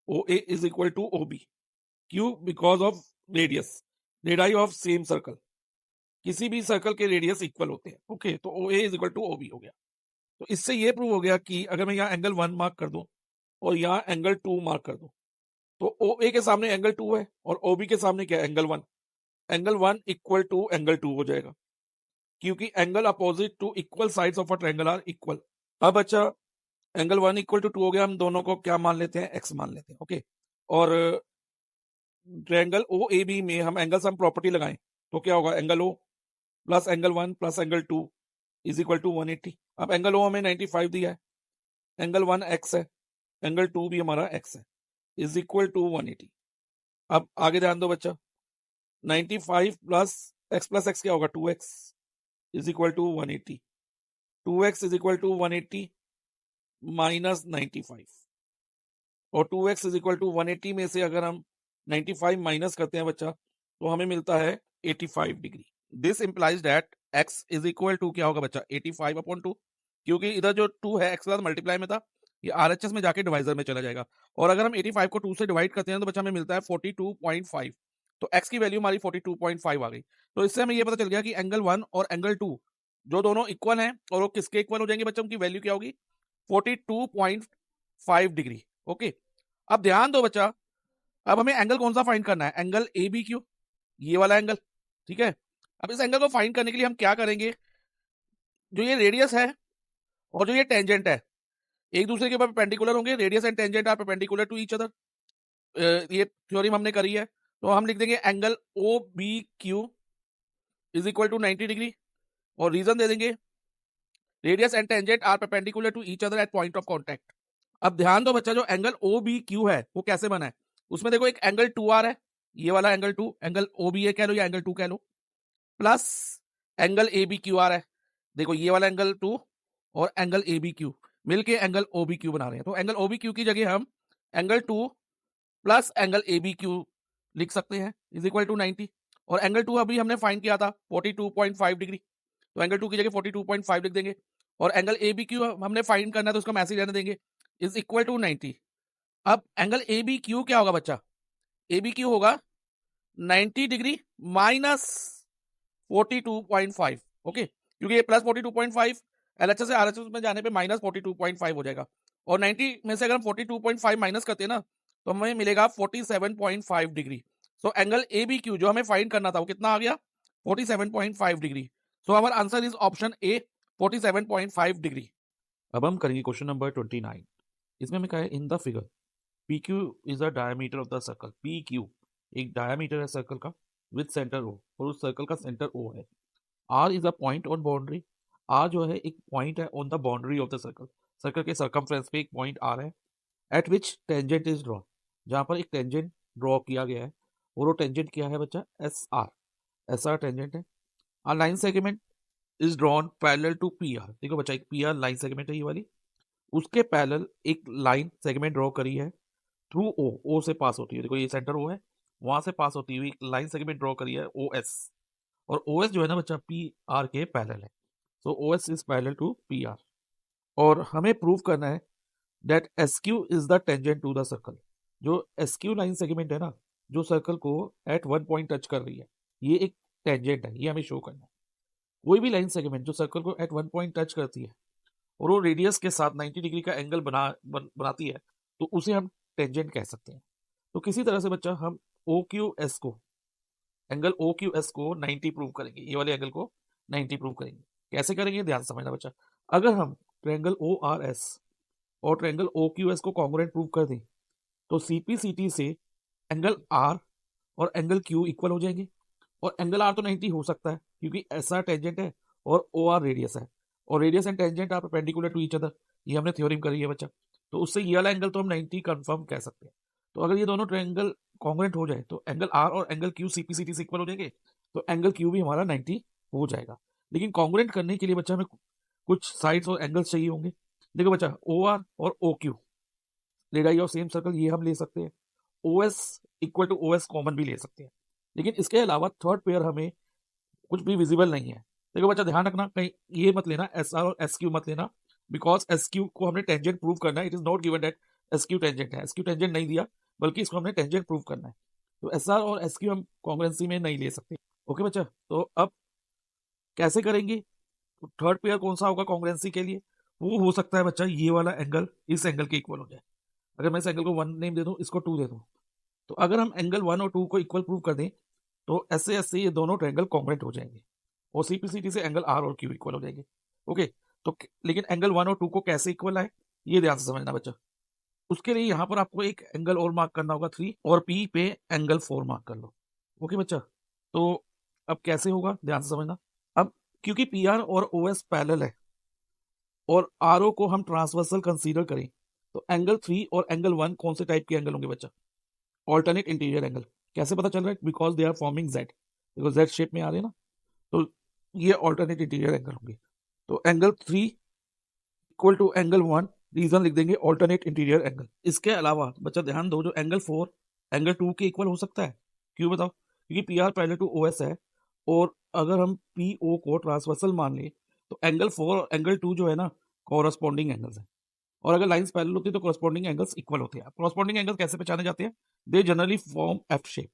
OA is equal to OB क्यों because of radius radii of same circle किसी भी सर्कल के रेडियस इक्वल होते हैं ओके तो OA is equal to OB हो गया। तो इससे ये प्रूव हो गया कि अगर मैं यहाँ एंगल 1 मार्क कर दूं और यहाँ एंगल 2 मार्क कर दूं तो OA के सामने एंगल 2 है और OB के सामने क्या एंगल 1 इक्वल टू एंगल 2 हो जाएगा क्योंकि angle opposite to equal sides of a triangle are equal. अब अच्छा एंगल 1 इक्वल टू 2 हो गया हम दोनों को क्या मान लेते हैं x मान लेते हैं ओके। और ट्रायंगल OAB में हम एंगल सम प्रॉपर्टी लगाएं तो क्या होगा angle O plus angle 1 plus angle 2 is equal to 180। अब एंगल O हमें 95 दिया है एंगल 1 x है एंगल 2 भी हमारा x है इज इक्वल टू 180। अब आगे ध्यान दो बच्चा 95 प्लस x क्या होगा 2x is equal to 180 2x is equal to 180 minus 95 और 2x इज इक्वल टू 180 में से अगर हम 95 माइनस करते हैं बच्चा तो हमें मिलता है 85 degree. This implies that x is equal to क्या होगा बच्चा 85/2 क्योंकि इधर जो 2 है x के साथ मल्टीप्लाई में था ये RHS में जाके डिवाइजर में चला जाएगा और अगर हम 85 को 2 से डिवाइड करते हैं तो बच्चा हमें मिलता है 42.5 तो x की वैल्यू हमारी 42.5 आ गई। तो इससे हमें ये पता चल गया कि एंगल 1 और एंगल 2 जो दोनों इक्वल हैं और वो किसके इक्वल हो जाएंगे बच्चों उनकी वैल्यू क्या होगी 42.5 डिग्री ओके। अब ध्यान दो बच्चा अब हमें एंगल कौन सा फाइंड करना है एंगल ABQ ये वाला एंगल ठीक है। अब इस एंगल को फाइंड करने के लिए हम क्या करेंगे जो ये रेडियस है और जो ये टेंजेंट है एक दूसरे के ऊपर परपेंडिकुलर होंगे radius and tangent are perpendicular to each other ये थ्योरम हमने करी है तो हम लिख देंगे angle OBQ is equal to 90 degree और रीजन दे देंगे radius and tangent are perpendicular to each other at point of contact. अब ध्यान दो बच्चा, जो एंगल ओ बी क्यू है वो कैसे बना है, उसमें देखो एक एंगल 2R है, ये वाला angle 2, angle O B A कह लो या एंगल 2 कह लो, plus angle A B Q R है, देखो ये वाला एंगल 2 और एंगल ए बी क्यू मिलके एंगल ओ बी क्यू बना रहे हैं। तो एंगल ओ बी क्यू की जगह हम angle 2 plus angle A B Q लिख सकते हैं इज इक्वल टू 90। और एंगल 2 अभी हमने फाइंड किया था 42.5 डिग्री, तो एंगल 2 की जगह 42.5 लिख देंगे। और एंगल ए बी क्यू हमने फाइंड करना है तो उसका मैसेज रहने देंगे इज इक्वल टू 90। अब एंगल ए बी क्यू क्या होगा बच्चा, ए बी क्यू होगा 90 डिग्री माइनस 42.5, ओके, क्योंकि ये प्लस 42.5 एलएचएस से आरएचएस में जाने पे माइनस 42.5 हो जाएगा, और 90 में से अगर हम 42.5 माइनस करते हैं ना तो हमें मिलेगा 47.5 degree. So angle A B Q जो हमें फाइंड करना था वो कितना आ गया, 47.5 degree. So our answer is option A, 47.5 degree. अब हम करेंगे क्वेश्चन नंबर 29। इसमें हमें कहा है in the figure P Q is the diameter of the circle, P Q एक डायमीटर है सर्कल का विद सेंटर ओ, और उस सर्कल का सेंटर ओ है। R is a point on boundary, R जो है एक पॉइंट है on the boundary of the circle, circle के सर्कमफ्रेंस पे एक पॉइंट आर है। At which tangent is draw, जहां पर एक टेंजेंट ड्रॉ किया गया है, और वो टेंजेंट क्या है बच्चा, S R, S R tangent है। A line segment is drawn parallel to P R, देखो बच्चा एक पी आर लाइन सेगमेंट है ये वाली, उसके पैरेलल एक लाइन सेगमेंट ड्रॉ करी है थ्रू ओ, ओ से पास होती है, देखो ये सेंटर ओ है, वहां से पास होती हुई एक लाइन सेगमेंट ड्रॉ करी है ओ एस, और ओ एस जो है ना बच्चा पी आर के पैरेलल है। So O S is parallel to P R, और हमें प्रूव करना है that S Q is the tangent to the circle, जो एस क्यू लाइन सेगमेंट है ना जो सर्कल को एट वन पॉइंट टच कर रही है, ये एक टेंजेंट है, ये हमें शो करना है। कोई भी लाइन सेगमेंट जो सर्कल को एट वन पॉइंट टच करती है और वो रेडियस के साथ 90 डिग्री का एंगल बनाती है तो उसे हम टेंजेंट कह सकते हैं। तो किसी तरह से बच्चा हम ओ क्यू एस को, एंगल ओ क्यू एस को 90 प्रूव करेंगे, ये वाले एंगल को 90 प्रूव करेंगे। कैसे करेंगे ध्यान से समझना बच्चा, अगर हम ट्रायंगल ओ आर एस और ट्रायंगल ओ क्यू एस को कॉन्ग्रुएंट प्रूव कर दें तो सीपी से एंगल आर और एंगल क्यू इक्वल हो जाएंगे, और एंगल आर तो 90 हो सकता है क्योंकि एस आर टेंजेंट है और ओ आर रेडियस है, और radius and tangent are perpendicular to each other, ये हमने थ्योरम करी है बच्चा, तो उससे ये वाला एंगल तो हम 90 कंफर्म कह सकते हैं। तो अगर ये दोनों ट्रायंगल कॉन्ग्रुएंट हो जाए तो एंगल आर और एंगल क्यू सीपी से इक्वल हो जाएंगे, तो एंगल क्यू भी हमारा 90 हो जाएगा। लेकिन कॉन्ग्रुएंट करने के लिए बच्चा हमें कुछ साइड्स और एंगल्स चाहिए होंगे। देखो बच्चा ओ आर और O Q radius of same circle ये हम ले सकते हैं, O S equal to O S common भी ले सकते हैं, लेकिन इसके अलावा थर्ड पेयर हमें कुछ भी विजिबल नहीं है। देखो बच्चा ध्यान रखना, कहीं ये मत लेना एस आर और एस क्यू मत लेना, बिकॉज एस क्यू को हमने टेंजेंट प्रूव करना है, it is not given that S Q tangent है, एस क्यू टेंजेंट नहीं दिया बल्कि इसको हमने टेंजेंट प्रूव करना है, तो एस आर और एस क्यू हम कॉन्ग्रुएंसी में नहीं ले सकते। ओके बच्चा, तो अब कैसे करेंगे, तो थर्ड पेयर कौन सा होगा कॉन्ग्रुएंसी के लिए, वो हो सकता है बच्चा ये वाला एंगल इस एंगल के इक्वल हो जाए। अगर मैं इस एंगल को 1 नेम दे दूं, इसको 2 दे दूं, तो अगर हम एंगल 1 और 2 को इक्वल प्रूव कर दें तो ऐसे ऐसे ये दोनों ट्रायंगल कॉन्ग्रुएंट हो जाएंगे, और सीपीसीटी से एंगल आर और क्यू इक्वल हो जाएंगे। ओके, तो लेकिन एंगल 1 और 2 को कैसे इक्वल आए ये ध्यान से समझना बच्चा। उसके लिए यहाँ पर आपको एक एंगल और मार्क करना होगा 3, और पी पे एंगल 4 मार्क कर लो। ओके बच्चा, तो अब कैसे होगा ध्यान से समझना। अब क्योंकि पी आर और ओ एस पैरेलल है और आर ओ को हम ट्रांसवर्सल कंसीडर करें तो एंगल 3 और एंगल 1 कौन से टाइप के एंगल होंगे बच्चा, ऑल्टरनेट इंटीरियर एंगल। कैसे पता चल रहा है, because they are forming Z, because Z shape में आ रहे हैं ना, तो ये ऑल्टरनेट इंटीरियर एंगल होंगे। तो angle 3 equal to angle 1, reason लिख देंगे ऑल्टरनेट इंटीरियर एंगल। इसके अलावा बच्चा ध्यान दो, जो एंगल 4 एंगल 2 के इक्वल हो सकता है, क्यों बताओ, क्योंकि P R parallel to O S है, और अगर हम पी ओ को ट्रांसवर्सल मान लें तो एंगल 4 और एंगल 2 जो है ना कॉरस्पॉन्डिंग एंगल्स हैं, और अगर लाइंस पैरेलल होती है तो कॉरस्पॉन्डिंग एंगल्स इक्वल होते हैं। कॉरस्पॉन्डिंग एंगल्स कैसे पहचाने जाते हैं, they generally form F shape.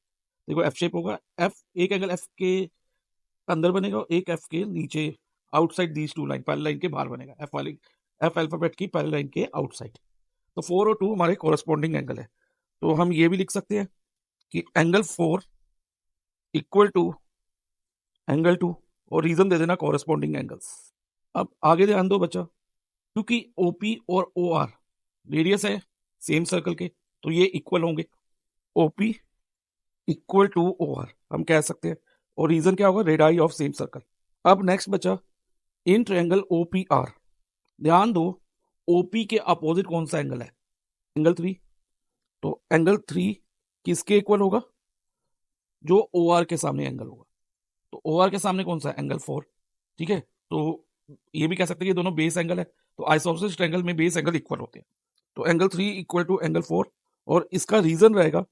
देखो एफ शेप होगा, एफ एक एंगल एफ के अंदर बनेगा और एक एफ के नीचे आउटसाइड दीज टू लाइन, पहले लाइन के बाहर बनेगा, एफ वाली एफ अल्फाबेट की पहले लाइन के आउटसाइड। तो 4 और 2 हमारे कॉरस्पॉन्डिंग एंगल है, तो हम ये भी लिख सकते हैं कि एंगल 4 इक्वल टू एंगल 2, और रीजन दे देना कॉरस्पॉन्डिंग एंगल्स। अब आगे ध्यान दो बच्चा, क्योंकि ओपी और ओ आर रेडियस है सेम सर्कल के तो ये इक्वल होंगे, OP equal to O R हम कह सकते हैं, और रीजन क्या होगा, रेडियस ऑफ सेम सर्कल। अब नेक्स्ट बचा इन ट्रायंगल ओपी आर, ध्यान दो ओपी के अपोजिट कौन सा एंगल है, एंगल 3, तो एंगल 3 किसके इक्वल होगा? जो ओ आर के सामने एंगल होगा। तो ओ आर के सामने कौन सा है? एंगल 4। ठीक है, तो ये भी कह सकते हैं कि दोनों बेस एंगल है, तो आइसोसेलेस ट्रायंगल में बेस एंगल इक्वल होते हैं। तो एंगल 3 इक्वल टू एंगल 4, और इसका रीजन रहेगा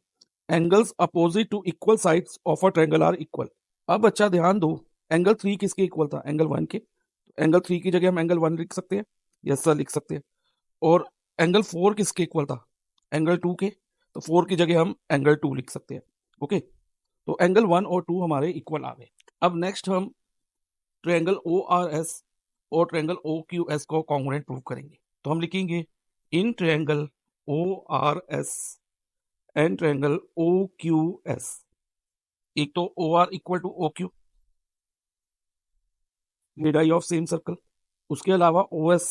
angles opposite to equal sides of a triangle are equal. अब बच्चा ध्यान दो, एंगल 3 किसके इक्वल था? एंगल 1 के। एंगल 3 की जगह हम एंगल 1 लिख सकते हैं, यस सर लिख सकते हैं। और एंगल 4 किसके इक्वल था? एंगल 2 के। तो 4 की जगह हम एंगल 2 लिख सकते हैं। ओके, तो एंगल 1 और 2 हमारे इक्वल आ गए। अब नेक्स्ट हम ट्रायंगल ओ आर एस और ट्रायंगल ओ क्यू एस को कॉन्ग्रुएंट प्रूव करेंगे। तो हम लिखेंगे in triangle O R S and triangle O Q S, एक तो O R equal to O Q, radii of same circle. उसके अलावा O S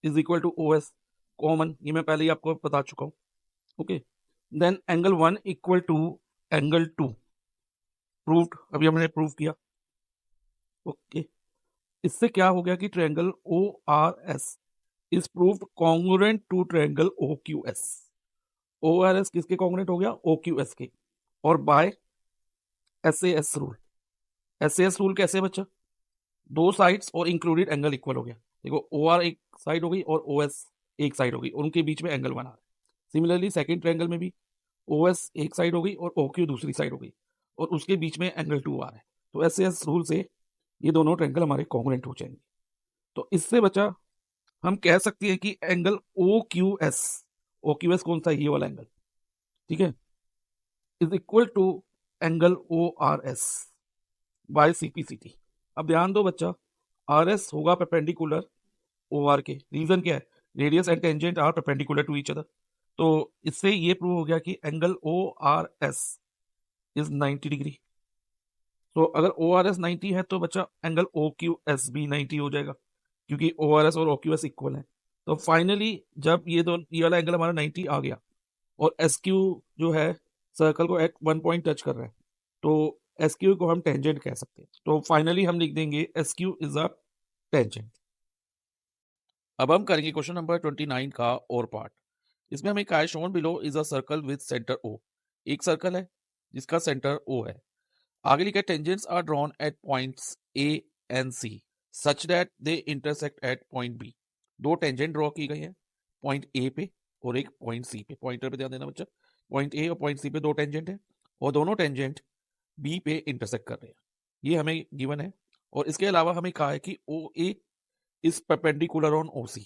is equal to O S common, ये मैं पहले ही आपको बता चुका हूँ। Okay, then angle 1 equal to angle 2, proved, अभी हमने प्रूव किया। ओके, इससे क्या हो गया कि triangle O R S is proved congruent to triangle O Q S. O R S किसके कॉन्ग्रुएंट हो गया? ओ क्यू एस के, और by S A S rule. S A S rule कैसे बच्चा? दो साइड्स और इंक्लूडेड एंगल इक्वल हो गया। देखो ओ आर एक साइड हो गई और ओ एस एक साइड हो गई, और उनके बीच में एंगल बना है। सिमिलरली सेकंड ट्रायंगल में भी ओ एस एक साइड हो गई और ओ क्यू दूसरी साइड हो गई, और उसके बीच में एंगल 2 आ रहा है। तो एस ए एस रूल से ये दोनों ट्रायंगल हमारे कॉन्ग्रुएंट हो जाएंगे। तो इससे बच्चा हम कह सकते हैं कि angle O Q S, O Q S कौन सा? ये वाला एंगल, ठीक है, is equal to angle O R S by CPCT. अब ध्यान दो बच्चा, आर एस होगा परपेंडिकुलर ओ आर के। रीजन क्या है? Radius and tangent are perpendicular to each other. तो इससे ये प्रूव हो गया कि angle O R S is 90 degree. तो अगर ओ आर एस 90 है तो बच्चा एंगल ओ क्यू एस भी 90 हो जाएगा, क्योंकि ओ आर एस और ओ क्यू एस इक्वल है। तो फाइनली जब ये वाला एंगल हमारा 90 आ गया, और एस क्यू जो है सर्कल को एट 1 पॉइंट टच कर रहा है, तो एस क्यू को हम टेंजेंट कह सकते हैं। तो फाइनली हम लिख देंगे S Q is a tangent. अब हम करेंगे क्वेश्चन नंबर 29 का और पार्ट। इसमें हमें कहा है shown below is a circle with centre O. एक सर्कल है जिसका सेंटर ओ है। आगे लिखा है tangents are drawn at points A and C such that they intersect at point B. दो टेंजेंट ड्रॉ की गई है, पॉइंट ए पे और एक पॉइंट सी पे। पॉइंटर पे ध्यान देना बच्चा, पॉइंट ए और पॉइंट सी पे दो टेंजेंट है, और दोनों टेंजेंट बी पे इंटरसेक्ट कर रहे हैं। ये हमें गिवन है। और इसके अलावा हमें कहा है कि ओ A is perpendicular on O सी।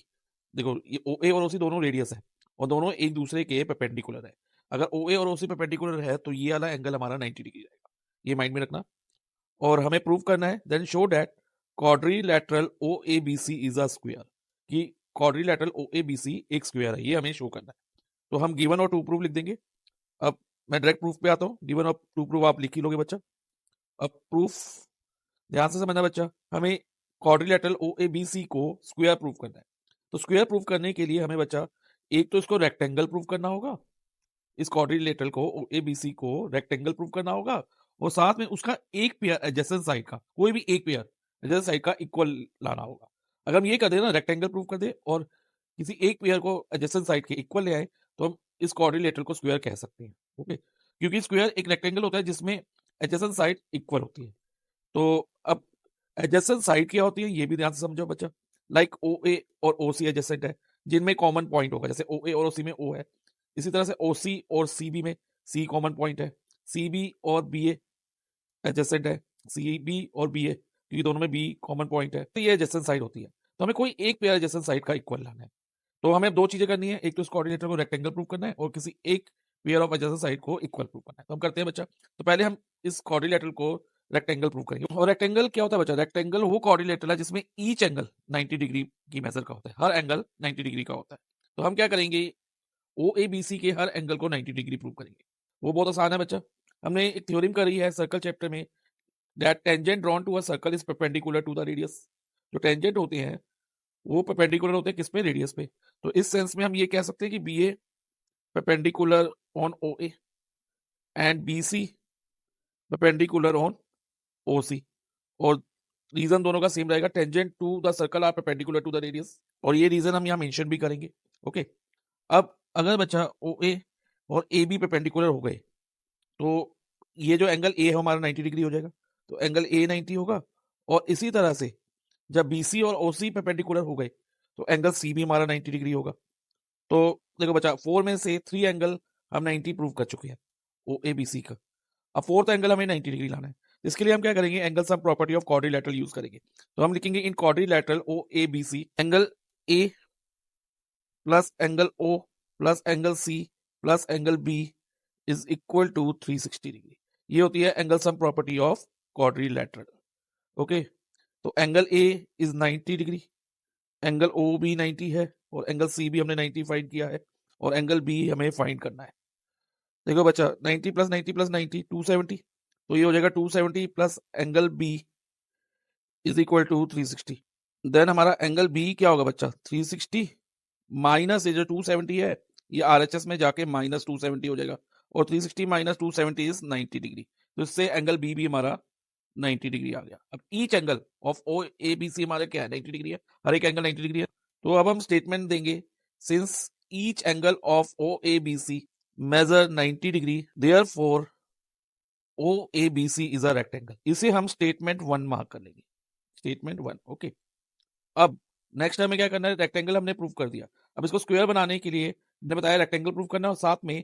देखो ये ओ ए और ओ सी दोनों रेडियस है, और दोनों एक दूसरे के परपेंडिकुलर है। अगर ओ ए और ओ सी परपेंडिकुलर है तो ये वाला एंगल हमारा 90 डिग्री रहेगा, ये माइंड में रखना। और हमें प्रूव करना है then show that quadrilateral O A B C is a square, कि quadrilateral O A B C एक स्क्वायर है, ये हमें शो करना है। तो हम गिवन और टू प्रूफ लिख देंगे। अब मैं डायरेक्ट प्रूफ पे आता हूँ, गिवन और टू प्रूफ आप लिख ही लोगे बच्चा। अब प्रूफ ध्यान से समझना बच्चा, हमें क्वाड्रिलैटरल ओ ए बी सी को स्क्वायर प्रूफ करना है। तो स्क्वायर प्रूफ करने के लिए हमें बच्चा एक तो इसको रेक्टेंगल प्रूफ करना होगा, इस क्वाड्रिलेटरल को ओ ए बी सी को रेक्टेंगल प्रूफ करना होगा, और साथ में उसका एक पेयर एडजेसेंट साइड का, कोई भी एक पेयर एडजेसेंट साइड का इक्वल लाना होगा। अगर हम ये कर दे ना, रेक्टेंगल प्रूफ कर दे और किसी एक पेयर को एडजेसेंट साइड के इक्वल ले आए, तो हम इस क्वाड्रिलेटरल को स्क्वायर कह सकते हैं। ओके, क्योंकि स्क्वायर एक रेक्टेंगल होता है जिसमें एडजेसेंट साइड इक्वल होती है। तो अब एडजेसेंट साइड क्या होती है ये भी ध्यान से समझो बच्चा। लाइक ओ ए और ओ सी एडजेसेंट है, जिनमें कॉमन पॉइंट होगा, जैसे ओ ए और ओ सी में ओ है, इसी तरह से ओ सी और सी बी में सी कॉमन पॉइंट है, सी बी और बी ए एडजेसेंट है, सी बी और बी ए क्योंकि दोनों में बी कॉमन पॉइंट है, तो ये एडजेसेंट साइड होती है। तो हमें कोई एक पेयर एडजेसेंट साइड का इक्वल लाना है। तो हमें दो चीजें करनी है, एक तो इस कोऑर्डिनेटर को रेक्टेंगल प्रूव करना है, और किसी एक पेयर ऑफ एडजेसेंट साइड को इक्वल प्रूव करना है। तो हम करते हैं बच्चा। तो पहले हम इस कोऑर्डिनेटर को रेक्टेंगल प्रूव करेंगे। और रेक्टेंगल क्या होता है बच्चा? रेक्टेंगल वो कोऑर्डिनेटर है जिसमें ईच एंगल 90 डिग्री की मेजर का होता है, हर एंगल 90 डिग्री का होता है। तो हम क्या करेंगे, ओ ए बी सी के हर एंगल को 90 डिग्री प्रूव करेंगे। वो बहुत आसान है बच्चा। हमने एक थ्योरम करी है सर्कल चैप्टर में, that tangent drawn to a circle is perpendicular to the radius. जो टेंजेंट होते हैं वो परपेंडिकुलर होते हैं किस पे? रेडियस पे। तो इस सेंस में हम ये कह सकते हैं कि B A perpendicular on O A and B C perpendicular on O C. और रीजन दोनों का सेम रहेगा, tangent to the circle are perpendicular to the radius. और ये रीजन हम यहाँ मेंशन भी करेंगे। ओके, अब अगर बच्चा ओ ए और ए बी परपेंडिकुलर हो गए तो ये जो एंगल ए है हमारा 90 डिग्री हो जाएगा, तो एंगल ए 90 होगा। और इसी तरह से जब बी सी और ओ सी परपेंडिकुलर हो गए तो एंगल सी भी हमारा 90 डिग्री होगा। तो देखो बच्चा 4 में से 3 एंगल हम 90 प्रूव कर चुके हैं ओ ए बी सी का। अब फोर्थ एंगल हमें 90 डिग्री लाना है, इसके लिए हम क्या करेंगे, angle sum property of quadrilateral use करेंगे। तो हम लिखेंगे in quadrilateral O A B C angle A plus angle O plus angle C plus angle B is equal to 360 degree. ये होती है angle sum property of quadrilateral. Okay, तो angle A is 90 degree, angle O भी 90 है और angle C भी हमने 90 find किया है और एंगल बी हमें फाइंड करना है। देखो बच्चा 90 प्लस 90 प्लस 90 270, तो ये हो जाएगा 270 plus angle B is equal to 360। Then हमारा एंगल बी क्या होगा बच्चा, 360 माइनस ये जो 270 है ये आरएचएस में जाके माइनस 270 हो जाएगा और 360 माइनस 270 इज 90 डिग्री। तो इससे एंगल बी भी हमारा 90 डिग्री आ गया। अब each angle of O A B C हमारे क्या है, 90 डिग्री है, हर एक एंगल 90 डिग्री है। तो अब हम स्टेटमेंट देंगे, since each angle of O A B C measure 90 degree therefore O A B C is a rectangle. इसे हम स्टेटमेंट 1 मार्क कर लेंगे, स्टेटमेंट 1। ओके, अब नेक्स्ट हमें क्या करना है, रेक्टेंगल हमने प्रूव कर दिया। अब इसको स्क्वायर बनाने के लिए हमने बताया रेक्टेंगल प्रूव करना है और साथ में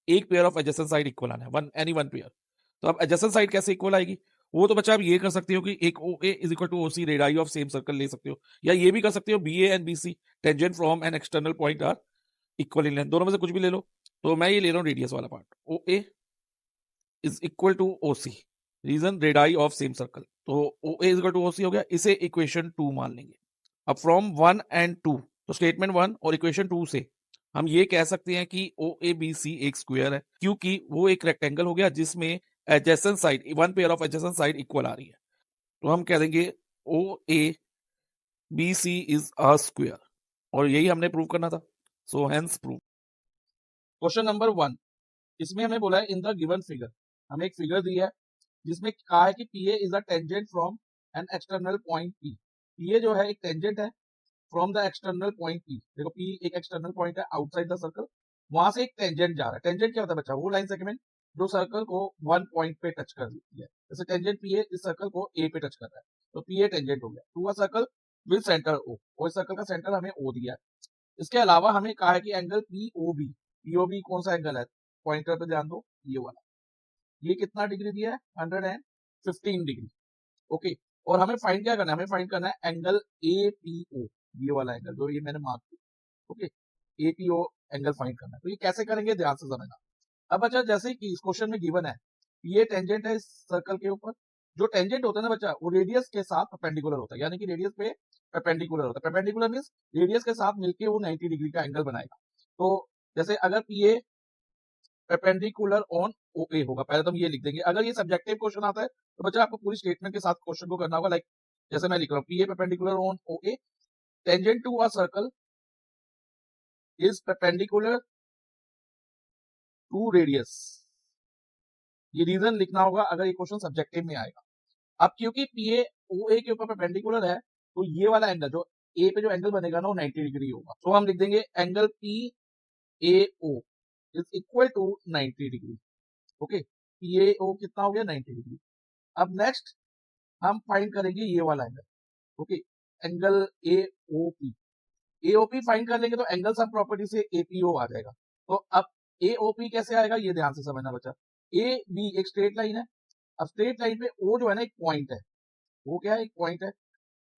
एक pair of adjacent side equal आना है, एनी वन पेयर। तो अब एडजेसेंट साइड कैसे इक्वल आएगी, वो तो बच्चा आप ये कर सकते हो कि एक O A is equal to O C radii of same circle ले सकते हो, या ये भी कर सकते हो B A and B C tangent from an external point are equal in length, दोनों में से कुछ भी ले लो। तो मैं ये ले रहा हूँ रेडियस वाला part, O A is equal to O C, reason radii of same circle. तो O A is equal to O C हो गया, इसे इक्वेशन 2 मान लेंगे। अब फ्रॉम 1 एंड 2, तो स्टेटमेंट 1 और इक्वेशन 2 से हम ये कह सकते हैं कि ओ ए बी सी एक स्क्वायर है, क्योंकि वो एक रेक्टेंगल हो गया जिसमें adjacent side, one pair of adjacent side equal आ रही है। तो हम कह देंगे O A B C is a square, और यही हमने प्रूव करना था। So hence prove. Question number 1, इसमें हमें बोला है इन द गिवन फिगर, हमें एक फिगर दी है जिसमें कहा है कि P A is a tangent from an external point P. P A जो है एक टेंजेंट है from the external point P. देखो पी एक एक्सटर्नल पॉइंट है आउटसाइड द सर्कल, वहां से एक टेंजेंट जा रहा है। टेंजेंट क्या होता है बच्चा, वो लाइन सेगमेंट जो सर्कल को वन पॉइंट पे टच कर देती है। जैसे टेंजेंट पी ए इस सर्कल को ए पे टच कर रहा है, तो पी ए टेंजेंट हो गया to a circle with centre O, और इस सर्कल का सेंटर हमें ओ दिया है। इसके अलावा हमें कहा है कि angle P O B, P O B कौन सा एंगल है, पॉइंटर पे ध्यान दो, ये वाला, ये कितना डिग्री दिया है, 115 डिग्री। ओके, और हमें फाइंड क्या करना है, हमें फाइंड करना है एंगल ए पी ओ, ये वाला एंगल जो ये मैंने मार्क किया। ओके, एपीओ एंगल फाइंड करना है। तो ये कैसे करेंगे, ध्यान से समझना। अब बच्चा जैसे कि इस क्वेश्चन में गिवन है, ये टेंजेंट है इस सर्कल के ऊपर, जो टेंजेंट होता है ना बच्चा, वो रेडियस के साथ परपेंडिकुलर होता है, यानी कि रेडियस पे परपेंडिकुलर होता है। परपेंडिकुलर मींस रेडियस के साथ मिलके वो 90 डिग्री का एंगल बनाएगा। तो जैसे अगर P A perpendicular on O ए होगा, पहले तो हम ये लिख देंगे। अगर ये सब्जेक्टिव क्वेश्चन आता है तो बच्चा आपको पूरी स्टेटमेंट के साथ क्वेश्चन को करना होगा। लाइक जैसे मैं लिख रहा हूँ, P A perpendicular on O A, tangent to a circle is perpendicular to radius. ये रीजन लिखना होगा अगर ये क्वेश्चन सब्जेक्टिव में आएगा। अब क्योंकि पी ए ओ ए के ऊपर परपेंडिकुलर है, तो ये वाला एंगल जो ए पे जो एंगल बनेगा ना वो 90 डिग्री होगा। तो हम लिख देंगे angle P A O is equal to 90 degree. Okay, P A O कितना हो गया, 90 डिग्री। अब नेक्स्ट हम फाइंड करेंगे ये वाला angle. Okay, angle A O P, A O P find कर लेंगे तो एंगल सम प्रॉपर्टी से ए पी ओ आ जाएगा। तो अब ए ओ पी कैसे आएगा, ये ध्यान से समझना बच्चा। ए बी एक स्ट्रेट लाइन है, अब स्ट्रेट लाइन पे ओ जो है ना एक पॉइंट है, वो क्या है, एक पॉइंट है।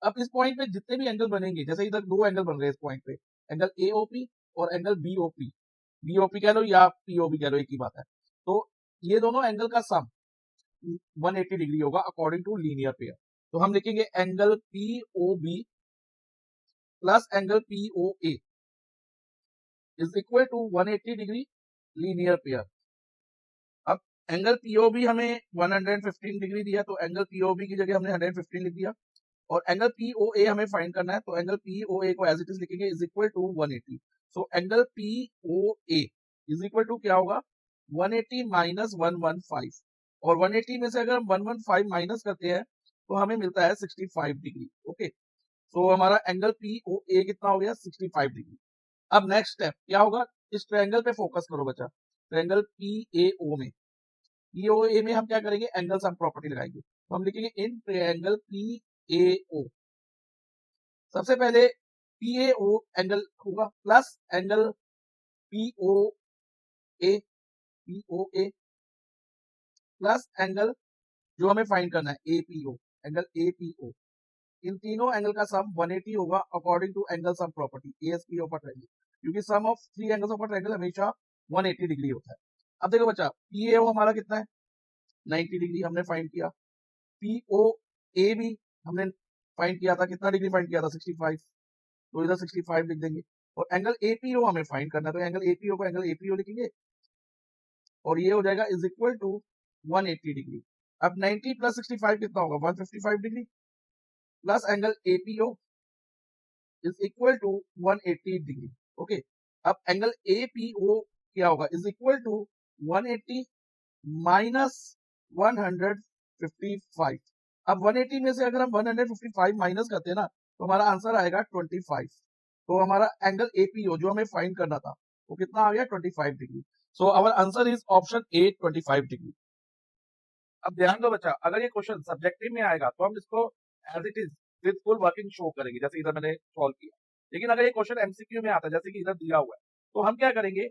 अब इस पॉइंट पे जितने भी एंगल बनेंगे, जैसे इधर दो एंगल बन रहे हैं इस पॉइंट पे, एंगल एओपी और एंगल बीओपी, बीओपी कह लो या पीओबी कह लो, एक ही बात है। तो ये दोनों एंगल का सम 180 डिग्री होगा अकॉर्डिंग टू लीनियर पेयर। तो हम लिखेंगे angle POB plus angle POA is equal to 180 degree linear pair. अब एंगल पीओबी हमें 115 डिग्री दिया, तो एंगल पीओबी की जगह हमने 115 लिख दिया। और एंगल पीओए हमें फाइंड करना है, तो एंगल पीओए को एज इट इज लिखेंगे is equal to 180। So angle POA is equal to क्या होगा, 180 माइनस 115, और 180 में से अगर हम 115 माइनस करते हैं तो हमें मिलता है 65 डिग्री। ओके, तो हमारा एंगल पीओए कितना हो गया, 65 डिग्री। अब नेक्स्ट स्टेप क्या होगा, इस ट्रायंगल पे फोकस करो बच्चा, ट्रायंगल PAO में, POA में हम क्या करेंगे, एंगल सम प्रॉपर्टी लगाएंगे। तो हम लिखेंगे इन ट्रायंगल PAO, सबसे पहले PAO एंगल होगा plus angle POA plus angle जो हमें फाइंड करना है APO, एंगल APO, इन तीनों एंगल का सम 180 होगा according to angle sum property ASP of a triangle, क्योंकि sum of three angles of a triangle हमेशा 180 डिग्री होता है। अब देखो बच्चा, PAO हमारा कितना है, 90 डिग्री हमने फाइंड किया, POA भी हमने फाइंड किया था, कितना डिग्री फाइंड किया था, 65, तो इधर 65 लिख देंगे। और एंगल APO हमें फाइंड करना है, तो एंगल APO को एंगल APO लिखेंगे और ये हो जाएगा इज इक्वल टू 180 डिग्री। अब 90 प्लस 65 कितना होगा, 155 degree, plus angle APO is equal to 180 degree. Okay, अब एंगल APO क्या होगा, इज इक्वल टू 180 माइनस 155। अब 180 में से अगर हम 155 माइनस करते हैं ना, तो हमारा आंसर आएगा 25। तो हमारा एंगल APO जो हमें फाइंड करना था वो कितना आ गया, 25 degree. So our answer is option A, 25 degree. अब ध्यान दो बच्चा, अगर ये क्वेश्चन सब्जेक्टिव में आएगा तो हम इसको as it is with full working show करेंगे, जैसे इधर मैंने सॉल्व किया। लेकिन अगर ये क्वेश्चन MCQ में आता है, जैसे कि इधर दिया हुआ है, तो हम क्या करेंगे,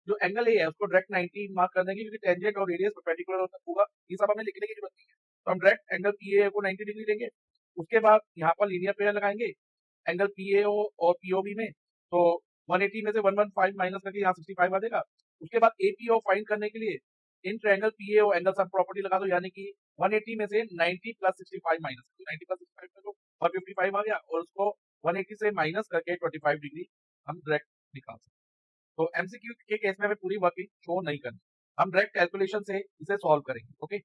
जो एंगल ए है उसको डायरेक्ट 90 मार्क कर देंगे, क्योंकि टेंजेंट और रेडियस परपेंडिकुलर होगा, ये सब हमें लिखने की जरूरत नहीं है। तो हम डायरेक्ट एंगल PA को 90 डिग्री देंगे, उसके बाद यहाँ पर लीनियर पेयर लगाएंगे एंगल PAO और POB में, तो 180 में से 115 माइनस करके यहाँ 65 आ जाएगा। उसके बाद APO फाइंड करने के लिए in triangle PAO angle sum property लगा दो, यानी कि 180 में से 90 प्लस 65 माइनस, तो 90 प्लस 65 में तो 155 आ गया, और उसको 180 से माइनस करके 25 डिग्री हम डायरेक्ट निकाल सकते। तो MCQ के केस में हमें पूरी वर्किंग शो नहीं करनी, हम डायरेक्ट कैलकुलेशन से इसे सॉल्व करेंगे। ओके,